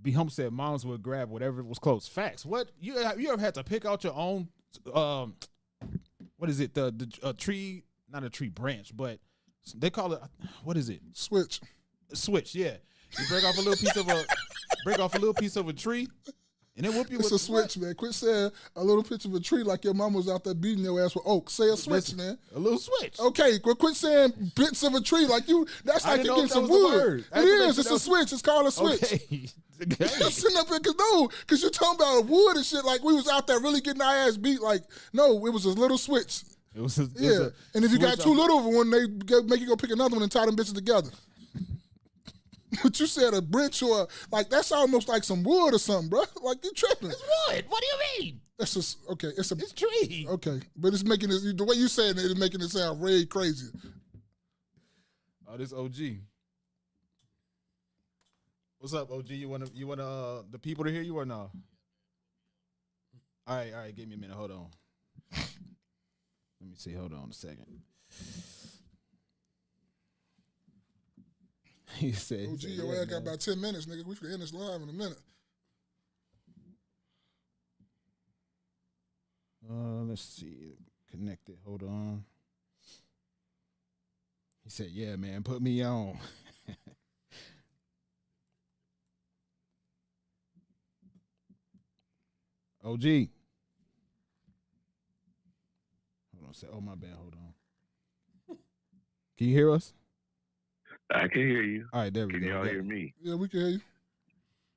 Be Humble said moms would grab whatever was close. Facts. What you ever had to pick out your own what is it? The tree, not a tree branch, but they call it, what is it? Switch, yeah. You break off a little piece of a tree. And then whoop you it's with a switch, man. Quit saying a little picture of a tree like your mom was out there beating your ass with oak. Say a switch, man. A little switch. Okay, quit saying bits of a tree like you. That's like you're getting some wood. It is. It's a switch. It's called a switch. Okay. Sitting up here, because you're talking about wood and shit like we was out there really getting our ass beat. Like, no, it was a little switch. It was a and if you got switch too up. little of one, they make you go pick another one and tie them bitches together. But you said a branch or like that's almost like some wood or something, bro. Like you tripping. It's wood. What do you mean? That's just okay. It's tree. Okay, but it's making it the way you saying it is making it sound way crazy. Oh, this OG. What's up, OG? You want the people to hear you or no? All right. Give me a minute. Hold on. Let me see. Hold on a second. He said, OG, your ass got about 10 minutes, nigga. We can end this live in a minute. Let's see. Connected. Hold on. He said, yeah, man, put me on. OG. Hold on. Oh, my bad. Hold on. Can you hear us? I can hear you. All right, there we go. Can y'all hear me? Yeah, we can hear you.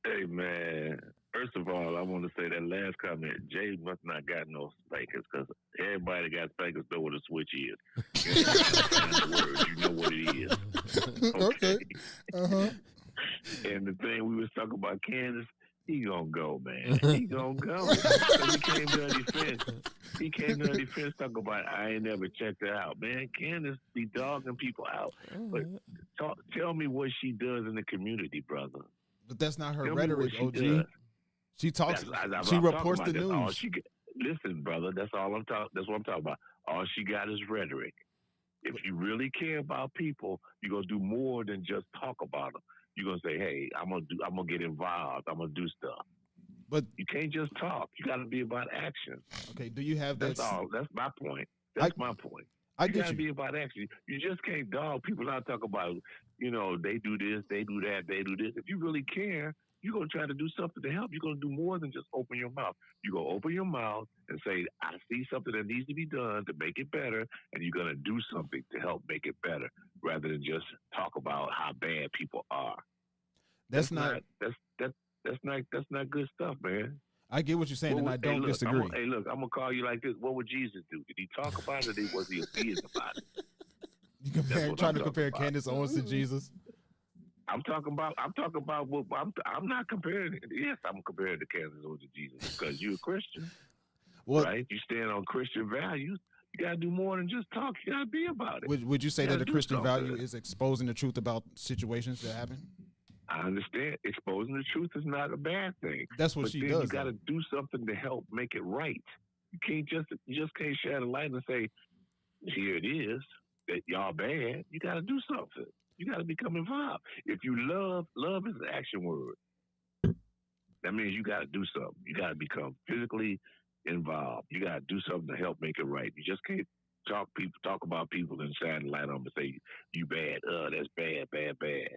Hey, man. First of all, I want to say that last comment, Jay must not got no spankers because everybody got spankers know what a switch is. You know what it is. Okay. Uh-huh. And the thing we was talking about Kansas, he gonna go, man. He gonna go. He came to our defense. He came to our defense talking about I ain't never checked her out. Man, Candace be dogging people out. But tell me what she does in the community, brother. But that's not her Tell rhetoric, me what she OG. does. She talks. That's she I'm reports talking the about. That's news. Listen, brother. That's all I'm talking. That's what I'm talking about. All she got is rhetoric. If you really care about people, you're gonna do more than just talk about them. You're gonna say, "Hey, I'm gonna get involved. I'm gonna do stuff." But you can't just talk. You got to be about action. Okay. Do you have that? That's all. That's my point. That's my point. You got to be about action. You just can't dog people out. Talk about, they do this, they do that, they do this. If you really care, you're going to try to do something to help. You're going to do more than just open your mouth. You're going to open your mouth and say, I see something that needs to be done to make it better, and you're going to do something to help make it better rather than just talk about how bad people are. That's not good stuff, man. I get what you're saying, and I don't disagree. I'm going to call you like this. What would Jesus do? Did he talk about it, or was he obedient about it? You trying to compare Candace Owens to Jesus? I'm talking about what I'm not comparing it. Yes, I'm comparing the Candace Owens to Jesus because you're a Christian, right? You stand on Christian values. You got to do more than just talk. You got to be about it. Would you say that a Christian value is exposing the truth about situations that happen? I understand. Exposing the truth is not a bad thing. That's what she does. You got to do something to help make it right. You just can't share the light and say, "Here it is." That y'all bad. You got to do something. You got to become involved. If you love is an action word. That means you got to do something. You got to become physically involved. You got to do something to help make it right. You just can't talk about people and shine the light on them and say you bad. That's bad.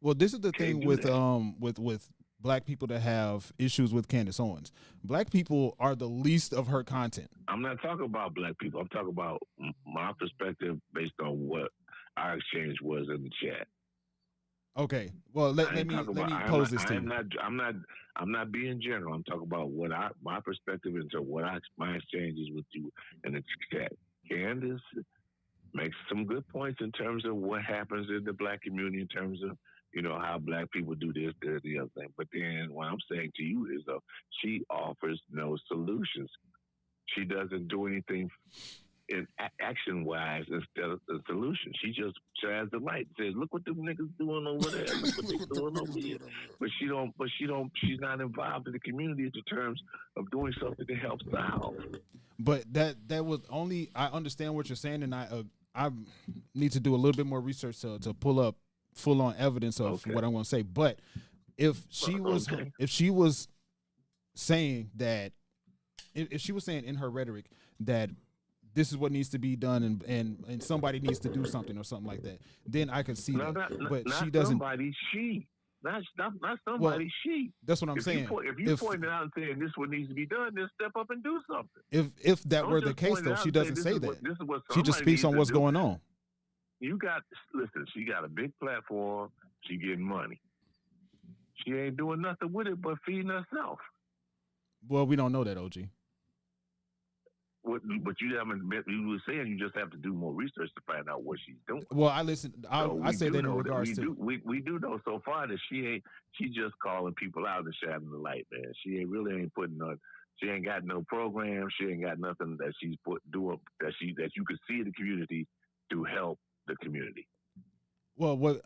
Well, this is the thing with black people that have issues with Candace Owens. Black people are the least of her content. I'm not talking about black people. I'm talking about my perspective based on what our exchange was in the chat. Okay. Well, let me pose this to you. I'm not being general. I'm talking about what my perspective into my exchanges with you in the chat. Candace makes some good points in terms of what happens in the black community in terms of how black people do this, the other thing. But then what I'm saying to you is, she offers no solutions. She doesn't do anything in action-wise instead of the solution. She just shines the light and says, "Look what them niggas doing over there. Look what they doing over here." But she's not involved in the community in terms of doing something to help solve. But that was only. I understand what you're saying, and I need to do a little bit more research to pull up full-on evidence of what I'm going to say. But if she was saying that, if she was saying in her rhetoric that this is what needs to be done and somebody needs to do something or something like that, then I could see that. She doesn't. Somebody, she. Not somebody, she. That's what I'm saying. If you point it out and saying this is what needs to be done, then step up and do something. If that were the case, though, she doesn't say that. She just speaks on what's going on. Listen, she got a big platform. She getting money. She ain't doing nothing with it but feeding herself. Well, we don't know that, OG. But you haven't. You were saying you just have to do more research to find out what she's doing. Well, I listened. I said that in regards to. We do know so far that she just calling people out and shining the light, man. She ain't putting on. She ain't got no program. She ain't got nothing that she's doing that you could see in the community to help the community. Well,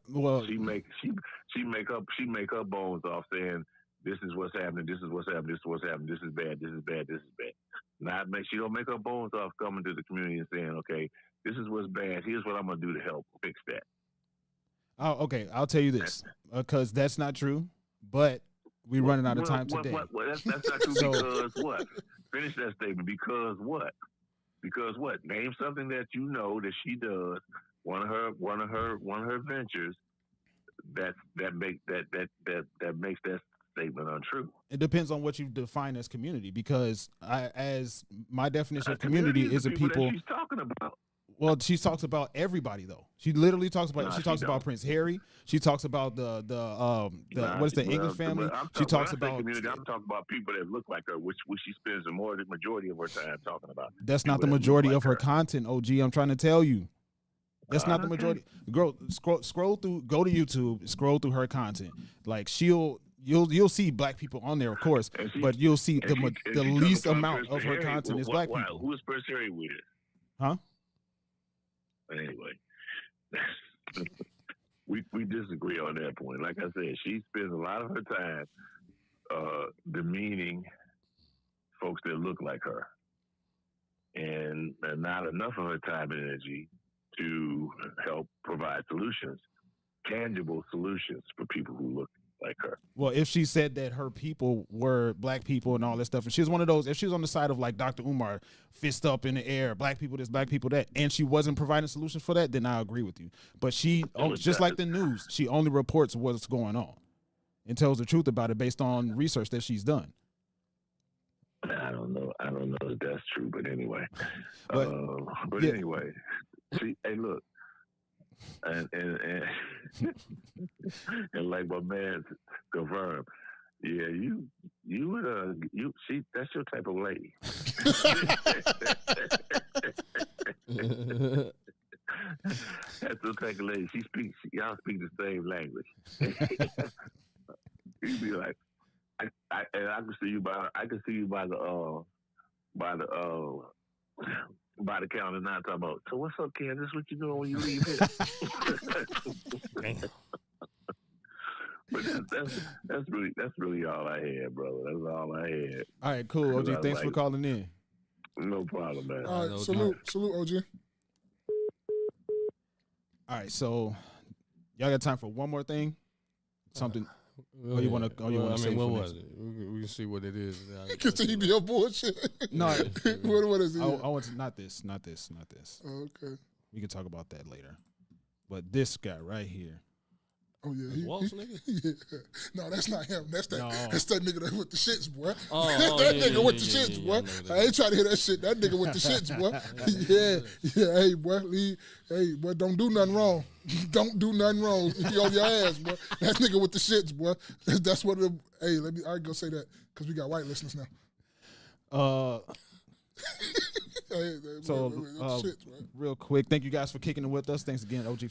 she make her bones off saying this is what's happening, this is what's happening, this is what's happening, this is bad, this is bad, this is bad. She don't make her bones off coming to the community and saying, okay, this is what's bad. Here's what I'm gonna do to help fix that. Oh, okay. I'll tell you this because that's not true. But we're running out of time today. That's not true. Because what? Finish that statement. Because what? Because what? Name something that you know that she does. One of her ventures that makes that statement untrue. It depends on what you define as community, because as my definition of community is the people that she's talking about. Well, she talks about everybody though. She literally talks about. She talks about Prince Harry. She talks about the what is the English family. She talks about community. I'm talking about people that look like her, which she spends the majority of her time talking about. That's not the majority of her content, OG. I'm trying to tell you. That's not the majority. Girl, scroll through. Go to YouTube. Scroll through her content. Like you'll see black people on there, of course, but you'll see the least amount of her content is black people. Who is Prince Harry with? Huh? Anyway, we disagree on that point. Like I said, she spends a lot of her time demeaning folks that look like her, and not enough of her time and energy to help provide solutions, tangible solutions for people who look like her. Well, if she said that her people were black people and all that stuff, and she was one of those, if she was on the side of like Dr. Umar, fist up in the air, black people this, black people that, and she wasn't providing solutions for that, then I agree with you. But she, just like the news, she only reports what's going on and tells the truth about it based on research that she's done. I don't know if that's true, but anyway. Yeah. Anyway, see, hey, look, and and like my man confirmed, yeah, she that's your type of lady. That's your type of lady. Y'all speak the same language. You'd be like, I can see you by the counter now talking about, so what's up, Candace? What you doing when you leave here? But that's really all I had, brother. That's all I had. All right, cool. OG, thanks for calling in. No problem, man. All right, salute, OG. All right, so y'all got time for one more thing? Something. Or you want to? What was it? We can see what it is. Continue your bullshit. No, what is it? I want to, not this. Oh, okay. We can talk about that later. But this guy right here. Oh yeah, Waltz nigga? Yeah. No, that's not him. That's that. No. That's that nigga that with the shits, boy. That nigga with the shits, boy. I ain't trying to hear that shit. That nigga with the shits, boy. Yeah. Hey, boy, hey, boy, don't do nothing wrong. Don't do nothing wrong. You on your ass, boy. That nigga with the shits, boy. That's what. Hey, I go say that because we got white listeners now. Real quick, thank you guys for kicking it with us. Thanks again, OG,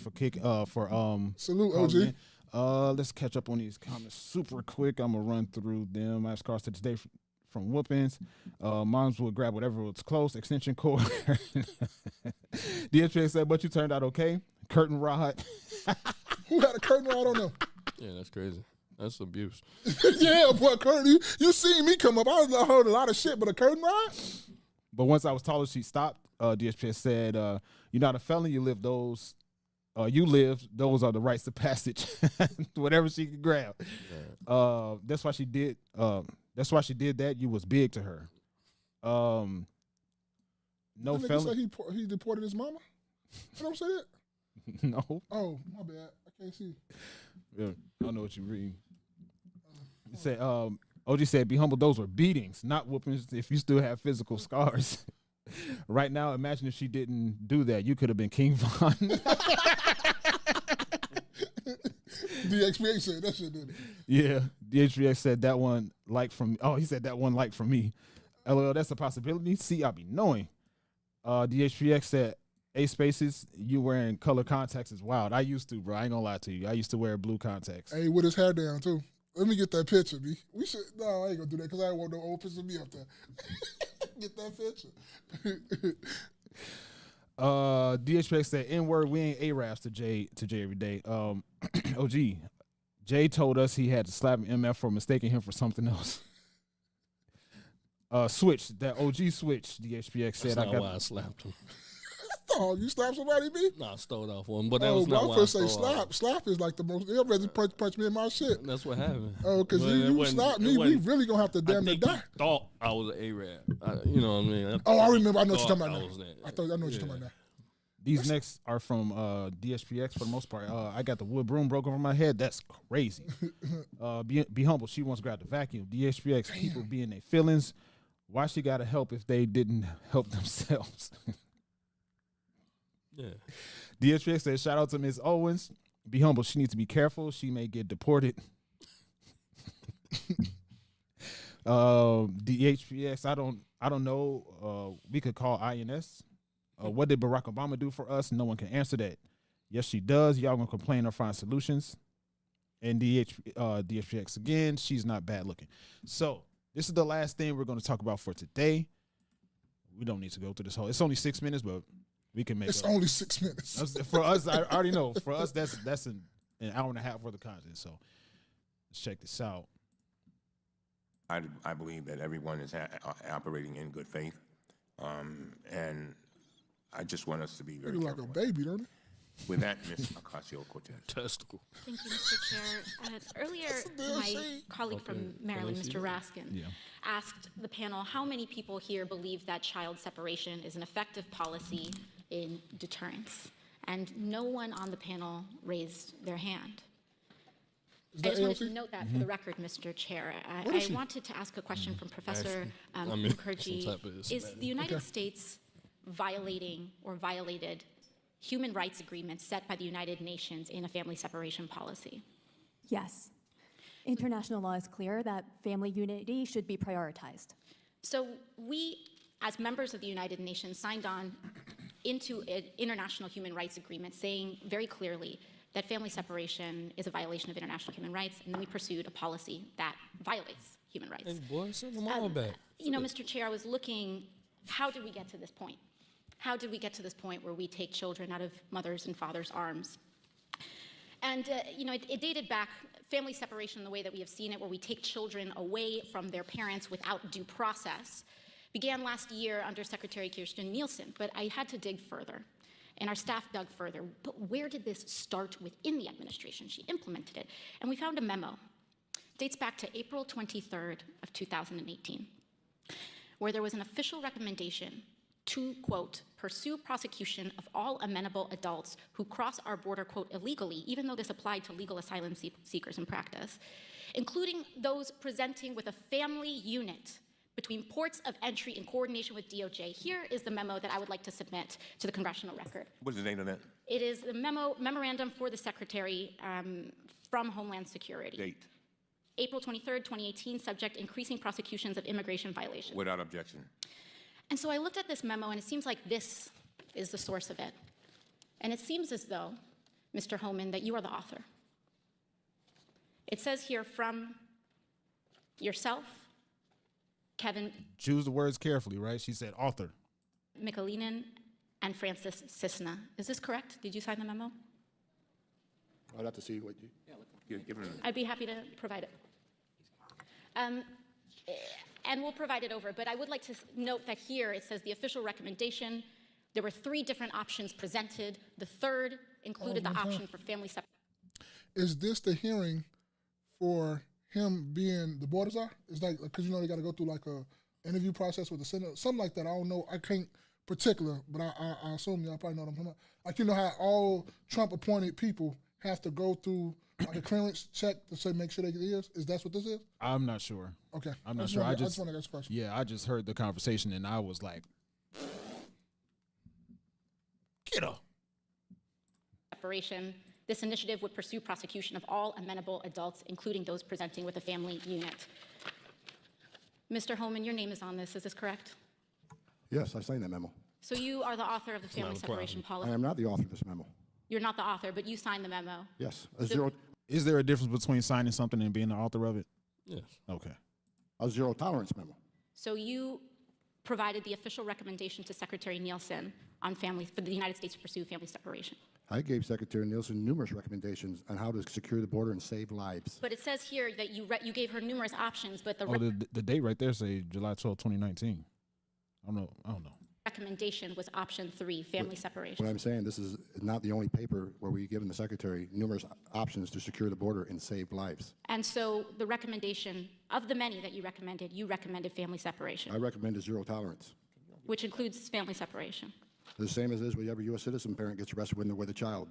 for salute, OG. Let's catch up on these comments super quick. I'm gonna run through them. I scars to today from whoopings. Moms would grab whatever was close. Extension cord. DHA said, "But you turned out okay." Curtain rod. Who had a curtain rod on them? Yeah, that's crazy. That's abuse. Yeah, boy, curtain. You seen me come up. I heard a lot of shit, but a curtain rod. But once I was taller, she stopped. DSP said, "You're not a felon. You live those. Those are the rites of passage. Whatever she could grab. Yeah. That's why she did. That's why she did that. You was big to her. No felon. He deported his mama. I don't say that. No. Oh, my bad. I can't see. Yeah, I don't know what you read. It said, OG said, "Be humble. Those were beatings, not whoopings. If you still have physical scars." Right now, imagine if she didn't do that. You could have been King Von. DXPA said that shit, didn't it? Yeah, DHPX said that one like from. Oh, he said that one like from me. LOL, that's a possibility. See, I be knowing. DHPX said, A spaces, you wearing color contacts is wild. I used to, bro. I ain't gonna lie to you. I used to wear blue contacts. Hey, with his hair down, too. Let me get that picture, B. We should, no, I ain't gonna do that because I don't want no old picture of me up there. Get that picture. DHPX said, N-word, we ain't Arabs to Jay every day. OG, Jay told us he had to slap MF for mistaking him for something else. Switch, that OG switch, DHPX said. That's not why I slapped him. Oh, you slap somebody, B? No, I stole it off one, but that was not why I say stole slap. Slap is like the most. They'll rather punch me in my shit. That's what happened. Oh, because you slapped me, we really gonna have to damn near die. Thought I was an Arab. You know what I mean? I remember. I know what you're talking about now. I know what you're talking about now. These next are from DSPX for the most part. I got the wood broom broke over my head. That's crazy. Be humble. She once grabbed the vacuum. DSPX, people be in their feelings. Why she got to help if they didn't help themselves? Yeah. DSPX said, shout out to Ms. Owens. Be humble. She needs to be careful. She may get deported. DHPX, I don't know. We could call INS. What did Barack Obama do for us? No one can answer that. Yes, she does. Y'all gonna complain or find solutions. And DHPX again, she's not bad looking. So this is the last thing we're gonna talk about for today. We don't need to go through this whole. It's only 6 minutes, but we can make. It's only 6 minutes. For us, I already know. For us, that's an hour and a half worth of content. So let's check this out. I believe that everyone is operating in good faith, and I just want us to be very You careful. like a baby, don't it? With that, Ms. Ocasio-Cortez. Testicle. Thank you, Mr. Chair. Earlier, my colleague from Maryland, Mr. Raskin, asked the panel how many people here believe that child separation is an effective policy in deterrence. And no one on the panel raised their hand. I just wanted to note that for the record, Mr. Chair. I wanted to ask a question from Professor Mukherjee. Is the United States violating or violated human rights agreements set by the United Nations in a family separation policy? Yes. International law is clear that family unity should be prioritized. So we, as members of the United Nations, signed on into an international human rights agreement saying very clearly that family separation is a violation of international human rights, and then we pursued a policy that violates human rights. Hey, boy, send them all back. You know, Mr. Chair, I was looking, how did we get to this point? How did we get to this point where we take children out of mothers' and fathers' arms? And, you know, it dated back, family separation in the way that we have seen it, where we take children away from their parents without due process, began last year under Secretary Kirstjen Nielsen, but I had to dig further. And our staff dug further. But where did this start within the administration? She implemented it. And we found a memo. It dates back to April 23rd of 2018, where there was an official recommendation to, quote, pursue prosecution of all amenable adults who cross our border, quote, illegally, even though this applied to legal asylum seekers in practice, including those presenting with a family unit between ports of entry in coordination with DOJ. Here is the memo that I would like to submit to the congressional record. What's the name of that? It is the memorandum for the Secretary from Homeland Security. Date? April 23rd, 2018, subject increasing prosecutions of immigration violations. Without objection. And so I looked at this memo, and it seems like this is the source of it. And it seems as though, Mr. Homan, that you are the author. It says here from yourself, Kevin. Choose the words carefully, right? She said author. Mikalinin and Francis Cisna. Is this correct? Did you sign the memo? I'd have to see what you. I'd be happy to provide it. And we'll provide it over. But I would like to note that here it says the official recommendation. There were 3 different options presented. The third included the option for family separation. Is this the hearing for him being the border czar? It's like, because you know they got to go through like a interview process with the Senate, something like that. I don't know. I can't particular, but I assume y'all probably know what I'm talking about. Like, you know how all Trump appointed people have to go through like a clearance check to say make sure they is? Is that what this is? I'm not sure. Okay. I'm not sure. I just want to ask a question. Yeah, I just heard the conversation and I was like, get up. Separation. This initiative would pursue prosecution of all amenable adults, including those presenting with a family unit. Mr. Holman, your name is on this. Is this correct? Yes, I signed that memo. So you are the author of the family separation I policy. am not the author of this memo. You're not the author, but you signed the memo. Yes. Is there a difference between signing something and being the author of it? Yes. Okay. A zero tolerance memo. So you provided the official recommendation to Secretary Nielsen on for the United States to pursue family separation. I gave Secretary Nielsen numerous recommendations on how to secure the border and save lives. But it says here that you gave her numerous options, but the date right there say July 12, 2019. I don't know. Recommendation was option 3, family separation. What I'm saying, this is not the only paper where we've given the Secretary numerous options to secure the border and save lives. And so the recommendation, of the many that you recommended family separation. I recommended zero tolerance. Which includes family separation. The same as is with every U.S. citizen parent gets arrested when they're with a child.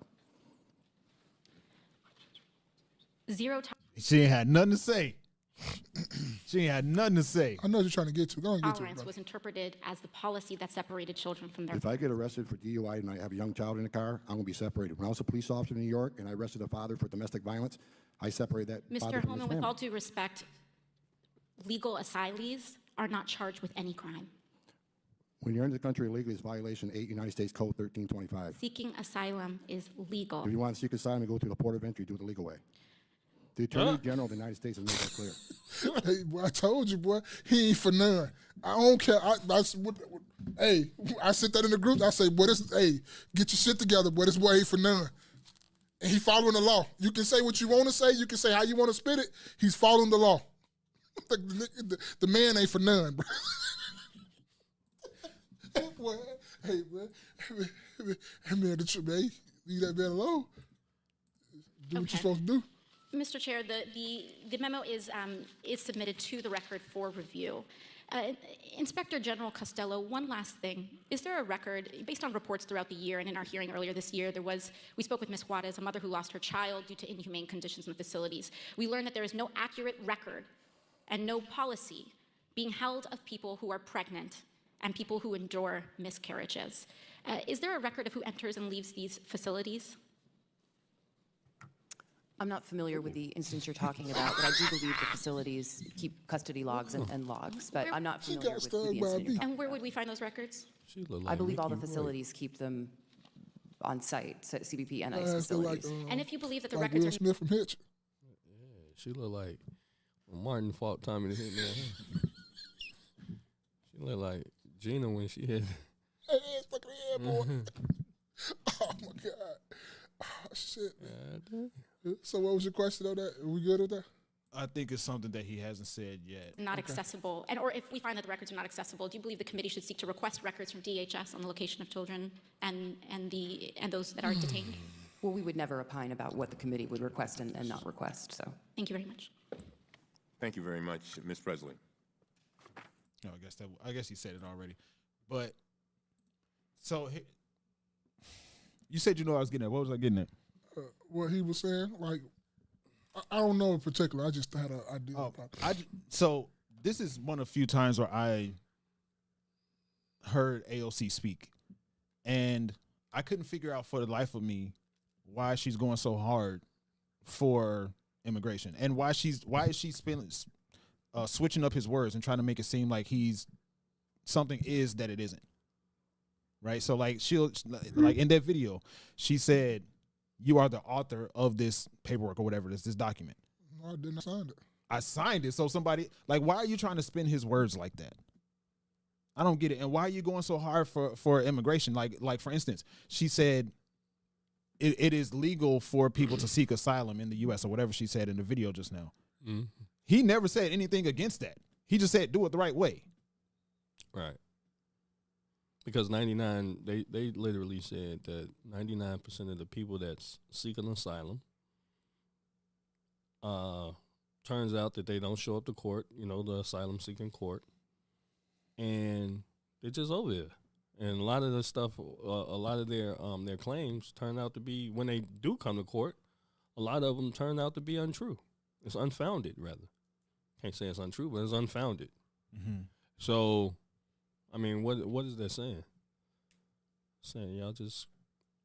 Zero tolerance. She ain't had nothing to say. She ain't had nothing to say. I know what you're trying to get to. Go and get to it, Tolerance brother. was interpreted as the policy that separated children from their. If I get arrested for DUI and I have a young child in the car, I'm going to be separated. When I was a police officer in New York and I arrested a father for domestic violence, I separated that father Mr. from his Holman, family. with all due respect, legal asylees are not charged with any crime. When you're in the country illegally, it's violation 8 United States Code 1325. Seeking asylum is legal. If you want to seek asylum and go through the port of entry, do it the legal way. The Attorney General of the United States has made that clear. Hey, boy, I told you, boy, he ain't for none. I don't care. Hey, I sent that in the group. I say, boy, hey, get your shit together, boy. This boy ain't for none. And he following the law. You can say what you want to say. You can say how you want to spit it. He's following the law. The man ain't for none, bro. Boy, hey, man. Hey, man, leave that man alone. Do what you're supposed to do. Mr. Chair, the memo is submitted to the record for review. Inspector General Costello, one last thing. Is there a record, based on reports throughout the year and in our hearing earlier this year, we spoke with Ms. Juarez, a mother who lost her child due to inhumane conditions in the facilities. We learned that there is no accurate record and no policy being held of people who are pregnant and people who endure miscarriages. Is there a record of who enters and leaves these facilities? I'm not familiar with the instance you're talking about, but I do believe the facilities keep custody logs and logs, but I'm not familiar with the incident you're talking about. And where would we find those records? I believe all the facilities keep them on site, so CBP and ICE facilities. And if you believe that the like records Will are... Smith from Hitch. Yeah, she look like when Martin fought Tommy the Hitman. She look like Gina when she had. Hey, fucking head, boy. Oh my God. Oh shit. So what was your question on that? Are we good with that? I think it's something that he hasn't said yet. Not accessible, or if we find that the records are not accessible, do you believe the committee should seek to request records from DHS on the location of children and those that are detained? Well, we would never opine about what the committee would request and not request, so. Thank you very much. Thank you very much, Ms. Presley. No, I guess he said it already. But so you said you know what I was getting at. What was I getting at? What he was saying, like, I don't know in particular. I just had an idea. So this is one of the few times where I heard AoC speak, and I couldn't figure out for the life of me why she's going so hard for immigration and why is she switching up his words and trying to make it seem like something is that it isn't. Right? So like like in that video, she said, "You are the author of this paperwork or whatever it is, this document." No, I didn't sign it. I signed it. So somebody, like, why are you trying to spin his words like that? I don't get it. And why are you going so hard for immigration? Like for instance, she said it is legal for people to seek asylum in the U.S. or whatever she said in the video just now. Mm-hmm. He never said anything against that. He just said do it the right way. Right. Because 99, they literally said that 99% of the people that's seeking asylum, turns out that they don't show up to court, the asylum seeking court, and they're just over there. And a lot of the stuff, a lot of their claims turn out to be, when they do come to court, a lot of them turn out to be untrue. It's unfounded, rather. Can't say it's untrue, but it's unfounded. Mm-hmm. So, I mean, what is that saying? Saying y'all just,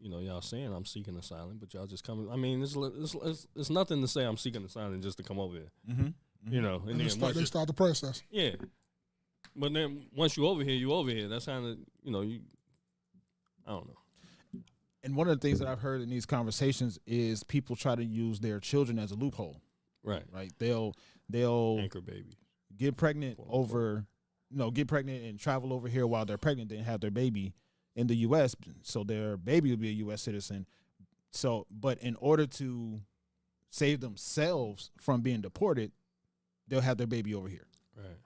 y'all saying I'm seeking asylum, but y'all just coming. I mean, it's nothing to say I'm seeking asylum just to come over here. Mm-hmm. Mm-hmm. And then they start the process. Yeah, But then once you over here, you over here. That's kind of, I don't know. And one of the things that I've heard in these conversations is people try to use their children as a loophole. Right. Right. They'll anchor baby, get pregnant get pregnant and travel over here while they're pregnant, then have their baby in the U.S. So their baby will be a U.S. citizen. So, but in order to save themselves from being deported, they'll have their baby over here. Right.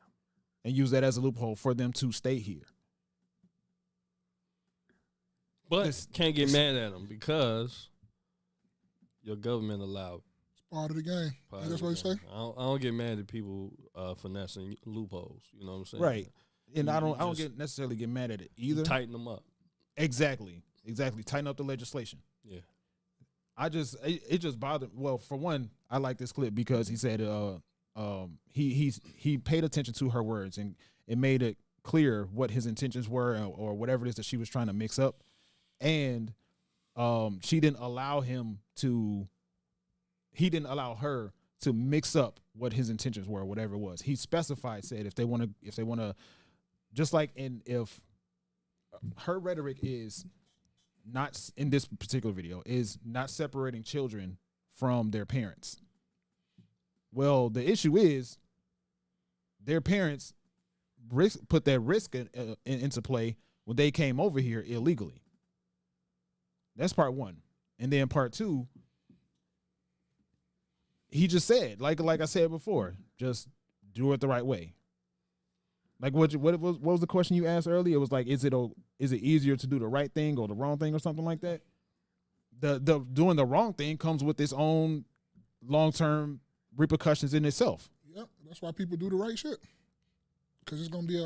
And use that as a loophole for them to stay here. But can't get mad at them because your government allowed. Part of the game. That's what you say? I don't get mad at people finessing loopholes. You know what I'm saying? Right. And I don't necessarily get mad at it either. Tighten them up. Exactly. Tighten up the legislation. Yeah. It just bothered. Well, for one, I like this clip because he said he paid attention to her words and it made it clear what his intentions were or whatever it is that she was trying to mix up, and she didn't allow her to mix up what his intentions were, whatever it was. He specified, said if they want to, just like if her rhetoric is not in this particular video is not separating children from their parents. Well, the issue is their parents put that risk into play when they came over here illegally. That's part one. And then part two, he just said, like I said before, just do it the right way. Like what was the question you asked earlier? It was like, is it easier to do the right thing or the wrong thing or something like that? The doing the wrong thing comes with its own long-term repercussions in itself. Yep, that's why people do the right shit. Because it's gonna be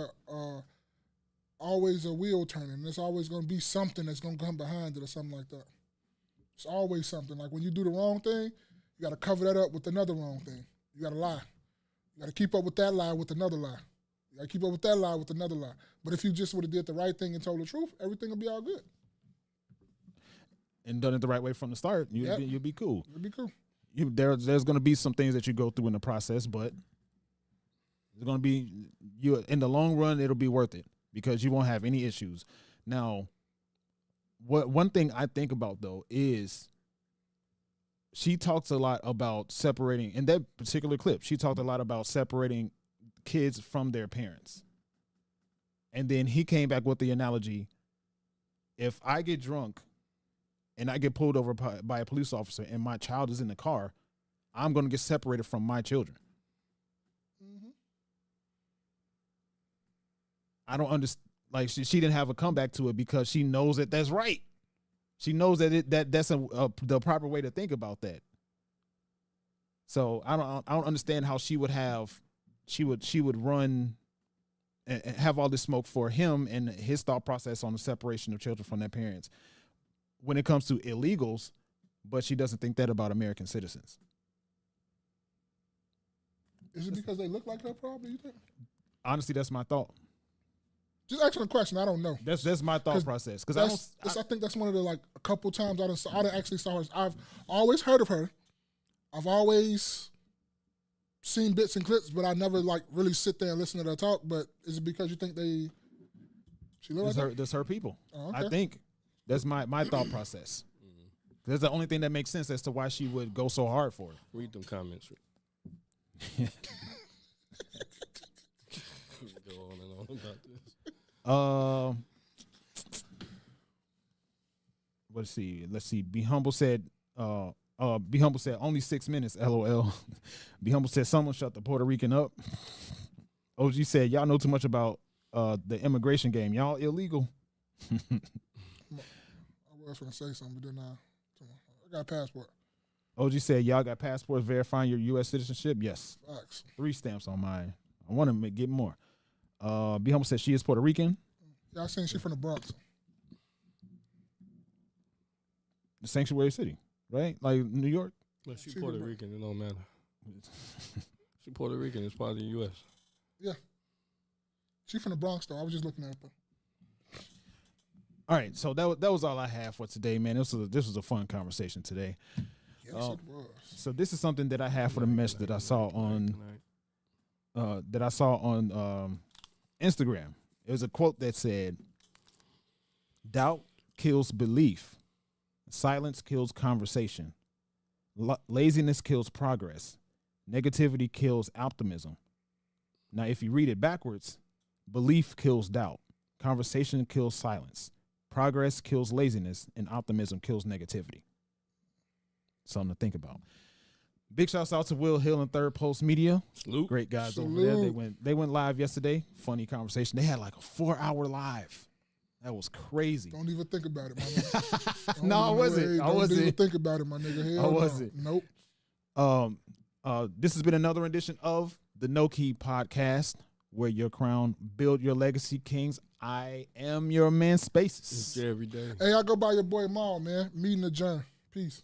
always a wheel turning. There's always gonna be something that's gonna come behind it or something like that. It's always something. Like when you do the wrong thing, you gotta cover that up with another wrong thing. You gotta lie. You gotta keep up with that lie with another lie. You gotta keep up with that lie with another lie. But if you just would have did the right thing and told the truth, everything will be all good. And done it the right way from the start, you'll be cool. It'll be cool. There's going to be some things that you go through in the process, but it's going to be in the long run. It'll be worth it because you won't have any issues. Now, one thing I think about though is she talks a lot about separating in that particular clip. She talked a lot about separating kids from their parents, and then he came back with the analogy: if I get drunk and I get pulled over by a police officer and my child is in the car, I'm going to get separated from my children. Mm-hmm. I don't understand. Like she didn't have a comeback to it because she knows that that's right. She knows that that's the proper way to think about that. So I don't understand how she would run and have all this smoke for him and his thought process on the separation of children from their parents when it comes to illegals, but she doesn't think that about American citizens. Is it because they look like her, probably, you think? Honestly, that's my thought. Just asking a question, I don't know. That's my thought process. Because I think that's one of the, like, a couple times I actually saw her. I've always heard of her. I've always seen bits and clips, but I never, like, really sit there and listen to her talk. But is it because you think she look like her? That's her people. Oh, okay. I think that's my thought process. That's the only thing that makes sense as to why she would go so hard for it. Read them comments. Go on and on about this. Let's see. Be Humble said only 6 minutes, LOL. Be Humble said someone shut the Puerto Rican up. OG said y'all know too much about the immigration game. Y'all illegal. I was going to say something, but then I got a passport. OG said y'all got passports verifying your U.S. citizenship. Yes. Facts. 3 stamps on mine. I want to get more. Be Humble said she is Puerto Rican. Yeah, I seen she from the Bronx. The sanctuary city, right? Like New York. But she Puerto Rican. It don't matter. She Puerto Rican. It's part of the U.S. Yeah. She from the Bronx, though. I was just looking at her. All right, so that was all I have for today, man. This was a fun conversation today. Yes, it was. So this is something that I have for the message that I saw on Instagram. It was a quote that said, doubt kills belief. Silence kills conversation. Laziness kills progress. Negativity kills optimism. Now, if you read it backwards, belief kills doubt. Conversation kills silence. Progress kills laziness. And optimism kills negativity. Something to think about. Big shouts out to Will Hill and Third Post Media. Salute. Great guys Salute. over there. They went live yesterday. Funny conversation. They had like a 4-hour live. That was crazy. Don't even think about it, my nigga. No, I wasn't. Don't even think about it, my nigga. Hell I wasn't. No. Nope. This has been another edition of the KNoWKi podcast, where your crown, build your legacy, kings. I am your man, Spaces. Every day. Hey, I go by your boy Maul, man. Meeting adjourned. Peace.